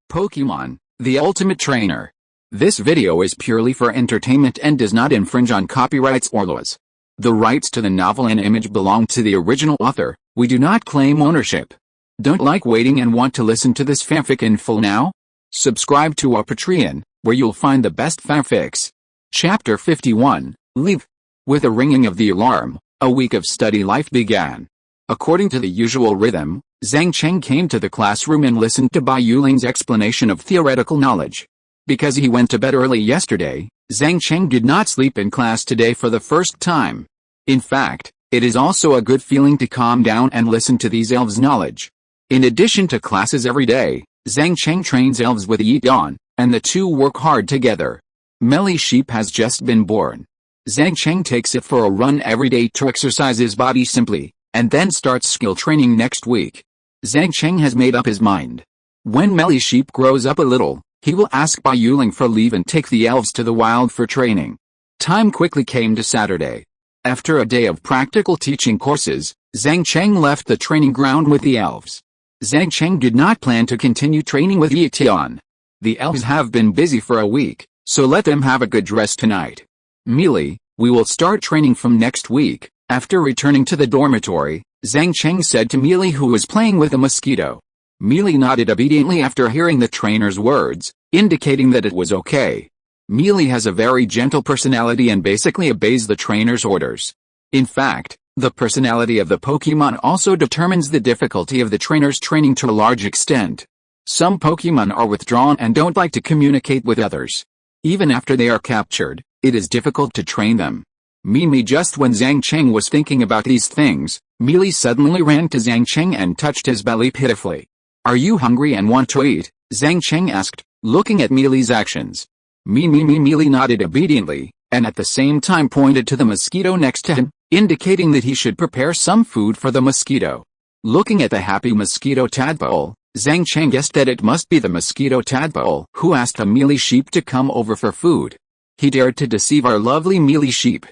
Pokémon, the ultimate trainer. This video is purely for entertainment and does not infringe on copyrights or laws. The rights to the novel and image belong to the original author. We do not claim ownership. Don't like waiting and want to listen to this fanfic in full now? Subscribe to our Patreon, where you'll find the best fanfics. Chapter 51, Leave. With a ringing of the alarm, a week of study life began. According to the usual rhythm, Zhang Cheng came to the classroom and listened to Bai Yuling's explanation of theoretical knowledge. Because he went to bed early yesterday, Zhang Cheng did not sleep in class today for the first time. In fact, it is also a good feeling to calm down and listen to these elves' knowledge. In addition to classes every day, Zhang Cheng trains elves with Pidgeot, and the two work hard together. Melly Sheep has just been born. Zhang Cheng takes it for a run every day to exercise his body simply, and then starts skill training next week. Zhang Cheng has made up his mind. When Melly Sheep grows up a little, he will ask Bai Yuling for leave and take the elves to the wild for training. Time quickly came to Saturday. After a day of practical teaching courses, Zhang Cheng left the training ground with the elves. Zhang Cheng did not plan to continue training with Pidgeot. The elves have been busy for a week, so let them have a good rest tonight. Mealy, we will start training from next week. After returning to the dormitory, Zhang Cheng said to Mealy, who was playing with a mosquito. Mealy nodded obediently after hearing the trainer's words, indicating that it was okay. Mealy has a very gentle personality and basically obeys the trainer's orders. In fact, the personality of the Pokémon also determines the difficulty of the trainer's training to a large extent. Some Pokémon are withdrawn and don't like to communicate with others. Even after they are captured, it is difficult to train them. Just when Zhang Cheng was thinking about these things, Mealy suddenly ran to Zhang Cheng and touched his belly pitifully. "Are you hungry and want to eat?" Zhang Cheng asked, looking at Mealy's actions. Mealy nodded obediently, and at the same time pointed to the mosquito next to him, indicating that he should prepare some food for the mosquito. Looking at the happy mosquito tadpole, Zhang Cheng guessed that it must be the mosquito tadpole who asked a Mealy Sheep to come over for food. He dared to deceive our lovely Mealy Sheep.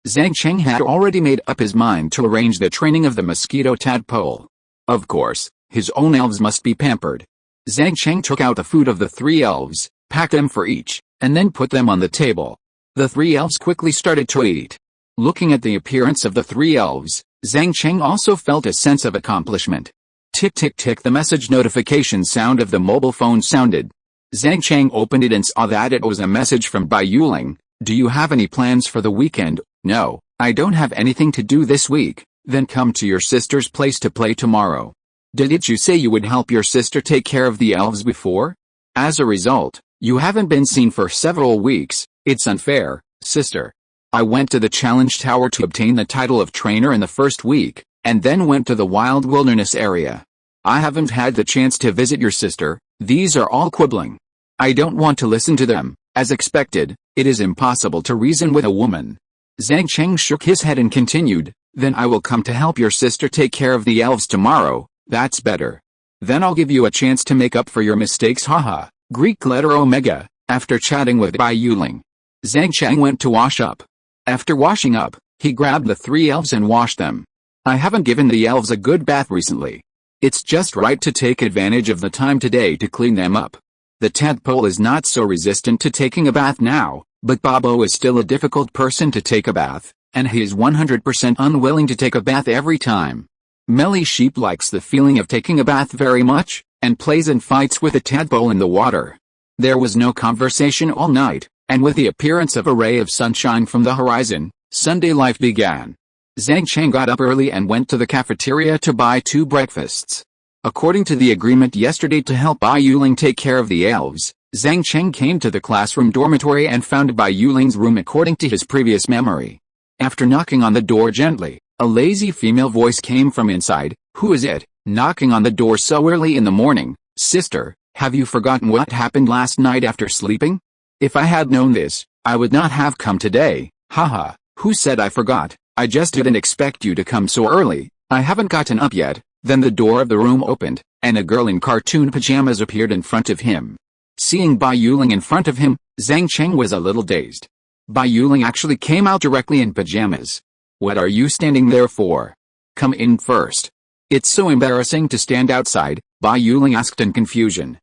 Zhang Cheng had already made up his mind to arrange the training of the mosquito tadpole. Of course, his own elves must be pampered. Zhang Cheng took out the food of the three elves, packed them for each, and then put them on the table. The three elves quickly started to eat. Looking at the appearance of the three elves, Zhang Cheng also felt a sense of accomplishment. Tick tick tick, the message notification sound of the mobile phone sounded. Zhang Cheng opened it and saw that it was a message from Bai Yuling. "Do you have any plans for the weekend?" "No, I don't have anything to do this week." "Then come to your sister's place to play tomorrow." "Didn't you say you would help your sister take care of the elves before? As a result, you haven't been seen for several weeks. It's unfair, sister. I went to the challenge tower to obtain the title of trainer in the first week, and then went to the wild wilderness area. I haven't had the chance to visit your sister." These are all quibbling. I don't want to listen to them. As expected, it is impossible to reason with a woman. Zhang Cheng shook his head and continued, "Then I will come to help your sister take care of the elves tomorrow." "That's better. Then I'll give you a chance to make up for your mistakes, haha." Greek letter Omega. After chatting with Bai Yuling, Zhang Cheng went to wash up. After washing up, he grabbed the three elves and washed them. "I haven't given the elves a good bath recently. It's just right to take advantage of the time today to clean them up." The tadpole is not so resistant to taking a bath now, but Bobo is still a difficult person to take a bath, and he is 100% unwilling to take a bath every time. Melly Sheep likes the feeling of taking a bath very much, and plays and fights with the tadpole in the water. There was no conversation all night, and with the appearance of a ray of sunshine from the horizon, Sunday life began. Zhang Cheng got up early and went to the cafeteria to buy 2 breakfasts. According to the agreement yesterday to help Bai Yuling take care of the elves, Zhang Cheng came to the classroom dormitory and found Bai Yuling's room according to his previous memory. After knocking on the door gently, a lazy female voice came from inside. "Who is it, knocking on the door so early in the morning?" "Sister, have you forgotten what happened last night after sleeping?" "If I had known this, I would not have come today." "Haha, who said I forgot? I just didn't expect you to come so early. I haven't gotten up yet." Then the door of the room opened, and a girl in cartoon pajamas appeared in front of him. Seeing Bai Yuling in front of him, Zhang Cheng was a little dazed. Bai Yuling actually came out directly in pajamas. "What are you standing there for? Come in first." "It's so embarrassing to stand outside," Bai Yuling asked in confusion.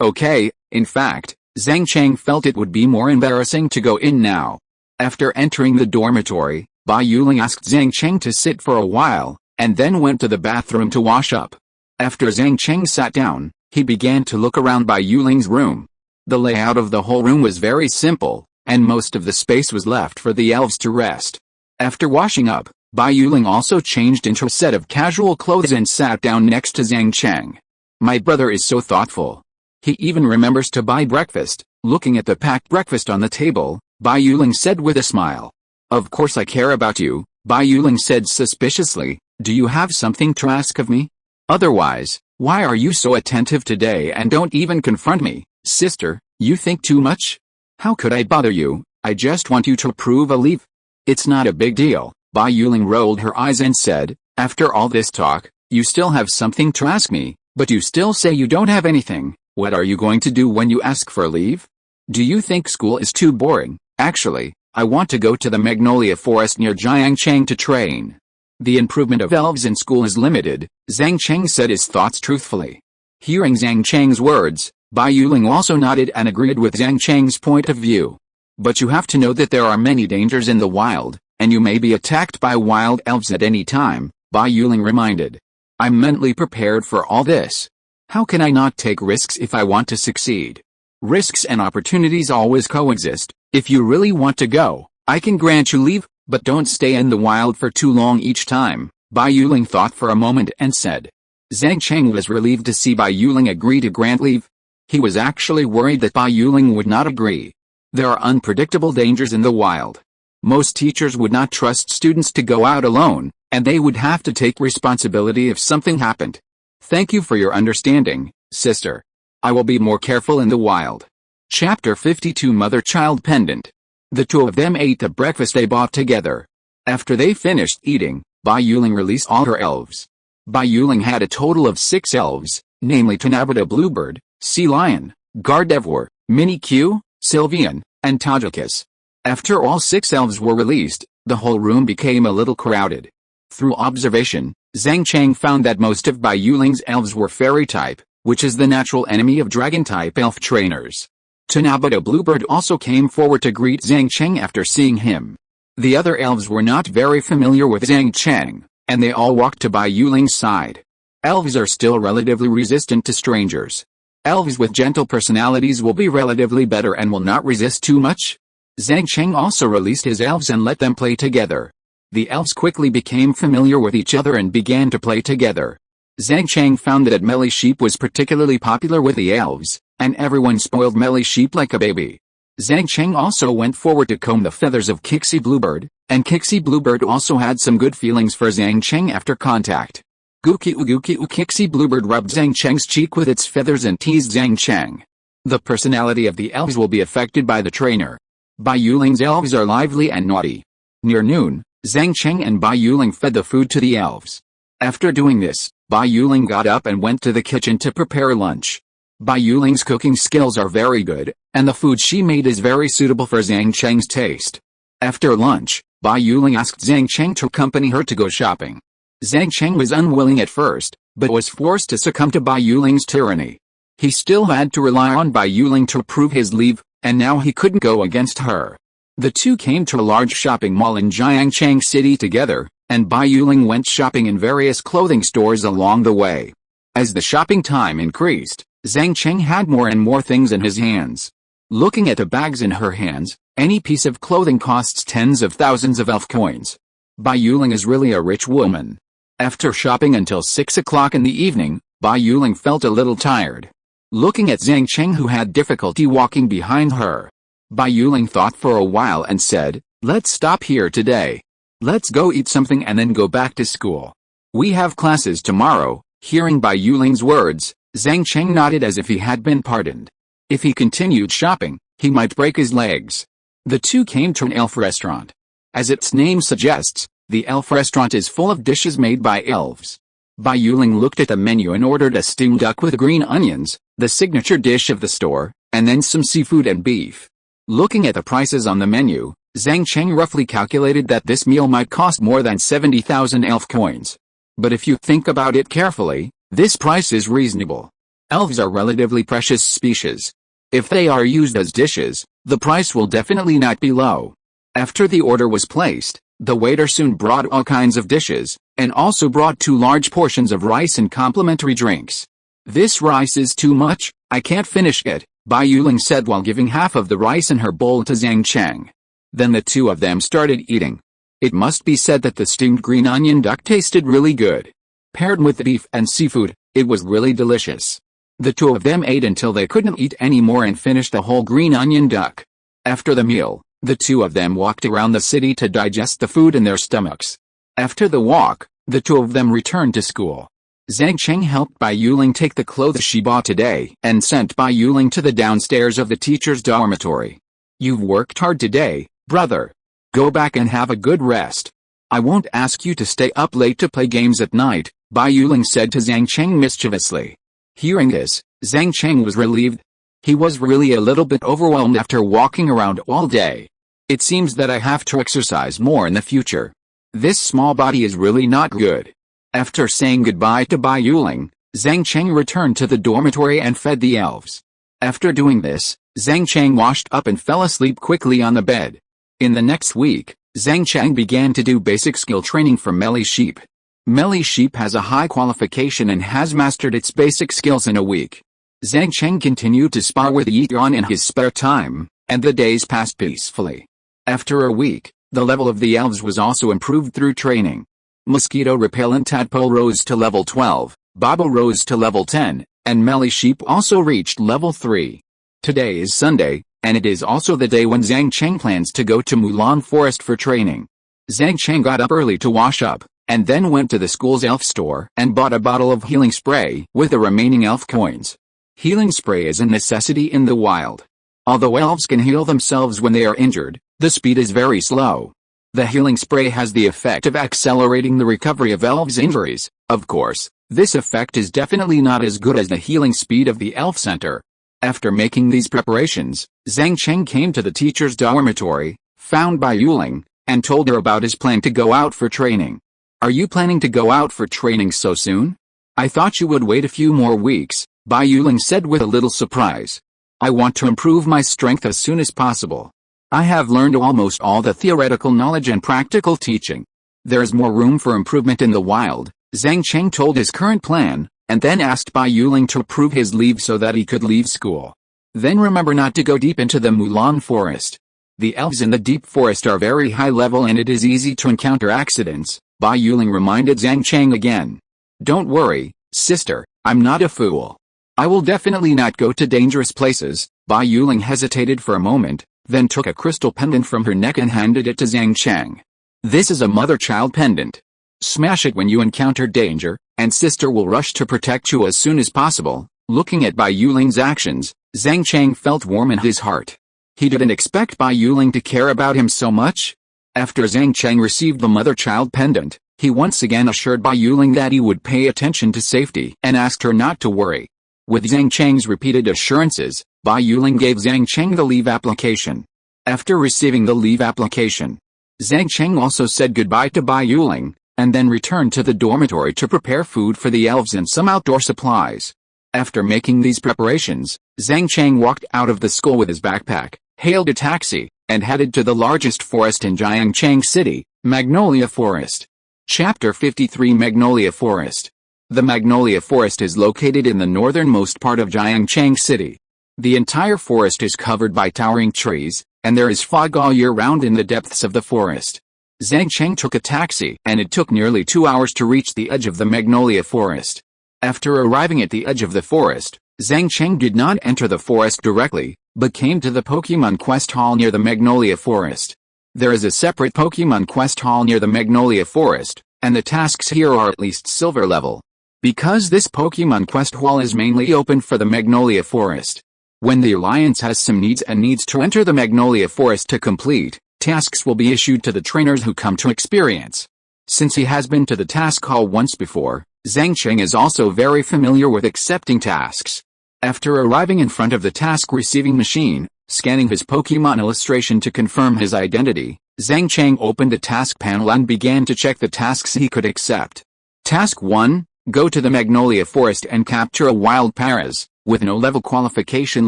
Okay, in fact, Zhang Cheng felt it would be more embarrassing to go in now. After entering the dormitory, Bai Yuling asked Zhang Cheng to sit for a while, and then went to the bathroom to wash up. After Zhang Cheng sat down, he began to look around Bai Yuling's room. The layout of the whole room was very simple, and most of the space was left for the elves to rest. After washing up, Bai Yuling also changed into a set of casual clothes and sat down next to Zhang Cheng. My brother is so thoughtful. He even remembers to buy breakfast. Looking at the packed breakfast on the table, Bai Yuling said with a smile. Of course I care about you, Bai Yuling said suspiciously. Do you have something to ask of me? Otherwise, why are you so attentive today and don't even confront me? Sister, you think too much? How could I bother you? I just want you to approve a leave. It's not a big deal, Bai Yuling rolled her eyes and said. After all this talk, you still have something to ask me, but you still say you don't have anything. What are you going to do when you ask for leave? Do you think school is too boring? Actually, I want to go to the Magnolia Forest near Jiangcheng to train. The improvement of elves in school is limited, Zhang Cheng said his thoughts truthfully. Hearing Zhang Cheng's words, Bai Yuling also nodded and agreed with Zhang Cheng's point of view. But you have to know that there are many dangers in the wild, and you may be attacked by wild elves at any time, Bai Yuling reminded. I'm mentally prepared for all this. How can I not take risks if I want to succeed? Risks and opportunities always coexist. If you really want to go, I can grant you leave, but don't stay in the wild for too long each time. Bai Yuling thought for a moment and said. Zhang Cheng was relieved to see Bai Yuling agree to grant leave. He was actually worried that Bai Yuling would not agree. There are unpredictable dangers in the wild. Most teachers would not trust students to go out alone, and they would have to take responsibility if something happened. Thank you for your understanding, sister. I will be more careful in the wild. Chapter 52 Mother-Child Pendant. The two of them ate the breakfast they bought together. After they finished eating, Bai Yuling released all her elves. Bai Yuling had a total of 6 elves, namely Tanabata Bluebird, Sea Lion, Gardevoir, Mini Q, Sylveon, and Tajikus. After all 6 elves were released, the whole room became a little crowded. Through observation, Zhang Cheng found that most of Bai Yuling's elves were fairy type, which is the natural enemy of dragon type elf trainers. Tanabata Bluebird also came forward to greet Zhang Cheng after seeing him. The other elves were not very familiar with Zhang Cheng, and they all walked to Bai Yuling's side. Elves are still relatively resistant to strangers. Elves with gentle personalities will be relatively better and will not resist too much. Zhang Cheng also released his elves and let them play together. The elves quickly became familiar with each other and began to play together. Zhang Cheng found that Melly Sheep was particularly popular with the elves, and everyone spoiled Melly Sheep like a baby. Zhang Cheng also went forward to comb the feathers of Kixie Bluebird, and Kixie Bluebird also had some good feelings for Zhang Cheng after contact. Kixie Bluebird rubbed Zhang Cheng's cheek with its feathers and teased Zhang Cheng. The personality of the elves will be affected by the trainer. Bai Yuling's elves are lively and naughty. Near noon, Zhang Cheng and Bai Yuling fed the food to the elves. After doing this, Bai Yuling got up and went to the kitchen to prepare lunch. Bai Yuling's cooking skills are very good, and the food she made is very suitable for Zhang Cheng's taste. After lunch, Bai Yuling asked Zhang Cheng to accompany her to go shopping. Zhang Cheng was unwilling at first, but was forced to succumb to Bai Yuling's tyranny. He still had to rely on Bai Yuling to approve his leave, and now he couldn't go against her. The two came to a large shopping mall in Jiangcheng City together, and Bai Yuling went shopping in various clothing stores along the way. As the shopping time increased, Zhang Cheng had more and more things in his hands. Looking at the bags in her hands, any piece of clothing costs tens of thousands of elf coins. Bai Yuling is really a rich woman. After shopping until 6 o'clock in the evening, Bai Yuling felt a little tired. Looking at Zhang Cheng, who had difficulty walking behind her, Bai Yuling thought for a while and said, "Let's stop here today. Let's go eat something and then go back to school. We have classes tomorrow." Hearing Bai Yuling's words, Zhang Cheng nodded as if he had been pardoned. If he continued shopping, he might break his legs. The two came to an elf restaurant. As its name suggests, the elf restaurant is full of dishes made by elves. Bai Yuling looked at the menu and ordered a steamed duck with green onions, the signature dish of the store, and then some seafood and beef. Looking at the prices on the menu, Zhang Cheng roughly calculated that this meal might cost more than 70,000 elf coins. But if you think about it carefully, this price is reasonable. Elves are relatively precious species. If they are used as dishes, the price will definitely not be low. After the order was placed, the waiter soon brought all kinds of dishes, and also brought 2 large portions of rice and complimentary drinks. "This rice is too much, I can't finish it," Bai Yuling said while giving half of the rice in her bowl to Zhang Cheng. Then the two of them started eating. It must be said that the steamed green onion duck tasted really good. Paired with beef and seafood, it was really delicious. The two of them ate until they couldn't eat anymore and finished the whole green onion duck. After the meal, the two of them walked around the city to digest the food in their stomachs. After the walk, the two of them returned to school. Zhang Cheng helped Bai Yuling take the clothes she bought today and sent Bai Yuling to the downstairs of the teacher's dormitory. "You've worked hard today, brother. Go back and have a good rest. I won't ask you to stay up late to play games at night," Bai Yuling said to Zhang Cheng mischievously. Hearing this, Zhang Cheng was relieved. He was really a little bit overwhelmed after walking around all day. "It seems that I have to exercise more in the future. This small body is really not good." After saying goodbye to Bai Yuling, Zhang Cheng returned to the dormitory and fed the elves. After doing this, Zhang Cheng washed up and fell asleep quickly on the bed. In the next week, Zhang Cheng began to do basic skill training for Melee Sheep. Melee Sheep has a high qualification and has mastered its basic skills in a week. Zhang Cheng continued to spar with Yi Yuan in his spare time, and the days passed peacefully. After a week, the level of the elves was also improved through training. Mosquito repellent tadpole rose to level 12, Babo rose to level 10, and Melee Sheep also reached level 3. Today is Sunday, and it is also the day when Zhang Cheng plans to go to Mulan Forest for training. Zhang Cheng got up early to wash up, and then went to the school's elf store and bought a bottle of healing spray with the remaining elf coins. Healing spray is a necessity in the wild. Although elves can heal themselves when they are injured, the speed is very slow. The healing spray has the effect of accelerating the recovery of elves' injuries. Of course, this effect is definitely not as good as the healing speed of the elf center. After making these preparations, Zhang Cheng came to the teacher's dormitory, found Bai Yuling, and told her about his plan to go out for training. "Are you planning to go out for training so soon? I thought you would wait a few more weeks," Bai Yuling said with a little surprise. "I want to improve my strength as soon as possible. I have learned almost all the theoretical knowledge and practical teaching. There is more room for improvement in the wild," Zhang Cheng told his current plan, and then asked Bai Yuling to approve his leave so that he could leave school. "Then remember not to go deep into the Mulan Forest. The elves in the deep forest are very high level and it is easy to encounter accidents," Bai Yuling reminded Zhang Cheng again. "Don't worry, sister, I'm not a fool. I will definitely not go to dangerous places." Bai Yuling hesitated for a moment, then took a crystal pendant from her neck and handed it to Zhang Cheng. "This is a mother-child pendant. Smash it when you encounter danger, and sister will rush to protect you as soon as possible." Looking at Bai Yuling's actions, Zhang Cheng felt warm in his heart. He didn't expect Bai Yuling to care about him so much. After Zhang Cheng received the mother-child pendant, he once again assured Bai Yuling that he would pay attention to safety and asked her not to worry. With Zhang Cheng's repeated assurances, Bai Yuling gave Zhang Cheng the leave application. After receiving the leave application, Zhang Cheng also said goodbye to Bai Yuling, and then returned to the dormitory to prepare food for the elves and some outdoor supplies. After making these preparations, Zhang Cheng walked out of the school with his backpack, hailed a taxi, and headed to the largest forest in Jiangcheng City, Magnolia Forest. Chapter 53 Magnolia Forest. The Magnolia Forest is located in the northernmost part of Jiangcheng City. The entire forest is covered by towering trees, and there is fog all year round in the depths of the forest. Zhang Cheng took a taxi, and it took nearly 2 hours to reach the edge of the Magnolia Forest. After arriving at the edge of the forest, Zhang Cheng did not enter the forest directly, but came to the Pokémon Quest Hall near the Magnolia Forest. There is a separate Pokémon Quest Hall near the Magnolia Forest, and the tasks here are at least silver level. Because this Pokémon Quest Hall is mainly open for the Magnolia Forest. When the Alliance has some needs and needs to enter the Magnolia Forest to complete, tasks will be issued to the trainers who come to experience. Since he has been to the task hall once before, Zhang Cheng is also very familiar with accepting tasks. After arriving in front of the task receiving machine, scanning his Pokémon illustration to confirm his identity, Zhang Cheng opened the task panel and began to check the tasks he could accept. Task 1, Go to the Magnolia Forest and capture a wild Paras, with no level qualification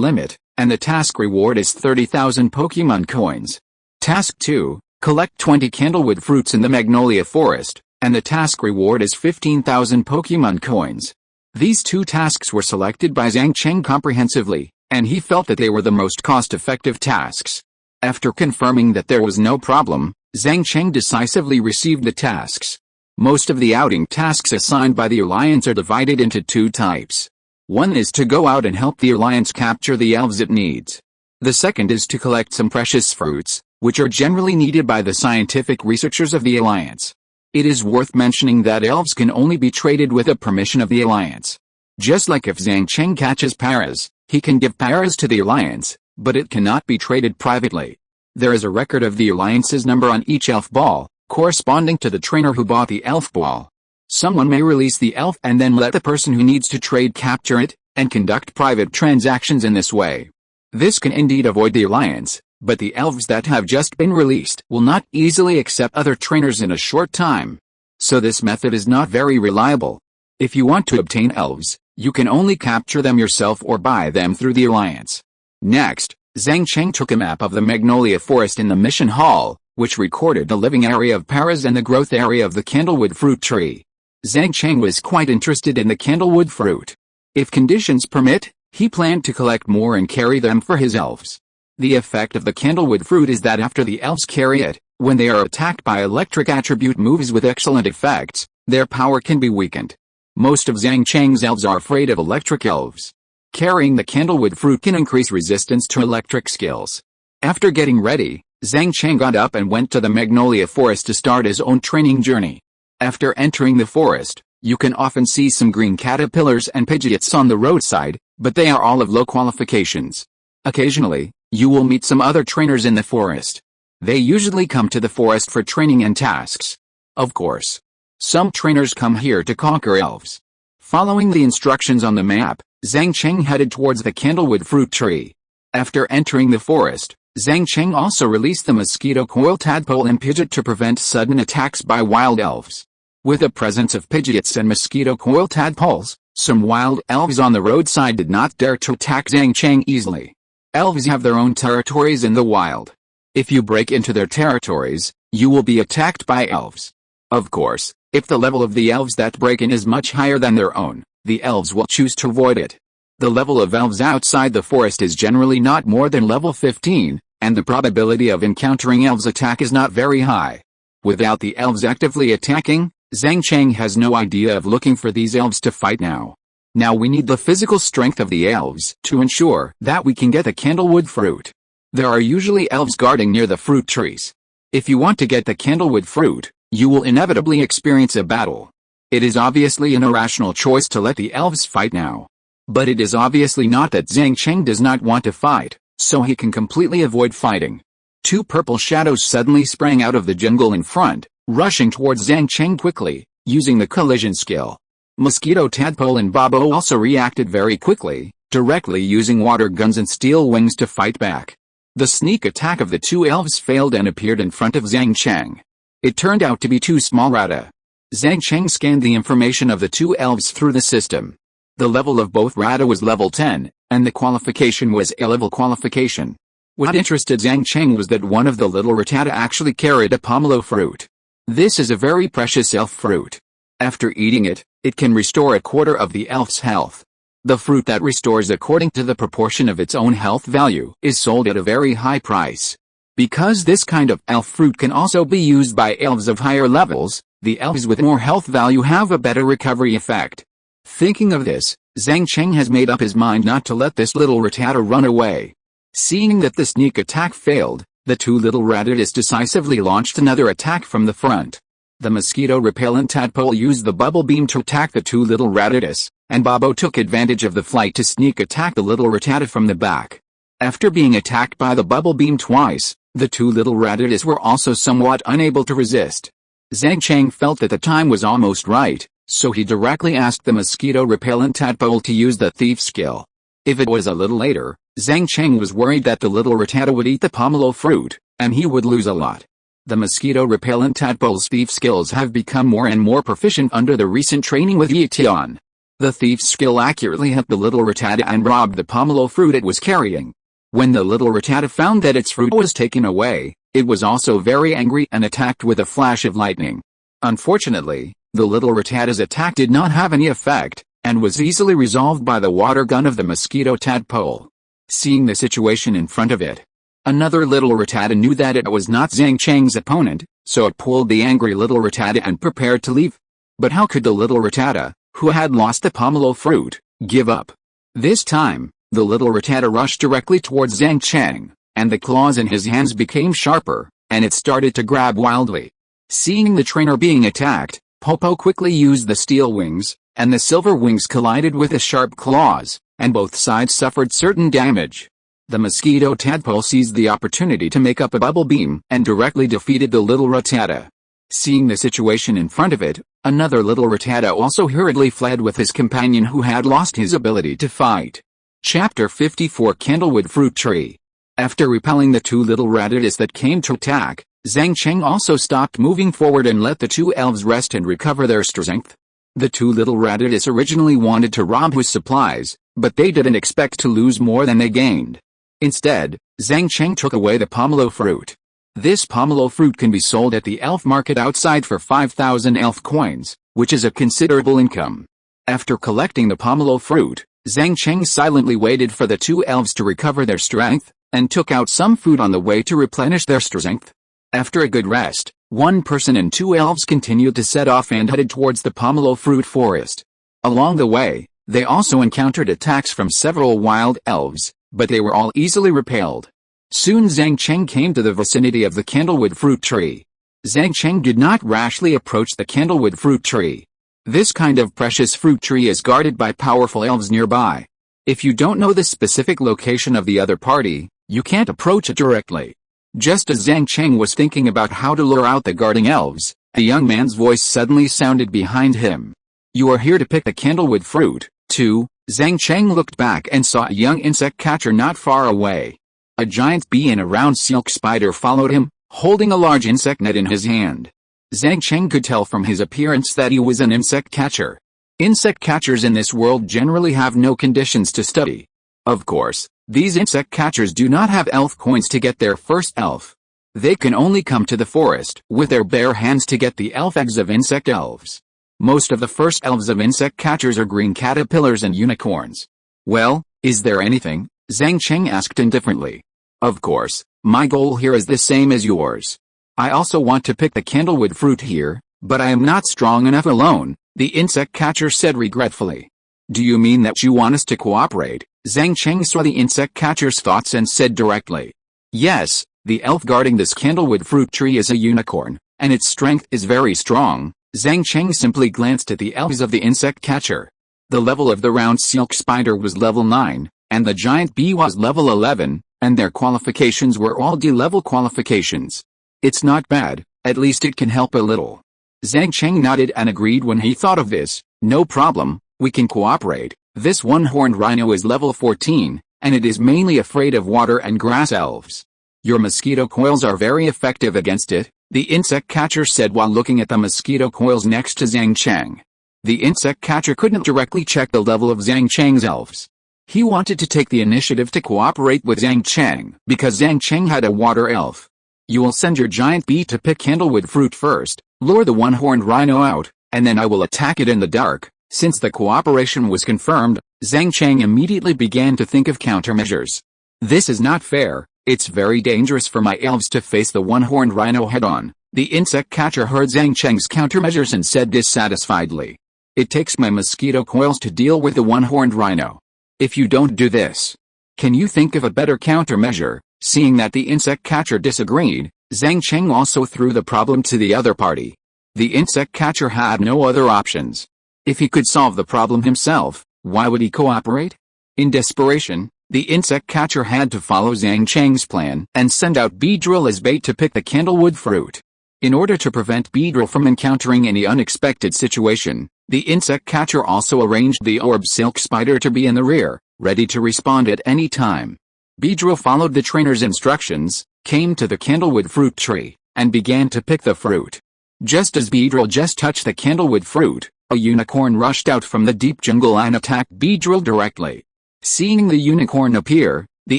limit, and the task reward is 30,000 Pokémon coins. Task 2, collect 20 Candlewood fruits in the Magnolia Forest, and the task reward is 15,000 Pokémon coins. These two tasks were selected by Zhang Cheng comprehensively, and he felt that they were the most cost-effective tasks. After confirming that there was no problem, Zhang Cheng decisively received the tasks. Most of the outing tasks assigned by the Alliance are divided into two types. One is to go out and help the Alliance capture the elves it needs. The second is to collect some precious fruits, which are generally needed by the scientific researchers of the Alliance. It is worth mentioning that elves can only be traded with the permission of the Alliance. Just like if Zhang Cheng catches Paras, he can give Paras to the Alliance, but it cannot be traded privately. There is a record of the Alliance's number on each elf ball, corresponding to the trainer who bought the elf ball. Someone may release the elf and then let the person who needs to trade capture it, and conduct private transactions in this way. This can indeed avoid the Alliance, but the elves that have just been released will not easily accept other trainers in a short time. So this method is not very reliable. If you want to obtain elves, you can only capture them yourself or buy them through the Alliance. Next, Zhang Cheng took a map of the Magnolia Forest in the mission hall, which recorded the living area of Paras and the growth area of the Candlewood fruit tree. Zhang Cheng was quite interested in the Candlewood fruit. If conditions permit, he planned to collect more and carry them for his elves. The effect of the Candlewood fruit is that after the elves carry it, when they are attacked by electric attribute moves with excellent effects, their power can be weakened. Most of Zhang Cheng's elves are afraid of electric elves. Carrying the Candlewood fruit can increase resistance to electric skills. After getting ready, Zhang Cheng got up and went to the Magnolia Forest to start his own training journey. After entering the forest, you can often see some green caterpillars and Pidgeots on the roadside, but they are all of low qualifications. Occasionally, you will meet some other trainers in the forest. They usually come to the forest for training and tasks. Of course, some trainers come here to conquer elves. Following the instructions on the map, Zhang Cheng headed towards the Candlewood fruit tree. After entering the forest, Zhang Cheng also released the Mosquito coil tadpole and Pidgeot to prevent sudden attacks by wild elves. With the presence of Pidgeots and Mosquito coil tadpoles, some wild elves on the roadside did not dare to attack Zhang Cheng easily. Elves have their own territories in the wild. If you break into their territories, you will be attacked by elves. Of course, if the level of the elves that break in is much higher than their own, the elves will choose to avoid it. The level of elves outside the forest is generally not more than level 15, and the probability of encountering elves' attack is not very high. Without the elves actively attacking, Zhang Cheng has no idea of looking for these elves to fight now. Now we need the physical strength of the elves to ensure that we can get the Candlewood fruit. There are usually elves guarding near the fruit trees. If you want to get the Candlewood fruit, you will inevitably experience a battle. It is obviously an irrational choice to let the elves fight now. But it is obviously not that Zhang Cheng does not want to fight, so he can completely avoid fighting. Two purple shadows suddenly sprang out of the jungle in front, rushing towards Zhang Cheng quickly, using the collision skill. Mosquito, Tadpole and Bobo also reacted very quickly, directly using water guns and steel wings to fight back. The sneak attack of the two elves failed and appeared in front of Zhang Cheng. It turned out to be two small rata. Zhang Cheng scanned the information of the two elves through the system. The level of both rata was level 10, and the qualification was A-level qualification. What interested Zhang Cheng was that one of the little Rattata actually carried a pomelo fruit. This is a very precious elf fruit. After eating it, it can restore a quarter of the elf's health. The fruit that restores according to the proportion of its own health value is sold at a very high price. Because this kind of elf fruit can also be used by elves of higher levels, the elves with more health value have a better recovery effect. Thinking of this, Zhang Cheng has made up his mind not to let this little Rattata run away. Seeing that the sneak attack failed, the two little Rattatas decisively launched another attack from the front. The mosquito repellent tadpole used the bubble beam to attack the two little Rattatas, and Bobo took advantage of the flight to sneak attack the little Rattata from the back. After being attacked by the bubble beam twice, the two little Rattatas were also somewhat unable to resist. Zhang Cheng felt that the time was almost right, so he directly asked the mosquito repellent tadpole to use the thief skill. If it was a little later, Zhang Cheng was worried that the little Rattata would eat the pomelo fruit, and he would lose a lot. The mosquito-repellent tadpole's thief skills have become more and more proficient under the recent training with Yition. The thief's skill accurately hit the little Rattata and robbed the pomelo fruit it was carrying. When the little Rattata found that its fruit was taken away, it was also very angry and attacked with a flash of lightning. Unfortunately, the little Rattata's attack did not have any effect, and was easily resolved by the water gun of the mosquito tadpole. Seeing the situation in front of it, another little Rattata knew that it was not Zhang Cheng's opponent, so it pulled the angry little Rattata and prepared to leave. But how could the little Rattata, who had lost the pomelo fruit, give up? This time, the little Rattata rushed directly towards Zhang Cheng, and the claws in his hands became sharper, and it started to grab wildly. Seeing the trainer being attacked, Popo quickly used the steel wings, and the silver wings collided with the sharp claws, and both sides suffered certain damage. The mosquito tadpole seized the opportunity to make up a bubble beam and directly defeated the little Rattata. Seeing the situation in front of it, another little Rattata also hurriedly fled with his companion who had lost his ability to fight. Chapter 54 Candlewood Fruit Tree. After repelling the two little Rattatas that came to attack, Zhang Cheng also stopped moving forward and let the two elves rest and recover their strength. The two little Rattatas originally wanted to rob his supplies, but they didn't expect to lose more than they gained. Instead, Zhang Cheng took away the pomelo fruit. This pomelo fruit can be sold at the elf market outside for 5,000 elf coins, which is a considerable income. After collecting the pomelo fruit, Zhang Cheng silently waited for the two elves to recover their strength, and took out some food on the way to replenish their strength. After a good rest, one person and two elves continued to set off and headed towards the pomelo fruit forest. Along the way, they also encountered attacks from several wild elves, but they were all easily repelled. Soon Zhang Cheng came to the vicinity of the candlewood fruit tree. Zhang Cheng did not rashly approach the candlewood fruit tree. This kind of precious fruit tree is guarded by powerful elves nearby. If you don't know the specific location of the other party, you can't approach it directly. Just as Zhang Cheng was thinking about how to lure out the guarding elves, a young man's voice suddenly sounded behind him. You are here to pick the candlewood fruit, too? Zhang Cheng looked back and saw a young insect catcher not far away. A giant bee and a round silk spider followed him, holding a large insect net in his hand. Zhang Cheng could tell from his appearance that he was an insect catcher. Insect catchers in this world generally have no conditions to study. Of course, these insect catchers do not have elf coins to get their first elf. They can only come to the forest with their bare hands to get the elf eggs of insect elves. Most of the first elves of insect catchers are green caterpillars and unicorns. Well, is there anything? Zhang Cheng asked indifferently. Of course, my goal here is the same as yours. I also want to pick the candlewood fruit here, but I am not strong enough alone, the insect catcher said regretfully. Do you mean that you want us to cooperate? Zhang Cheng saw the insect catcher's thoughts and said directly. Yes, the elf guarding this candlewood fruit tree is a unicorn, and its strength is very strong. Zhang Cheng simply glanced at the elves of the insect catcher. The level of the round silk spider was level 9, and the giant bee was level 11, and their qualifications were all D-level qualifications. It's not bad, at least it can help a little. Zhang Cheng nodded and agreed when he thought of this. No problem, we can cooperate. This one-horned rhino is level 14, and it is mainly afraid of water and grass elves. Your mosquito coils are very effective against it, the insect catcher said while looking at the mosquito coils next to Zhang Cheng. The insect catcher couldn't directly check the level of Zhang Cheng's elves. He wanted to take the initiative to cooperate with Zhang Cheng because Zhang Cheng had a water elf. You will send your giant bee to pick candlewood fruit first, lure the one-horned rhino out, and then I will attack it in the dark. Since the cooperation was confirmed, Zhang Cheng immediately began to think of countermeasures. This is not fair, it's very dangerous for my elves to face the one-horned rhino head-on. The insect catcher heard Zhang Cheng's countermeasures and said dissatisfiedly. It takes my mosquito coils to deal with the one-horned rhino. If you don't do this, can you think of a better countermeasure? Seeing that the insect catcher disagreed, Zhang Cheng also threw the problem to the other party. The insect catcher had no other options. If he could solve the problem himself, why would he cooperate? In desperation, the insect catcher had to follow Zhang Cheng's plan and send out Beedrill as bait to pick the candlewood fruit. In order to prevent Beedrill from encountering any unexpected situation, the insect catcher also arranged the orb silk spider to be in the rear, ready to respond at any time. Beedrill followed the trainer's instructions, came to the candlewood fruit tree, and began to pick the fruit. Just as Beedrill just touched the candlewood fruit, a unicorn rushed out from the deep jungle and attacked Beedrill directly. Seeing the unicorn appear, the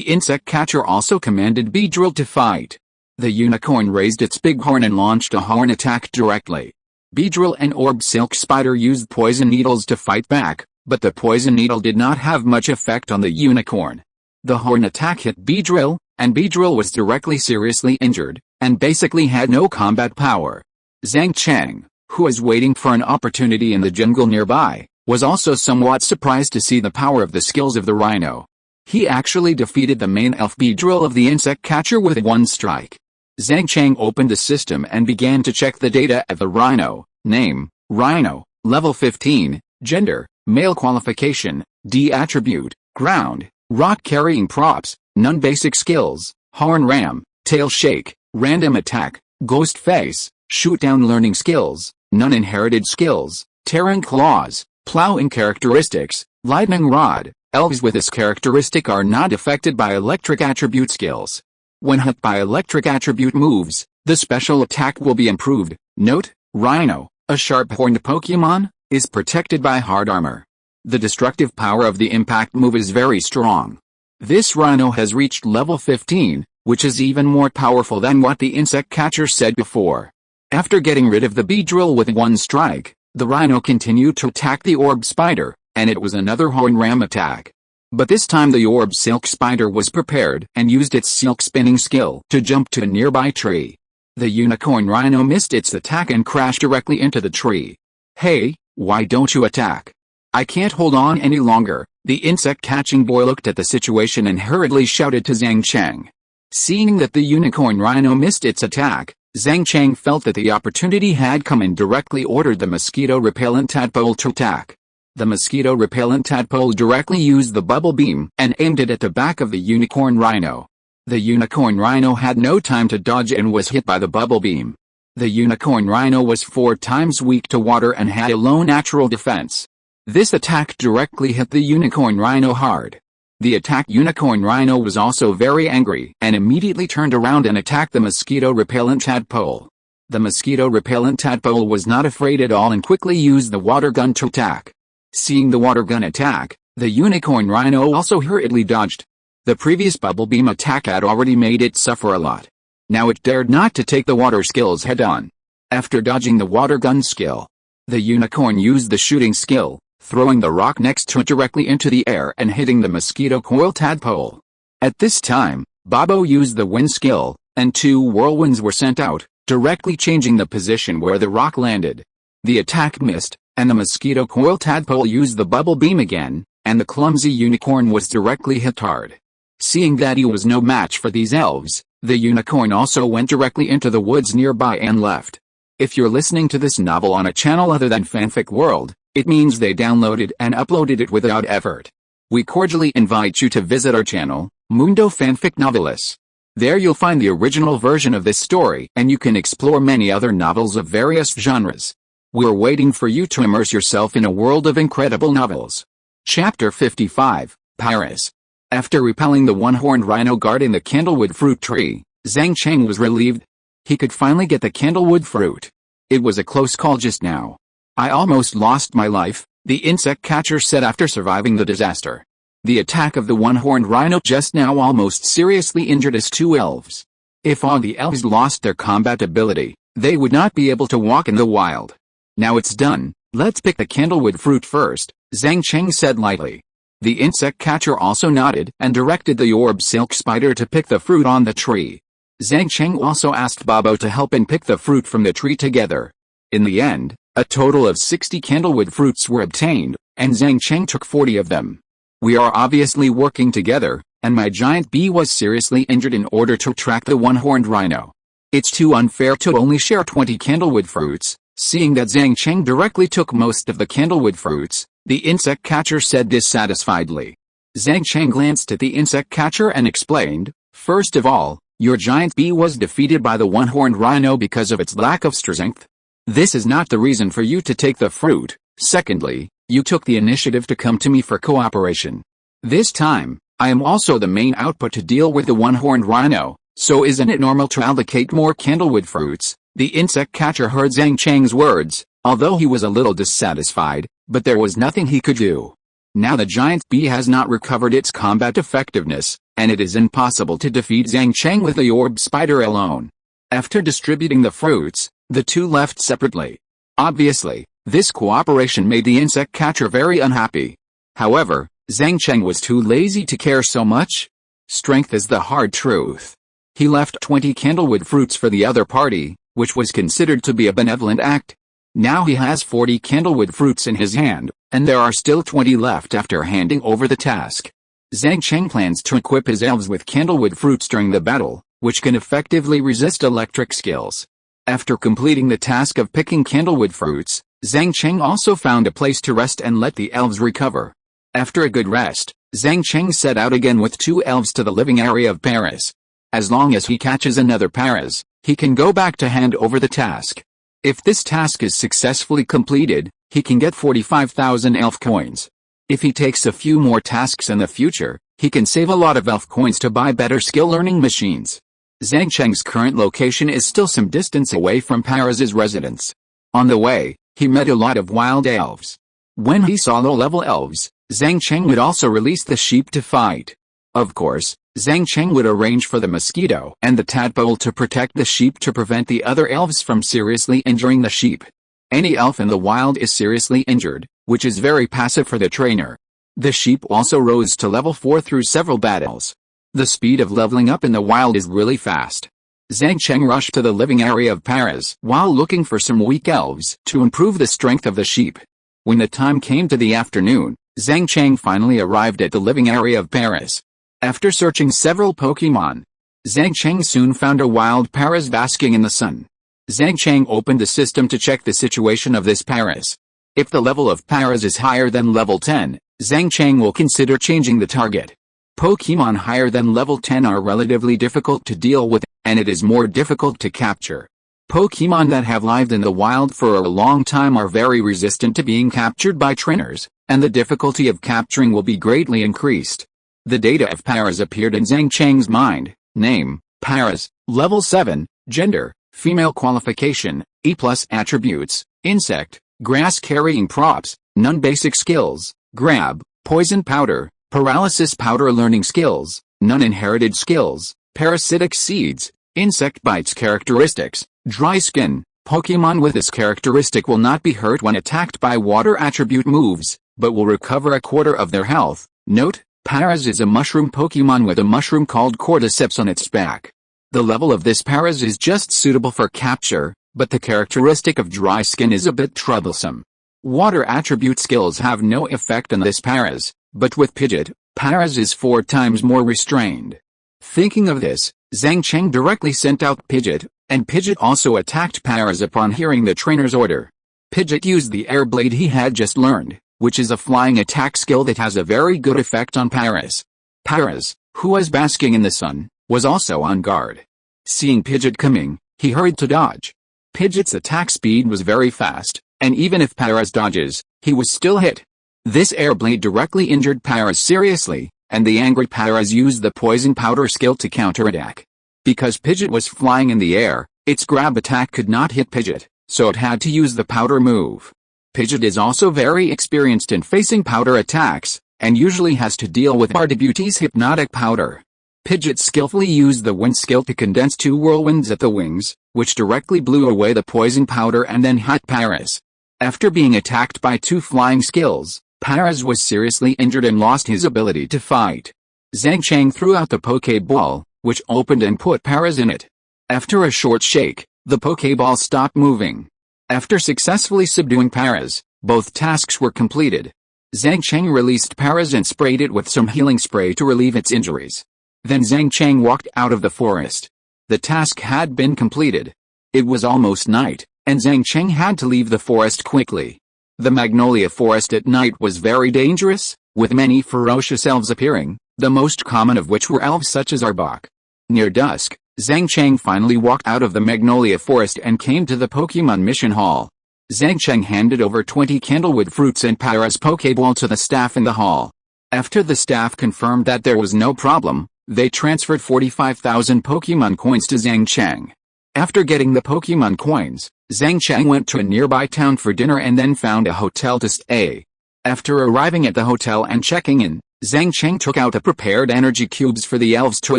insect catcher also commanded Beedrill to fight. The unicorn raised its big horn and launched a horn attack directly. Beedrill and Orb Silk Spider used poison needles to fight back, but the poison needle did not have much effect on the unicorn. The horn attack hit Beedrill, and Beedrill was directly seriously injured, and basically had no combat power. Zhang Cheng, who was waiting for an opportunity in the jungle nearby, was also somewhat surprised to see the power of the skills of the rhino. He actually defeated the main elf Beedrill of the insect catcher with one strike. Zhang Cheng opened the system and began to check the data of the rhino. Name, rhino, level 15, gender, male qualification, D attribute, ground, rock carrying props, none basic skills, horn ram, tail shake, random attack, ghost face, shoot down learning skills, none inherited skills, tearing claws, plowing characteristics, lightning rod. Elves with this characteristic are not affected by electric attribute skills. When hit by electric attribute moves, the special attack will be improved. Note, Rhino, a sharp-horned Pokémon, is protected by hard armor. The destructive power of the impact move is very strong. This Rhino has reached level 15, which is even more powerful than what the insect catcher said before. After getting rid of the Beedrill with one strike, the Rhino continued to attack the Orb Spider, and it was another horn ram attack. But this time the Orb Silk Spider was prepared and used its silk spinning skill to jump to a nearby tree. The Unicorn Rhino missed its attack and crashed directly into the tree. Hey, why don't you attack? I can't hold on any longer. The insect-catching boy looked at the situation and hurriedly shouted to Zhang Cheng. Seeing that the Unicorn Rhino missed its attack, Zhang Cheng felt that the opportunity had come and directly ordered the mosquito-repellent tadpole to attack. The mosquito-repellent tadpole directly used the bubble beam and aimed it at the back of the Unicorn Rhino. The Unicorn Rhino had no time to dodge and was hit by the bubble beam. The Unicorn Rhino was 4 times weak to water and had a low natural defense. This attack directly hit the Unicorn Rhino hard. The attacked Unicorn Rhino was also very angry and immediately turned around and attacked the mosquito-repellent tadpole. The mosquito-repellent tadpole was not afraid at all and quickly used the water gun to attack. Seeing the water gun attack, the Unicorn Rhino also hurriedly dodged. The previous bubble beam attack had already made it suffer a lot. Now it dared not to take the water skills head-on. After dodging the water gun skill, the unicorn used the shooting skill, throwing the rock next to it directly into the air and hitting the mosquito coil tadpole. At this time, Bobo used the wind skill, and 2 whirlwinds were sent out, directly changing the position where the rock landed. The attack missed, and the mosquito coil tadpole used the bubble beam again, and the clumsy unicorn was directly hit hard. Seeing that he was no match for these elves, the unicorn also went directly into the woods nearby and left. If you're listening to this novel on a channel other than Fanfic World, it means they downloaded and uploaded it without effort. We cordially invite you to visit our channel, Mundo Fanfic Novelis. There you'll find the original version of this story and you can explore many other novels of various genres. We're waiting for you to immerse yourself in a world of incredible novels. Chapter 55, Paris. After repelling the one-horned rhino guarding the candlewood fruit tree, Zhang Cheng was relieved. He could finally get the candlewood fruit. It was a close call just now. I almost lost my life, the insect catcher said after surviving the disaster. The attack of the one-horned rhino just now almost seriously injured us 2 elves. If all the elves lost their combat ability, they would not be able to walk in the wild. Now it's done, let's pick the candlewood fruit first, Zhang Cheng said lightly. The insect catcher also nodded and directed the orb silk spider to pick the fruit on the tree. Zhang Cheng also asked Bobo to help and pick the fruit from the tree together. In the end, a total of 60 candlewood fruits were obtained, and Zhang Cheng took 40 of them. We are obviously working together, and my giant bee was seriously injured in order to track the one-horned rhino. It's too unfair to only share 20 candlewood fruits. Seeing that Zhang Cheng directly took most of the candlewood fruits, the insect catcher said dissatisfiedly. Zhang Cheng glanced at the insect catcher and explained, first of all, your giant bee was defeated by the one-horned rhino because of its lack of strength. This is not the reason for you to take the fruit. Secondly, you took the initiative to come to me for cooperation. This time, I am also the main output to deal with the one-horned rhino, So isn't it normal to allocate more candlewood fruits? The insect catcher heard Zhang Cheng's words, although he was a little dissatisfied, but there was nothing he could do. Now the giant bee has not recovered its combat effectiveness, and it is impossible to defeat Zhang Cheng with the orb spider alone. After distributing the fruits, the two left separately. Obviously, this cooperation made the insect catcher very unhappy. However, Zhang Cheng was too lazy to care so much. Strength is the hard truth. He left 20 candlewood fruits for the other party, which was considered to be a benevolent act. Now he has 40 candlewood fruits in his hand, and there are still 20 left after handing over the task. Zhang Cheng plans to equip his elves with candlewood fruits during the battle, which can effectively resist electric skills. After completing the task of picking candlewood fruits, Zhang Cheng also found a place to rest and let the elves recover. After a good rest, Zhang Cheng set out again with 2 elves to the living area of Paris. As long as he catches another Paris, he can go back to hand over the task. If this task is successfully completed, he can get 45,000 elf coins. If he takes a few more tasks in the future, he can save a lot of elf coins to buy better skill learning machines. Zhang Cheng's current location is still some distance away from Paris's residence. On the way, he met a lot of wild elves. When he saw low-level elves, Zhang Cheng would also release the sheep to fight. Of course, Zhang Cheng would arrange for the Mosquito and the tadpole to protect the sheep to prevent the other elves from seriously injuring the sheep. Any elf in the wild is seriously injured, which is very passive for the trainer. The sheep also rose to level 4 through several battles. The speed of leveling up in the wild is really fast. Zhang Cheng rushed to the living area of Paris while looking for some weak elves to improve the strength of the sheep. When the time came to the afternoon, Zhang Cheng finally arrived at the living area of Paris. After searching several Pokémon, Zhang Cheng soon found a wild Paris basking in the sun. Zhang Cheng opened the system to check the situation of this Paris. If the level of Paris is higher than level 10, Zhang Cheng will consider changing the target. Pokémon higher than level 10 are relatively difficult to deal with, and it is more difficult to capture. Pokémon that have lived in the wild for a long time are very resistant to being captured by trainers, and the difficulty of capturing will be greatly increased. The data of Paris appeared in Zhang Cheng's mind. Name, Paris, level 7, gender, female, qualification, E+ attributes, insect, grass-carrying props, none, basic skills, grab, poison powder, paralysis powder, learning skills, none, inherited skills, parasitic seeds, insect bites. Characteristics, dry skin. Pokémon with this characteristic will not be hurt when attacked by water attribute moves, but will recover a quarter of their health. Note, Paris is a mushroom Pokémon with a mushroom called cordyceps on its back. The level of this Paris is just suitable for capture, but the characteristic of dry skin is a bit troublesome. Water attribute skills have no effect on this Paris, but with Pidgeot, Paris is 4 times more restrained. Thinking of this, Zhang Cheng directly sent out Pidgeot, and Pidgeot also attacked Paris upon hearing the trainer's order. Pidgeot used the air blade he had just learned, which is a flying attack skill that has a very good effect on Paris. Paris, who was basking in the sun, was also on guard. Seeing Pidgeot coming, he hurried to dodge. Pidgeot's attack speed was very fast, and even if Paris dodges, he was still hit. This air blade directly injured Paris seriously, and the angry Paris used the poison powder skill to counterattack. Because Pidgeot was flying in the air, its grab attack could not hit Pidgeot, so it had to use the powder move. Pidgeot is also very experienced in facing powder attacks, and usually has to deal with Ardebuti's hypnotic powder. Pidgeot skillfully used the wind skill to condense 2 whirlwinds at the wings, which directly blew away the poison powder and then hit Paris. After being attacked by 2 flying skills, Paris was seriously injured and lost his ability to fight. Zhang Cheng threw out the Pokéball, which opened and put Paris in it. After a short shake, the Pokéball stopped moving. After successfully subduing Paris, both tasks were completed. Zhang Cheng released Paris and sprayed it with some healing spray to relieve its injuries. Then Zhang Cheng walked out of the forest. The task had been completed. It was almost night, and Zhang Cheng had to leave the forest quickly. The Magnolia Forest at night was very dangerous, with many ferocious elves appearing, the most common of which were elves such as Arbok. Near dusk, Zhang Cheng finally walked out of the Magnolia Forest and came to the Pokémon Mission Hall. Zhang Cheng handed over 20 candlewood fruits and Paris Pokéball to the staff in the hall. After the staff confirmed that there was no problem, They transferred 45,000 Pokémon coins to Zhang Cheng. After getting the Pokémon coins, Zhang Cheng went to a nearby town for dinner and then found a hotel to stay. After arriving at the hotel and checking in, Zhang Cheng took out the prepared energy cubes for the elves to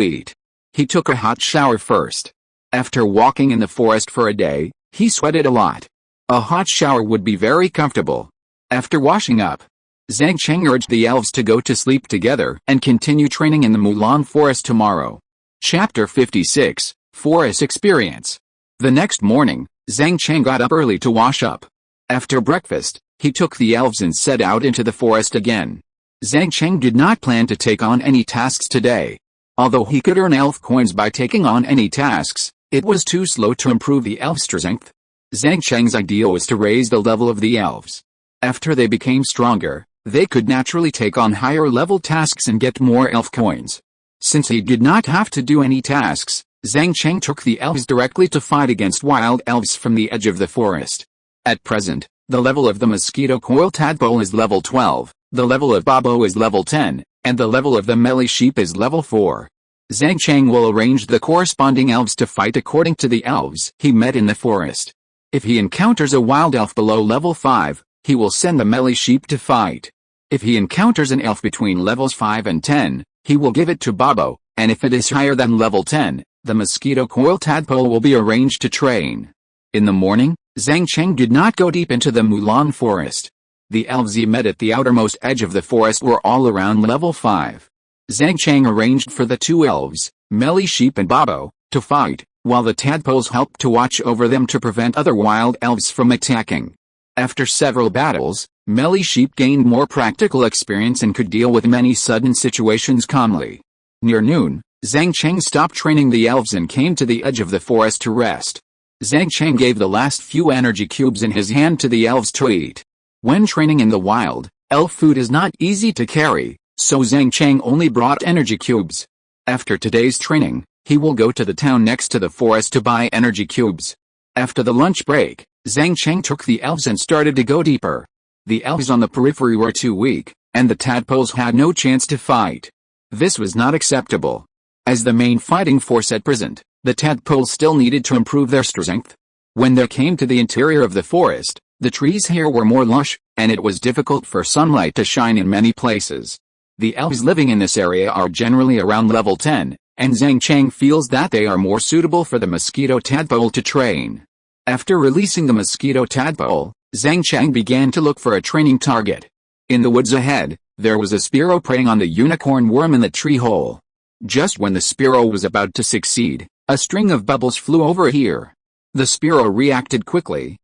eat. He took a hot shower first. After walking in the forest for a day, he sweated a lot. A hot shower would be very comfortable. After washing up, Zhang Cheng urged the elves to go to sleep together and continue training in the Mulan Forest tomorrow. Chapter 56, Forest Experience. The next morning, Zhang Cheng got up early to wash up. After breakfast, he took the elves and set out into the forest again. Zhang Cheng did not plan to take on any tasks today. Although he could earn elf coins by taking on any tasks, it was too slow to improve the elf strength. Zhang Cheng's idea was to raise the level of the elves. After they became stronger, they could naturally take on higher level tasks and get more elf coins. Since he did not have to do any tasks, Zhang Cheng took the elves directly to fight against wild elves from the edge of the forest. At present, the level of the mosquito coil tadpole is level 12, the level of Bobo is level 10, and the level of the melee sheep is level 4. Zhang Cheng will arrange the corresponding elves to fight according to the elves he met in the forest. If he encounters a wild elf below level 5, he will send the melee sheep to fight. If he encounters an elf between levels 5 and 10, he will give it to Bobo, and if it is higher than level 10, the mosquito coil tadpole will be arranged to train. In the morning, Zhang Cheng did not go deep into the Mulan forest. The elves he met at the outermost edge of the forest were all around level 5. Zhang Cheng arranged for the two elves, melee sheep and Bobo, to fight, while the tadpoles helped to watch over them to prevent other wild elves from attacking. After several battles, melee sheep gained more practical experience and could deal with many sudden situations calmly. Near noon, Zhang Cheng stopped training the elves and came to the edge of the forest to rest. Zhang Cheng gave the last few energy cubes in his hand to the elves to eat. When training in the wild, elf food is not easy to carry, so Zhang Cheng only brought energy cubes. After today's training, he will go to the town next to the forest to buy energy cubes. After the lunch break, Zhang Cheng took the elves and started to go deeper. The elves on the periphery were too weak, and the tadpoles had no chance to fight. This was not acceptable. As the main fighting force at present, the tadpoles still needed to improve their strength. When they came to the interior of the forest, the trees here were more lush, and it was difficult for sunlight to shine in many places. The elves living in this area are generally around level 10, and Zhang Cheng feels that they are more suitable for the mosquito tadpole to train. After releasing the mosquito tadpole, Zhang Cheng began to look for a training target. In the woods ahead, there was a sparrow preying on the unicorn worm in the tree hole. Just when the sparrow was about to succeed, a string of bubbles flew over here. The sparrow reacted quickly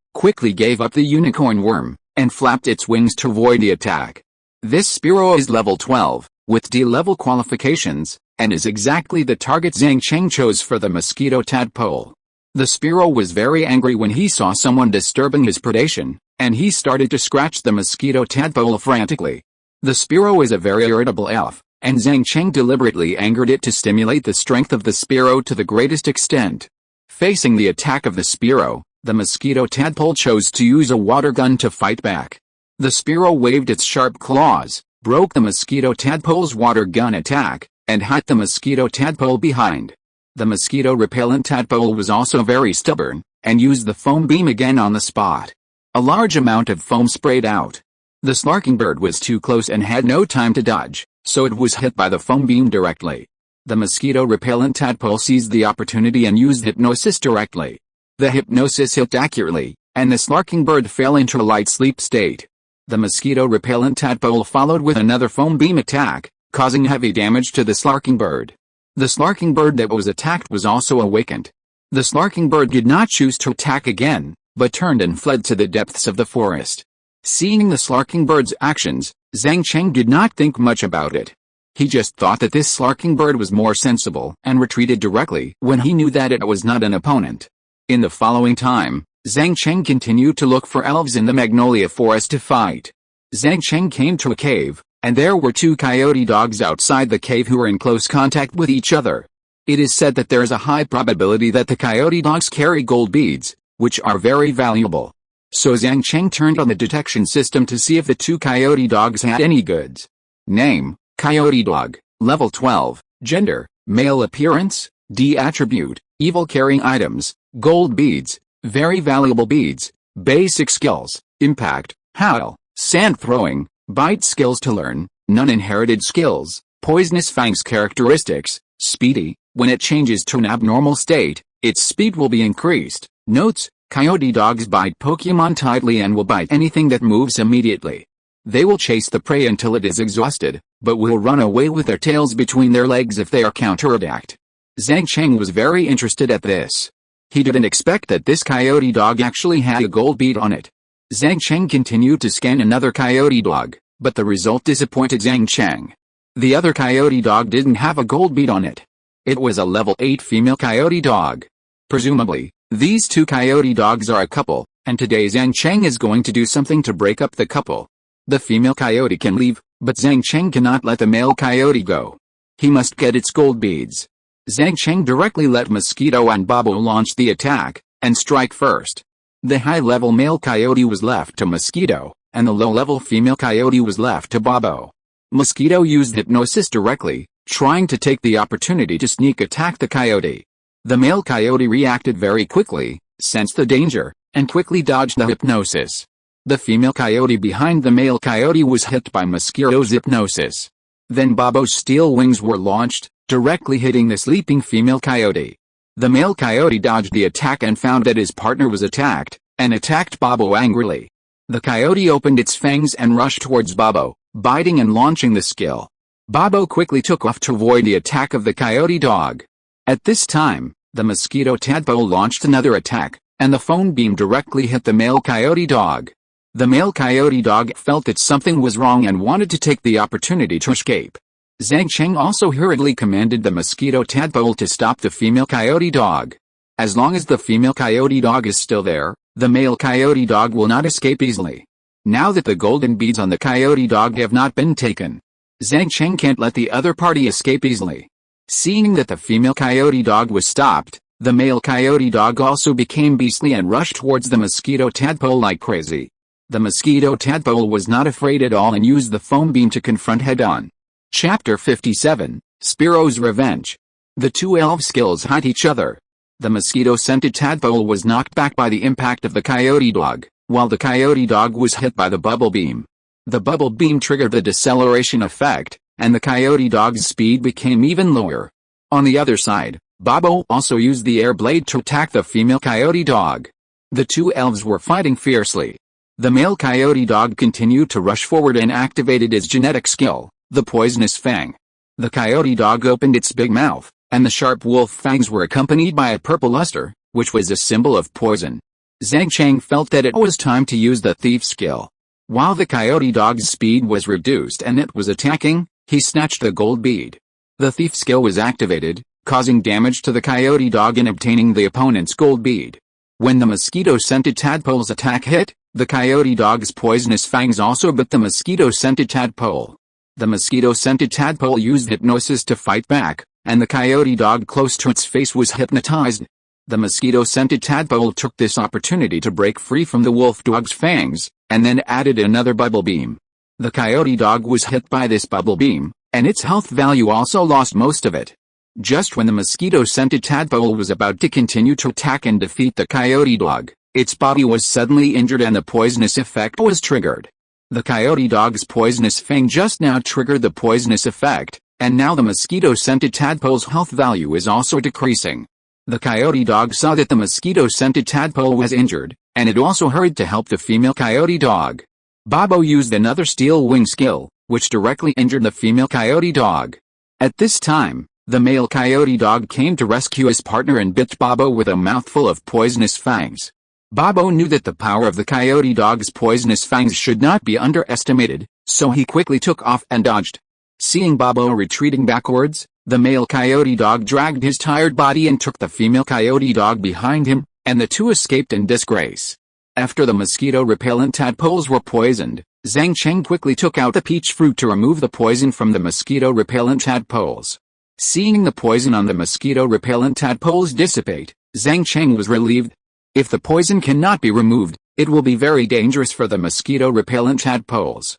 gave up the unicorn worm, and flapped its wings to avoid the attack. This sparrow is level 12, with D-level qualifications, and is exactly the target Zhang Cheng chose for the mosquito tadpole. The sparrow was very angry when he saw someone disturbing his predation, and he started to scratch the mosquito tadpole frantically. The sparrow is a very irritable elf, and Zhang Cheng deliberately angered it to stimulate the strength of the sparrow to the greatest extent. Facing the attack of the sparrow, the mosquito tadpole chose to use a water gun to fight back. The sparrow waved its sharp claws, broke the mosquito tadpole's water gun attack, and hit the mosquito tadpole behind. The mosquito repellent tadpole was also very stubborn, and used the foam beam again on the spot. A large amount of foam sprayed out. The slarking bird was too close and had no time to dodge, so it was hit by the foam beam directly. The mosquito repellent tadpole seized the opportunity and used hypnosis directly. The hypnosis hit accurately, and the slarking bird fell into a light sleep state. The mosquito repellent tadpole followed with another foam beam attack, causing heavy damage to the slarking bird. The slarking bird that was attacked was also awakened. The slarking bird did not choose to attack again, but turned and fled to the depths of the forest. Seeing the slarking bird's actions, Zhang Cheng did not think much about it. He just thought that this slarking bird was more sensible and retreated directly when he knew that it was not an opponent. In the following time, Zhang Cheng continued to look for elves in the magnolia forest to fight. Zhang Cheng came to a cave, and there were two coyote dogs outside the cave who were in close contact with each other. It is said that there is a high probability that the coyote dogs carry gold beads, which are very valuable. So Zhang Cheng turned on the detection system to see if the two coyote dogs had any goods. Name: Coyote Dog, level 12, gender, Male appearance, D attribute, evil carrying items, gold beads, very valuable beads, basic skills, impact, howl, sand throwing, bite skills to learn, none inherited skills, poisonous fangs characteristics, speedy, when it changes to an abnormal state, its speed will be increased. Notes, coyote dogs bite Pokémon tightly and will bite anything that moves immediately. They will chase the prey until it is exhausted, but will run away with their tails between their legs if they are counterattacked. Zhang Cheng was very interested at this. He didn't expect that this coyote dog actually had a gold bead on it. Zhang Cheng continued to scan another coyote dog, but the result disappointed Zhang Cheng. The other coyote dog didn't have a gold bead on it. It was a level 8 female coyote dog. Presumably, these two coyote dogs are a couple, and today Zhang Cheng is going to do something to break up the couple. The female coyote can leave, but Zhang Cheng cannot let the male coyote go. He must get its gold beads. Zhang Cheng directly let Mosquito and Bobo launch the attack, and strike first. The high-level male coyote was left to Mosquito, and the low-level female coyote was left to Bobo. Mosquito used hypnosis directly, trying to take the opportunity to sneak attack the coyote. The male coyote reacted very quickly, sensed the danger, and quickly dodged the hypnosis. The female coyote behind the male coyote was hit by Mosquito's hypnosis. Then Bobo's steel wings were launched, directly hitting the sleeping female coyote. The male coyote dodged the attack and found that his partner was attacked, and attacked Bobo angrily. The coyote opened its fangs and rushed towards Bobo, biting and launching the skill. Bobo quickly took off to avoid the attack of the coyote dog. At this time, the mosquito tadpole launched another attack, and the phone beam directly hit the male coyote dog. The male coyote dog felt that something was wrong and wanted to take the opportunity to escape. Zhang Cheng also hurriedly commanded the mosquito tadpole to stop the female coyote dog. As long as the female coyote dog is still there, the male coyote dog will not escape easily. Now that the golden beads on the coyote dog have not been taken, Zhang Cheng can't let the other party escape easily. Seeing that the female coyote dog was stopped, the male coyote dog also became beastly and rushed towards the mosquito tadpole like crazy. The mosquito tadpole was not afraid at all and used the foam beam to confront head-on. Chapter 57, Spearo's Revenge. The two elf skills hit each other. The mosquito-scented tadpole was knocked back by the impact of the coyote dog, while the coyote dog was hit by the bubble beam. The bubble beam triggered the deceleration effect, and the coyote dog's speed became even lower. On the other side, Bobo also used the air blade to attack the female coyote dog. The two elves were fighting fiercely. The male coyote dog continued to rush forward and activated its genetic skill, the poisonous fang. The coyote dog opened its big mouth, and the sharp wolf fangs were accompanied by a purple luster, which was a symbol of poison. Zhang Cheng felt that it was time to use the thief skill. While the coyote dog's speed was reduced and it was attacking, he snatched the gold bead. The thief skill was activated, causing damage to the coyote dog and obtaining the opponent's gold bead. When the mosquito-scented tadpole's attack hit, the coyote dog's poisonous fangs also bit the mosquito-scented tadpole. The mosquito-scented tadpole used hypnosis to fight back, and the coyote dog close to its face was hypnotized. The mosquito-scented tadpole took this opportunity to break free from the wolf dog's fangs, and then added another bubble beam. The coyote dog was hit by this bubble beam, and its health value also lost most of it. Just when the mosquito-scented tadpole was about to continue to attack and defeat the coyote dog, its body was suddenly injured and the poisonous effect was triggered. The coyote dog's poisonous fang just now triggered the poisonous effect, and now the mosquito-scented tadpole's health value is also decreasing. The coyote dog saw that the mosquito-scented tadpole was injured, and it also hurried to help the female coyote dog. Bobo used another steel wing skill, which directly injured the female coyote dog. At this time, the male coyote dog came to rescue his partner and bit Bobo with a mouthful of poisonous fangs. Bobo knew that the power of the coyote dog's poisonous fangs should not be underestimated, so he quickly took off and dodged. Seeing Bobo retreating backwards, the male coyote dog dragged his tired body and took the female coyote dog behind him, and the two escaped in disgrace. After the mosquito-repellent tadpoles were poisoned, Zhang Cheng quickly took out the peach fruit to remove the poison from the mosquito-repellent tadpoles. Seeing the poison on the mosquito-repellent tadpoles dissipate, Zhang Cheng was relieved. If the poison cannot be removed, it will be very dangerous for the mosquito-repellent tadpoles.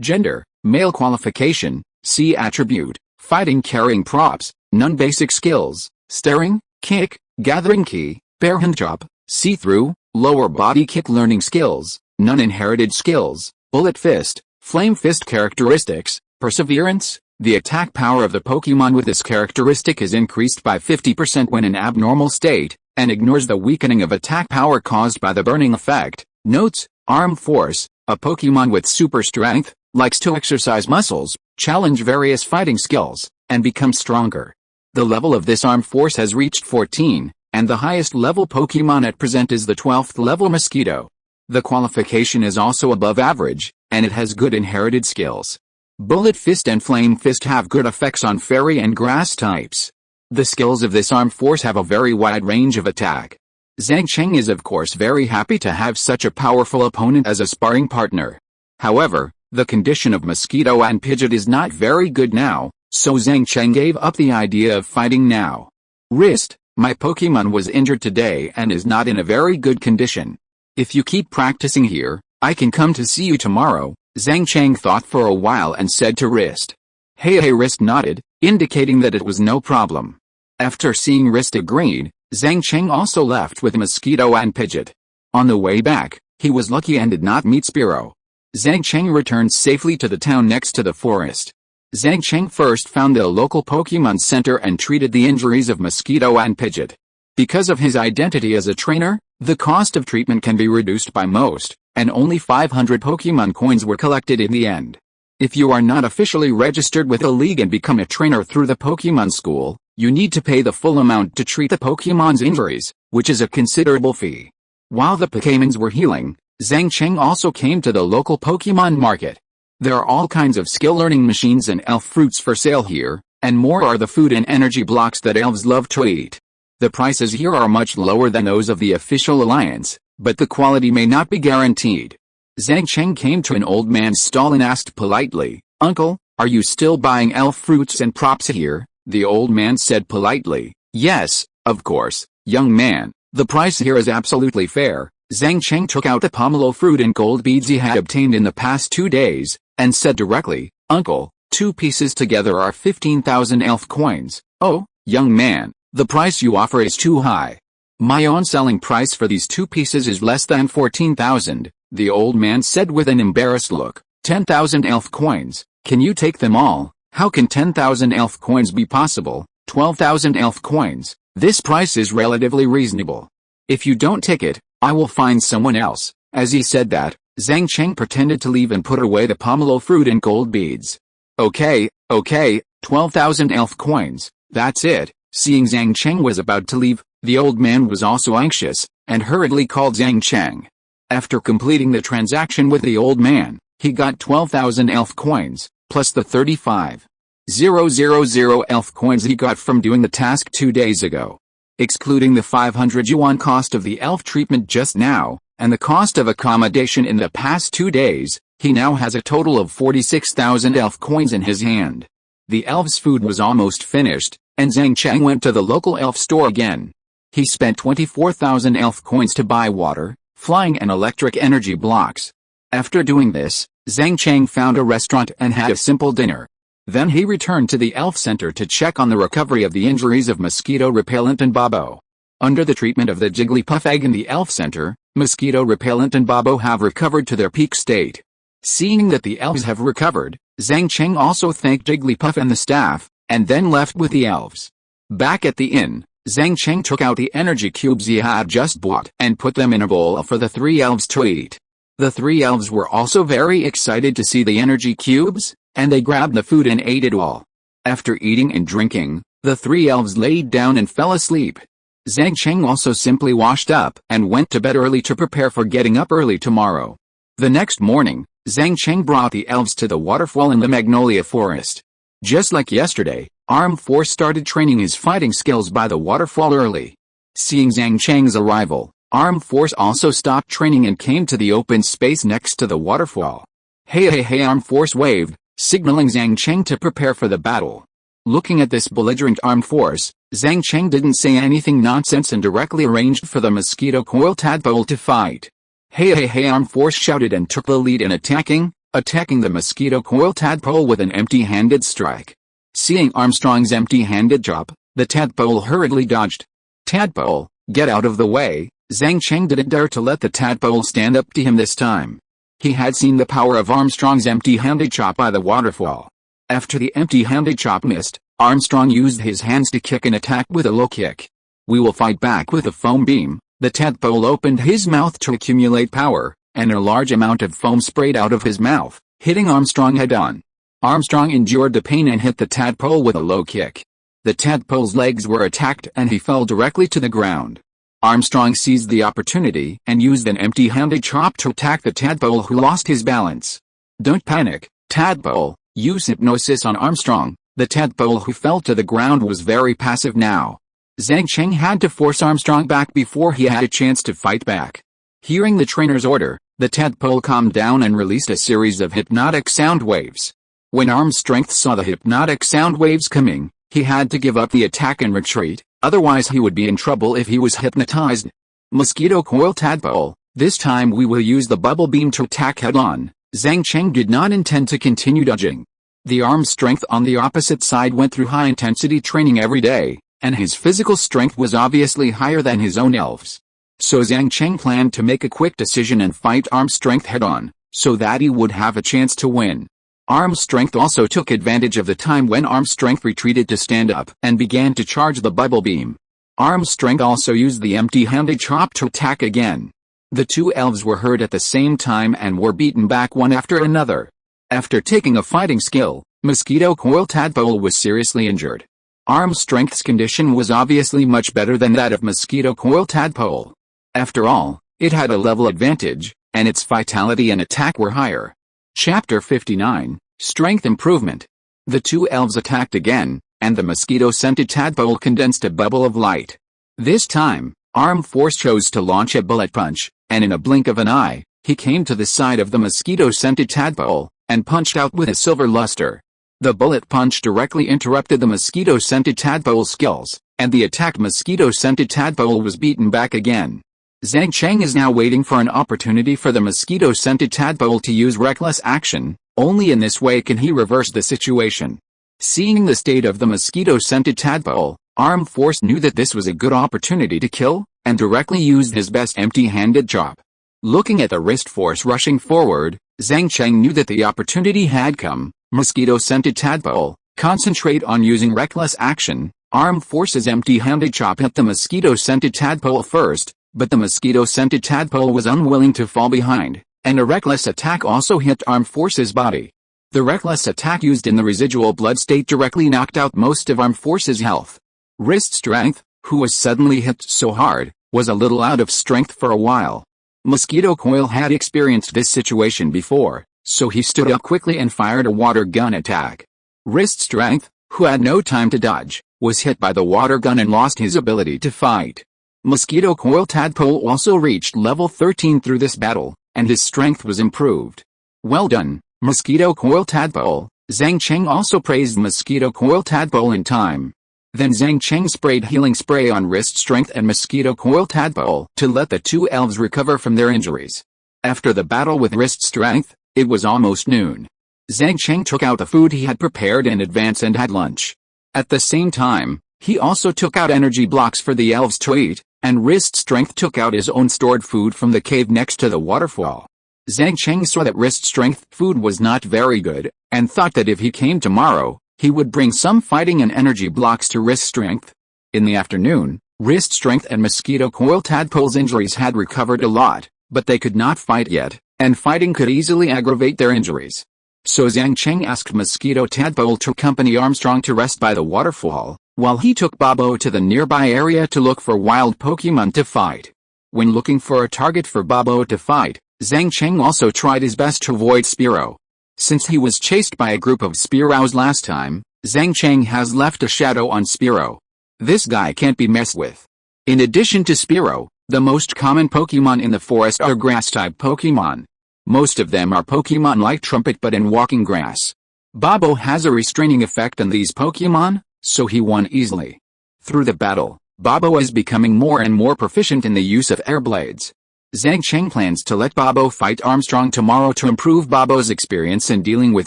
Gender, male. Qualification, C. Attribute, fighting. Carrying props, none. Basic skills, staring, kick, gathering key, barehand chop, see-through, lower body kick. Learning skills, none. Inherited skills, bullet fist, flame fist. Characteristics, perseverance. The attack power of the Pokemon with this characteristic is increased by 50% when in abnormal state, and ignores the weakening of attack power caused by the burning effect. Notes, Arm Force, a Pokemon with super strength, likes to exercise muscles, challenge various fighting skills, and become stronger. The level of this Arm Force has reached 14, and the highest level Pokemon at present is the 12th level Mosquito. The qualification is also above average, and it has good inherited skills. Bullet Fist and Flame Fist have good effects on fairy and grass types. The skills of this Arm Force have a very wide range of attack. Zhang Cheng is of course very happy to have such a powerful opponent as a sparring partner. However, the condition of Mosquito and Pidgeot is not very good now, so Zhang Cheng gave up the idea of fighting now. Wrist, my Pokemon was injured today and is not in a very good condition. If you keep practicing here, I can come to see you tomorrow. Zhang Cheng thought for a while and said to Wrist. Hey, Wrist nodded, indicating that it was no problem. After seeing Wrist agreed, Zhang Cheng also left with Mosquito and Pidgeot. On the way back, he was lucky and did not meet Spearow. Zhang Cheng returned safely to the town next to the forest. Zhang Cheng first found the local Pokemon Center and treated the injuries of Mosquito and Pidgeot. Because of his identity as a trainer, the cost of treatment can be reduced by most, and only 500 Pokemon coins were collected in the end. If you are not officially registered with a league and become a trainer through the Pokemon School, you need to pay the full amount to treat the Pokemon's injuries, which is a considerable fee. While the Pokemons were healing, Zhang Cheng also came to the local Pokemon market. There are all kinds of skill learning machines and elf fruits for sale here, and more are the food and energy blocks that elves love to eat. The prices here are much lower than those of the official alliance, but the quality may not be guaranteed. Zhang Cheng came to an old man's stall and asked politely, "Uncle, are you still buying elf fruits and props here?" The old man said politely, "Yes, of course, young man, the price here is absolutely fair." Zhang Cheng took out the pomelo fruit and gold beads he had obtained in the past 2 days, and said directly, "Uncle, 2 pieces together are 15,000 elf coins." "Oh, young man, the price you offer is too high. My own selling price for these 2 pieces is less than 14,000, the old man said with an embarrassed look. 10,000 elf coins, can you take them all? How can 10,000 elf coins be possible? 12,000 elf coins, this price is relatively reasonable. If you don't take it, I will find someone else." As he said that, Zhang Cheng pretended to leave and put away the pomelo fruit and gold beads. Okay, 12,000 elf coins, that's it. Seeing Zhang Cheng was about to leave, the old man was also anxious, and hurriedly called Zhang Cheng. After completing the transaction with the old man, he got 12,000 elf coins, plus the 35,000 elf coins he got from doing the task 2 days ago. Excluding the 500 yuan cost of the elf treatment just now, and the cost of accommodation in the past 2 days, he now has a total of 46,000 elf coins in his hand. The elf's food was almost finished, and Zhang Cheng went to the local elf store again. He spent 24,000 elf coins to buy water, flying and electric energy blocks. After doing this, Zhang Cheng found a restaurant and had a simple dinner. Then he returned to the elf center to check on the recovery of the injuries of Mosquito Repellent and Bobo. Under the treatment of the Jigglypuff egg in the elf center, Mosquito Repellent and Bobo have recovered to their peak state. Seeing that the elves have recovered, Zhang Cheng also thanked Jigglypuff and the staff, and then left with the elves. Back at the inn, Zhang Cheng took out the energy cubes he had just bought and put them in a bowl for the 3 elves to eat. The 3 elves were also very excited to see the energy cubes, and they grabbed the food and ate it all. After eating and drinking, the 3 elves laid down and fell asleep. Zhang Cheng also simply washed up and went to bed early to prepare for getting up early tomorrow. The next morning, Zhang Cheng brought the elves to the waterfall in the Magnolia Forest. Just like yesterday, Arm Force started training his fighting skills by the waterfall early. Seeing Zhang Cheng's arrival, Arm Force also stopped training and came to the open space next to the waterfall. Hey, Arm Force waved, signaling Zhang Cheng to prepare for the battle. Looking at this belligerent Arm Force, Zhang Cheng didn't say anything nonsense and directly arranged for the Mosquito Coil Tadpole to fight. Hey, Arm Force shouted and took the lead in attacking, attacking the mosquito coil tadpole with an empty-handed strike. Seeing Armstrong's empty-handed drop, the tadpole hurriedly dodged. "Tadpole, get out of the way." Zhang Cheng didn't dare to let the tadpole stand up to him this time. He had seen the power of Armstrong's empty-handed chop by the waterfall. After the empty-handed chop missed, Armstrong used his hands to kick and attack with a low kick. "We will fight back with a foam beam." The tadpole opened his mouth to accumulate power, and a large amount of foam sprayed out of his mouth, hitting Armstrong head-on. Armstrong endured the pain and hit the tadpole with a low kick. The tadpole's legs were attacked and he fell directly to the ground. Armstrong seized the opportunity and used an empty-handed chop to attack the tadpole, who lost his balance. "Don't panic, tadpole." Use hypnosis on Armstrong. The tadpole, who fell to the ground, was very passive now. Zhang Cheng had to force Armstrong back before he had a chance to fight back. Hearing the trainer's order, the tadpole calmed down and released a series of hypnotic sound waves. When Armstrong saw the hypnotic sound waves coming, he had to give up the attack and retreat, otherwise he would be in trouble if he was hypnotized. "Mosquito coil tadpole, this time we will use the bubble beam to attack head-on." Zhang Cheng did not intend to continue dodging. The Armstrong on the opposite side went through high-intensity training every day, and his physical strength was obviously higher than his own elves. So Zhang Cheng planned to make a quick decision and fight Armstrong head-on, so that he would have a chance to win. Armstrong also took advantage of the time when Armstrong retreated to stand up and began to charge the bubble beam. Armstrong also used the empty-handed chop to attack again. The two elves were hurt at the same time and were beaten back one after another. After taking a fighting skill, Mosquito coil tadpole was seriously injured. Armstrong's condition was obviously much better than that of Mosquito coil tadpole. After all, it had a level advantage, and its vitality and attack were higher. Chapter 59, Strength Improvement. The two elves attacked again, and the mosquito-scented tadpole condensed a bubble of light. This time, Arm Force chose to launch a bullet punch, and in a blink of an eye, he came to the side of the mosquito-scented tadpole, and punched out with a silver luster. The bullet punch directly interrupted the mosquito-scented tadpole's skills, and the attacked mosquito-scented tadpole was beaten back again. Zhang Cheng is now waiting for an opportunity for the mosquito-scented tadpole to use reckless action. Only in this way can he reverse the situation. Seeing the state of the mosquito-scented tadpole, Arm Force knew that this was a good opportunity to kill, and directly used his best empty-handed chop. Looking at the wrist force rushing forward, Zhang Cheng knew that the opportunity had come. Mosquito-scented tadpole, concentrate on using reckless action. Arm Force's empty-handed chop hit the mosquito-scented tadpole first, but the mosquito-scented tadpole was unwilling to fall behind, and a reckless attack also hit Arm Force's body. The reckless attack used in the residual blood state directly knocked out most of Arm Force's health. Wrist Strength, who was suddenly hit so hard, was a little out of strength for a while. Mosquito Coil had experienced this situation before, so he stood up quickly and fired a water gun attack. Wrist Strength, who had no time to dodge, was hit by the water gun and lost his ability to fight. Mosquito Coil Tadpole also reached level 13 through this battle, and his strength was improved. "Well done, Mosquito Coil Tadpole." Zhang Cheng also praised Mosquito Coil Tadpole in time. Then Zhang Cheng sprayed healing spray on Wrist Strength and Mosquito Coil Tadpole to let the two elves recover from their injuries. After the battle with Wrist Strength, it was almost noon. Zhang Cheng took out the food he had prepared in advance and had lunch. At the same time, he also took out energy blocks for the elves to eat, and Wrist Strength took out his own stored food from the cave next to the waterfall. Zhang Cheng saw that Wrist Strength food was not very good, and thought that if he came tomorrow, he would bring some fighting and energy blocks to Wrist Strength. In the afternoon, Wrist Strength and Mosquito Coil Tadpole's injuries had recovered a lot, but they could not fight yet, and fighting could easily aggravate their injuries. So Zhang Cheng asked Mosquito Tadpole to accompany Armstrong to rest by the waterfall, while he took Bobo to the nearby area to look for wild Pokémon to fight. When looking for a target for Bobo to fight, Zhang Cheng also tried his best to avoid Spearow. Since he was chased by a group of Spearows last time, Zhang Cheng has left a shadow on Spearow. This guy can't be messed with. In addition to Spearow, the most common Pokémon in the forest are grass-type Pokémon. Most of them are Pokémon like Trumpet but in walking grass. Bobo has a restraining effect on these Pokémon, so he won easily. Through the battle, Bobo is becoming more and more proficient in the use of air blades. Zhang Cheng plans to let Bobo fight Armstrong tomorrow to improve Bobo's experience in dealing with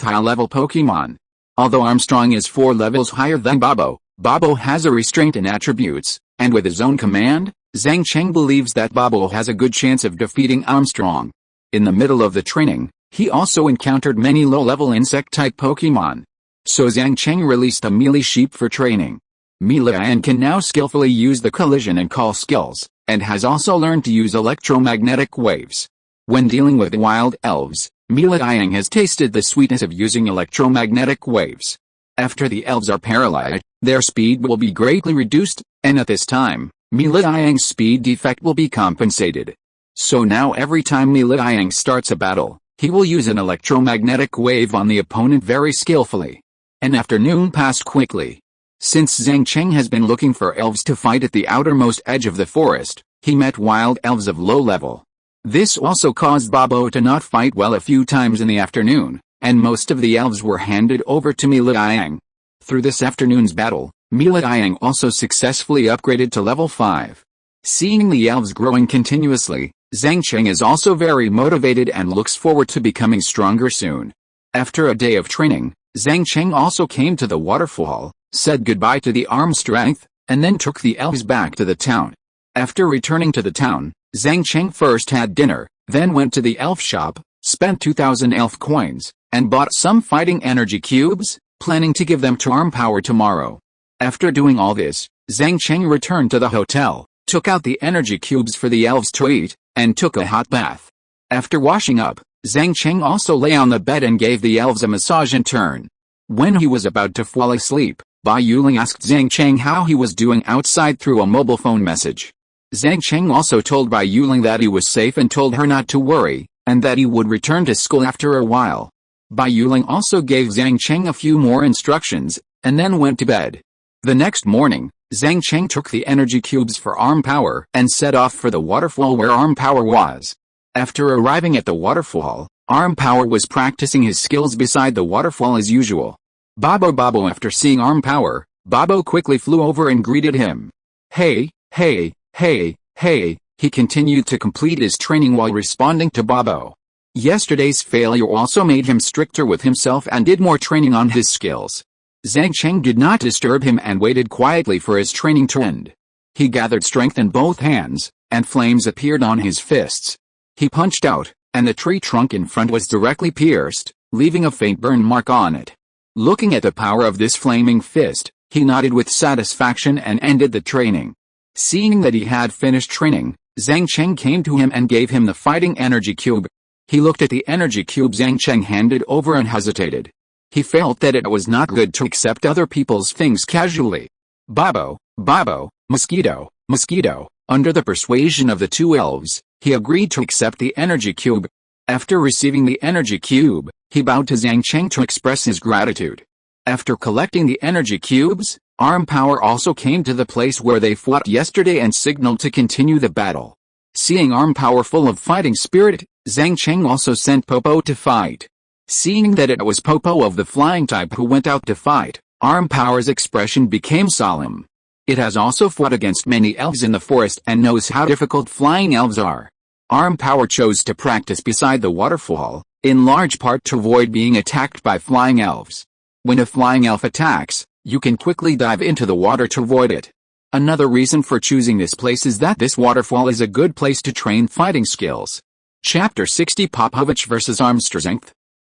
high-level Pokémon. Although Armstrong is 4 levels higher than Bobo, Bobo has a restraint in attributes, and with his own command, Zhang Cheng believes that Bobo has a good chance of defeating Armstrong. In the middle of the training, he also encountered many low-level insect-type Pokémon. So Zhang Cheng released a melee sheep for training. Melian can now skillfully use the collision and call skills, and has also learned to use electromagnetic waves. When dealing with wild elves, Melian has tasted the sweetness of using electromagnetic waves. After the elves are paralyzed, their speed will be greatly reduced, and at this time, Melian's speed defect will be compensated. So now every time Melian starts a battle, he will use an electromagnetic wave on the opponent very skillfully. An afternoon passed quickly. Since Zhang Cheng has been looking for elves to fight at the outermost edge of the forest, he met wild elves of low level. This also caused Bobo to not fight well a few times in the afternoon, and most of the elves were handed over to Melian. Through this afternoon's battle, Melian also successfully upgraded to level 5. Seeing the elves growing continuously, Zhang Cheng is also very motivated and looks forward to becoming stronger soon. After a day of training, Zhang Cheng also came to the waterfall, said goodbye to the arm strength, and then took the elves back to the town. After returning to the town, Zhang Cheng first had dinner, then went to the elf shop, spent 2,000 elf coins, and bought some fighting energy cubes, planning to give them to Arm Power tomorrow. After doing all this, Zhang Cheng returned to the hotel, took out the energy cubes for the elves to eat, and took a hot bath. After washing up, Zhang Cheng also lay on the bed and gave the elves a massage in turn. When he was about to fall asleep, Bai Yuling asked Zhang Cheng how he was doing outside through a mobile phone message. Zhang Cheng also told Bai Yuling that he was safe and told her not to worry, and that he would return to school after a while. Bai Yuling also gave Zhang Cheng a few more instructions, and then went to bed. The next morning, Zhang Cheng took the energy cubes for Arm Power and set off for the waterfall where Arm Power was. After arriving at the waterfall, Arm Power was practicing his skills beside the waterfall as usual. Bobo after seeing Arm Power, Bobo quickly flew over and greeted him. Hey, he continued to complete his training while responding to Bobo. Yesterday's failure also made him stricter with himself and did more training on his skills. Zhang Cheng did not disturb him and waited quietly for his training to end. He gathered strength in both hands, and flames appeared on his fists. He punched out, and the tree trunk in front was directly pierced, leaving a faint burn mark on it. Looking at the power of this flaming fist, he nodded with satisfaction and ended the training. Seeing that he had finished training, Zhang Cheng came to him and gave him the fighting energy cube. He looked at the energy cube Zhang Cheng handed over and hesitated. He felt that it was not good to accept other people's things casually. Bobo, Mosquito. Under the persuasion of the two elves, he agreed to accept the energy cube. After receiving the energy cube, he bowed to Zhang Cheng to express his gratitude. After collecting the energy cubes, Arm Power also came to the place where they fought yesterday and signaled to continue the battle. Seeing Arm Power full of fighting spirit, Zhang Cheng also sent Popo to fight. Seeing that it was Popo of the flying type who went out to fight, Arm Power's expression became solemn. It has also fought against many elves in the forest and knows how difficult flying elves are. Arm Power chose to practice beside the waterfall, in large part to avoid being attacked by flying elves. When a flying elf attacks, you can quickly dive into the water to avoid it. Another reason for choosing this place is that this waterfall is a good place to train fighting skills. Chapter 60 Popovich vs Armstrong.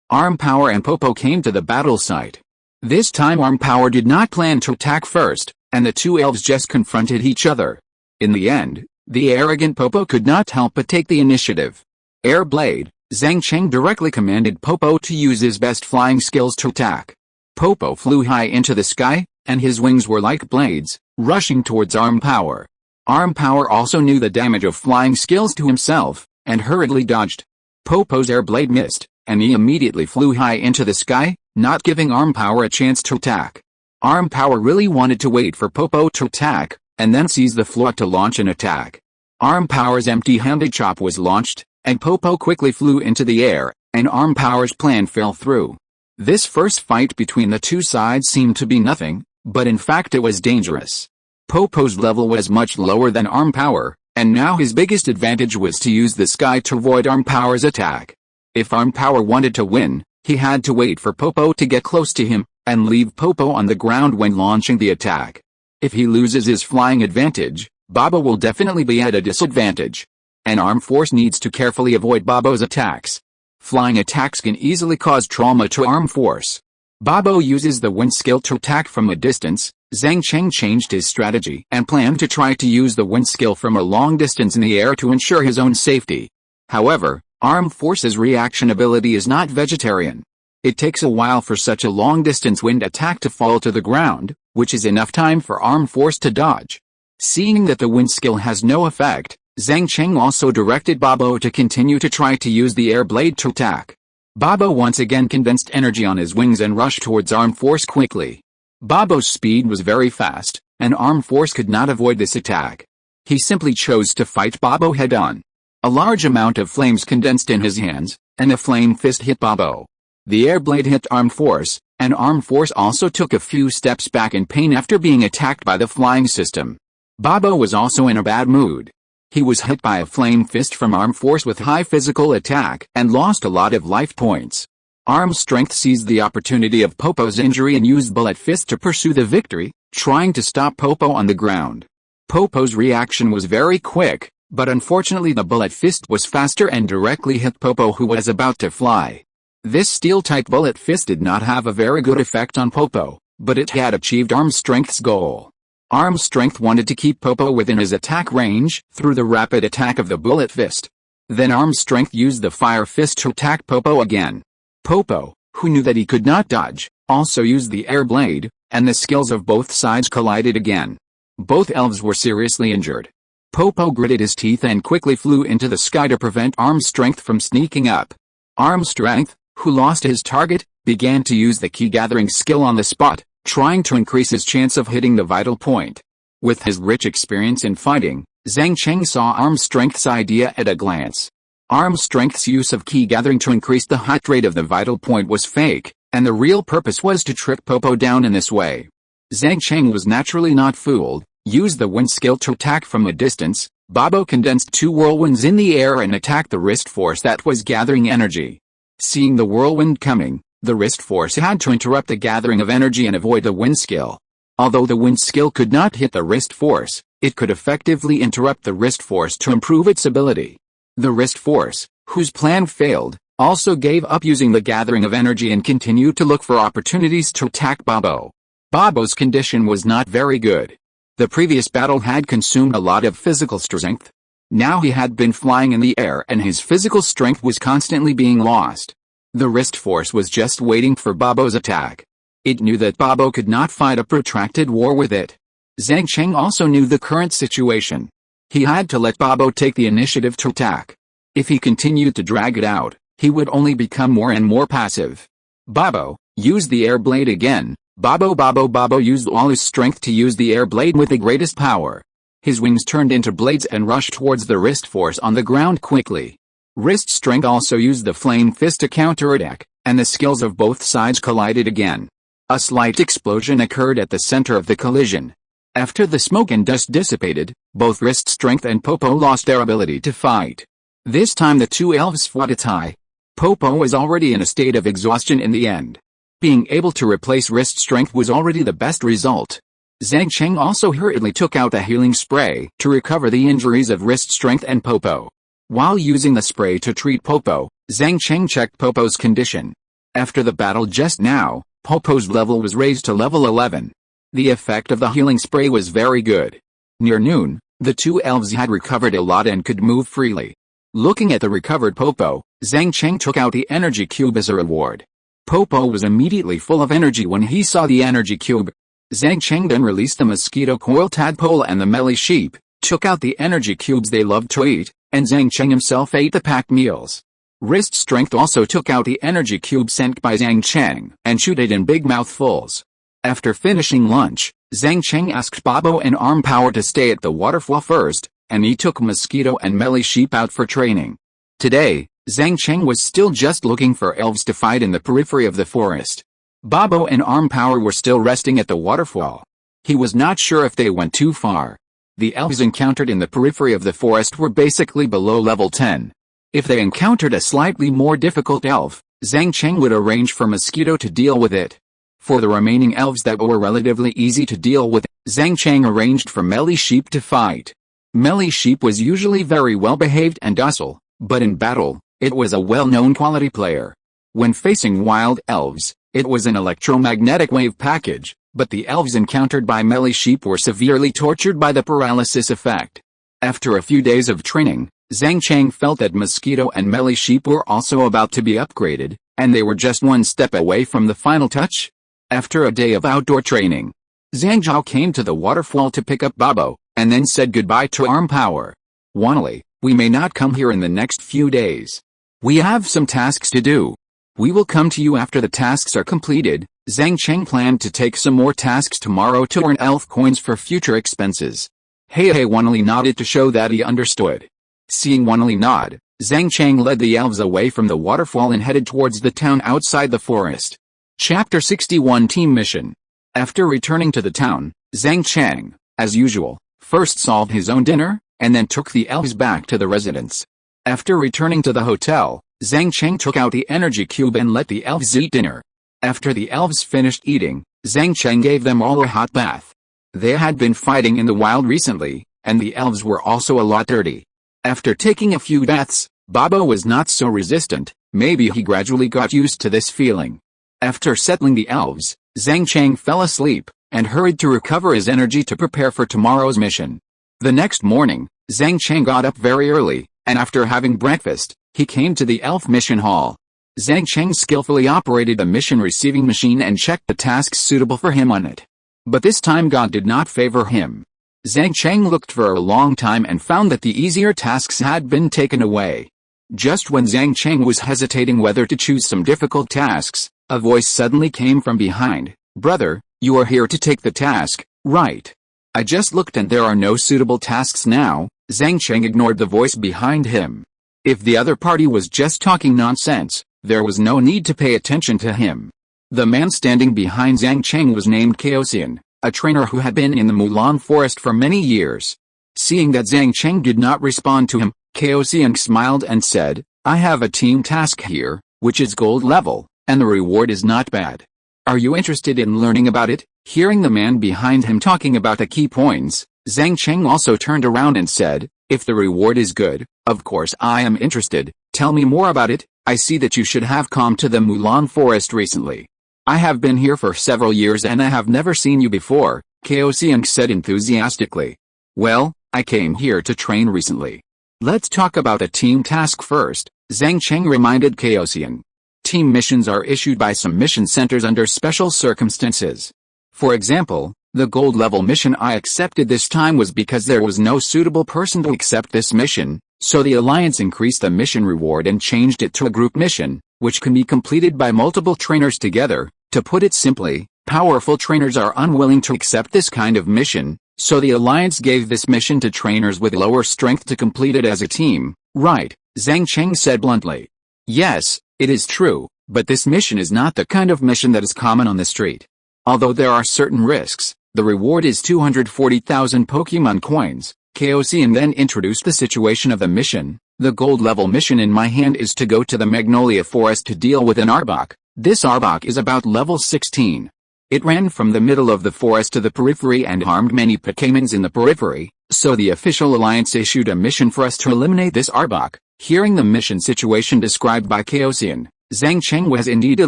Arm Power and Popo came to the battle site. This time Arm Power did not plan to attack first, and the two elves just confronted each other. In the end, the arrogant Popo could not help but take the initiative. Air Blade, Zhang Cheng directly commanded Popo to use his best flying skills to attack. Popo flew high into the sky, and his wings were like blades, rushing towards Arm Power. Arm Power also knew the damage of flying skills to himself, and hurriedly dodged. Popo's air blade missed, and he immediately flew high into the sky, not giving Arm Power a chance to attack. Arm Power really wanted to wait for Popo to attack, and then seize the floor to launch an attack. Arm Power's empty-handed chop was launched, and Popo quickly flew into the air, and Arm Power's plan fell through. This first fight between the two sides seemed to be nothing, but in fact it was dangerous. Popo's level was much lower than Arm Power, And now his biggest advantage was to use the sky to avoid Arm Power's attack. If Arm Power wanted to win, he had to wait for Popo to get close to him, and leave Popo on the ground when launching the attack. If he loses his flying advantage, Bobo will definitely be at a disadvantage. An Arm Force needs to carefully avoid Bobo's attacks. Flying attacks can easily cause trauma to Arm Force. Bobo uses the wind skill to attack from a distance. Zhang Cheng changed his strategy and planned to try to use the wind skill from a long distance in the air to ensure his own safety. However, Arm Force's reaction ability is not vegetarian. It takes a while for such a long-distance wind attack to fall to the ground, which is enough time for Arm Force to dodge. Seeing that the wind skill has no effect, Zhang Cheng also directed Bobo to continue to try to use the air blade to attack. Bobo once again condensed energy on his wings and rushed towards Arm Force quickly. Bobo's speed was very fast, and Arm Force could not avoid this attack. He simply chose to fight Bobo head-on. A large amount of flames condensed in his hands, and a flame fist hit Bobo. The air blade hit Arm Force, and Arm Force also took a few steps back in pain after being attacked by the flying system. Bobo was also in a bad mood. He was hit by a flame fist from Arm Force with high physical attack and lost a lot of life points. Arm Strength seized the opportunity of Popo's injury and used Bullet Fist to pursue the victory, trying to stop Popo on the ground. Popo's reaction was very quick, but unfortunately the Bullet Fist was faster and directly hit Popo, who was about to fly. This steel-type Bullet Fist did not have a very good effect on Popo, but it had achieved Arm Strength's goal. Arm Strength wanted to keep Popo within his attack range through the rapid attack of the Bullet Fist. Then Arm Strength used the Fire Fist to attack Popo again. Popo, who knew that he could not dodge, also used the Air Blade, and the skills of both sides collided again. Both elves were seriously injured. Popo gritted his teeth and quickly flew into the sky to prevent Arm Strength from sneaking up. Arm Strength, who lost his target, began to use the key gathering skill on the spot, trying to increase his chance of hitting the vital point. With his rich experience in fighting, Zhang Cheng saw Arm Strength's idea at a glance. Arm Strength's use of key gathering to increase the hit rate of the vital point was fake, and the real purpose was to trick Popo down in this way. Zhang Cheng was naturally not fooled, used the wind skill to attack from a distance. Bobo condensed two whirlwinds in the air and attacked the wrist force that was gathering energy. Seeing the whirlwind coming, the wrist force had to interrupt the gathering of energy and avoid the wind skill. Although the wind skill could not hit the wrist force, it could effectively interrupt the wrist force to improve its ability. The wrist force, whose plan failed, also gave up using the gathering of energy and continued to look for opportunities to attack Bobo. Bobo's condition was not very good. The previous battle had consumed a lot of physical strength. Now he had been flying in the air and his physical strength was constantly being lost. The wrist force was just waiting for Bobo's attack. It knew that Bobo could not fight a protracted war with it. Zhang Cheng also knew the current situation. He had to let Bobo take the initiative to attack. If he continued to drag it out, he would only become more and more passive. Bobo used the air blade again. Bobo used all his strength to use the air blade with the greatest power. His wings turned into blades and rushed towards the wrist force on the ground quickly. Wrist Strength also used the flame fist to counterattack, and the skills of both sides collided again. A slight explosion occurred at the center of the collision. After the smoke and dust dissipated, both Wrist Strength and Popo lost their ability to fight. This time the two elves fought a tie. Popo was already in a state of exhaustion in the end. Being able to replace Wrist Strength was already the best result. Zhang Cheng also hurriedly took out the healing spray to recover the injuries of Wrist Strength and Popo. While using the spray to treat Popo, Zhang Cheng checked Popo's condition. After the battle just now, Popo's level was raised to level 11. The effect of the healing spray was very good. Near noon, the two elves had recovered a lot and could move freely. Looking at the recovered Popo, Zhang Cheng took out the energy cube as a reward. Popo was immediately full of energy when he saw the energy cube. Zhang Cheng then released the mosquito coil tadpole and the melee sheep, took out the energy cubes they loved to eat, and Zhang Cheng himself ate the packed meals. Wrist Strength also took out the energy cube sent by Zhang Cheng and chewed it in big mouthfuls. After finishing lunch, Zhang Cheng asked Bobo and Arm Power to stay at the waterfall first, and he took Mosquito and Melee Sheep out for training. Today, Zhang Cheng was still just looking for elves to fight in the periphery of the forest. Bobo and Arm Power were still resting at the waterfall. He was not sure if they went too far. The elves encountered in the periphery of the forest were basically below level 10. If they encountered a slightly more difficult elf, Zhang Cheng would arrange for Mosquito to deal with it. For the remaining elves that were relatively easy to deal with, Zhang Cheng arranged for Melee Sheep to fight. Melee Sheep was usually very well behaved and docile, but in battle, it was a well-known quality player. When facing wild elves, it was an electromagnetic wave package, but the elves encountered by Melee Sheep were severely tortured by the paralysis effect. After a few days of training, Zhang Cheng felt that Mosquito and Melee Sheep were also about to be upgraded, and they were just one step away from the final touch. After a day of outdoor training, Zhang Zhao came to the waterfall to pick up Bobo, and then said goodbye to arm power. Wannaly, we may not come here in the next few days. We have some tasks to do. We will come to you after the tasks are completed. Zhang Cheng planned to take some more tasks tomorrow to earn elf coins for future expenses. Hey Wannaly nodded to show that he understood. Seeing Wannaly nod, Zhang Cheng led the elves away from the waterfall and headed towards the town outside the forest. Chapter 61 Team Mission. After returning to the town, Zhang Cheng, as usual, first solved his own dinner, and then took the elves back to the residence. After returning to the hotel, Zhang Cheng took out the energy cube and let the elves eat dinner. After the elves finished eating, Zhang Cheng gave them all a hot bath. They had been fighting in the wild recently, and the elves were also a lot dirty. After taking a few baths, Bobo was not so resistant. Maybe he gradually got used to this feeling. After settling the elves, Zhang Cheng fell asleep, and hurried to recover his energy to prepare for tomorrow's mission. The next morning, Zhang Cheng got up very early, and after having breakfast, he came to the elf mission hall. Zhang Cheng skillfully operated the mission receiving machine and checked the tasks suitable for him on it. But this time God did not favor him. Zhang Cheng looked for a long time and found that the easier tasks had been taken away. Just when Zhang Cheng was hesitating whether to choose some difficult tasks, a voice suddenly came from behind. Brother, you are here to take the task, right? I just looked and there are no suitable tasks now. Zhang Cheng ignored the voice behind him. If the other party was just talking nonsense, there was no need to pay attention to him. The man standing behind Zhang Cheng was named Chaosian, a trainer who had been in the Mulan forest for many years. Seeing that Zhang Cheng did not respond to him, Chaosian smiled and said, I have a team task here, which is gold level, and the reward is not bad. Are you interested in learning about it? Hearing the man behind him talking about the key points, Zhang Cheng also turned around and said, if the reward is good, of course I am interested. Tell me more about it. I see that you should have come to the Mulan forest recently. I have been here for several years and I have never seen you before, Chaosian said enthusiastically. Well, I came here to train recently. Let's talk about a team task first, Zhang Cheng reminded Chaosian. Team missions are issued by some mission centers under special circumstances. For example, the gold level mission I accepted this time was because there was no suitable person to accept this mission, so the Alliance increased the mission reward and changed it to a group mission, which can be completed by multiple trainers together. To put it simply, powerful trainers are unwilling to accept this kind of mission, so the Alliance gave this mission to trainers with lower strength to complete it as a team. Right, Zhang Cheng said bluntly. Yes, it is true, but this mission is not the kind of mission that is common on the street. Although there are certain risks, the reward is 240,000 Pokémon coins. Chaosian then introduced the situation of the mission. The gold level mission in my hand is to go to the Magnolia Forest to deal with an Arbok. This Arbok is about level 16. It ran from the middle of the forest to the periphery and harmed many Pokémons in the periphery, so the official Alliance issued a mission for us to eliminate this Arbok. Hearing the mission situation described by Chaosian, Zhang Cheng was indeed a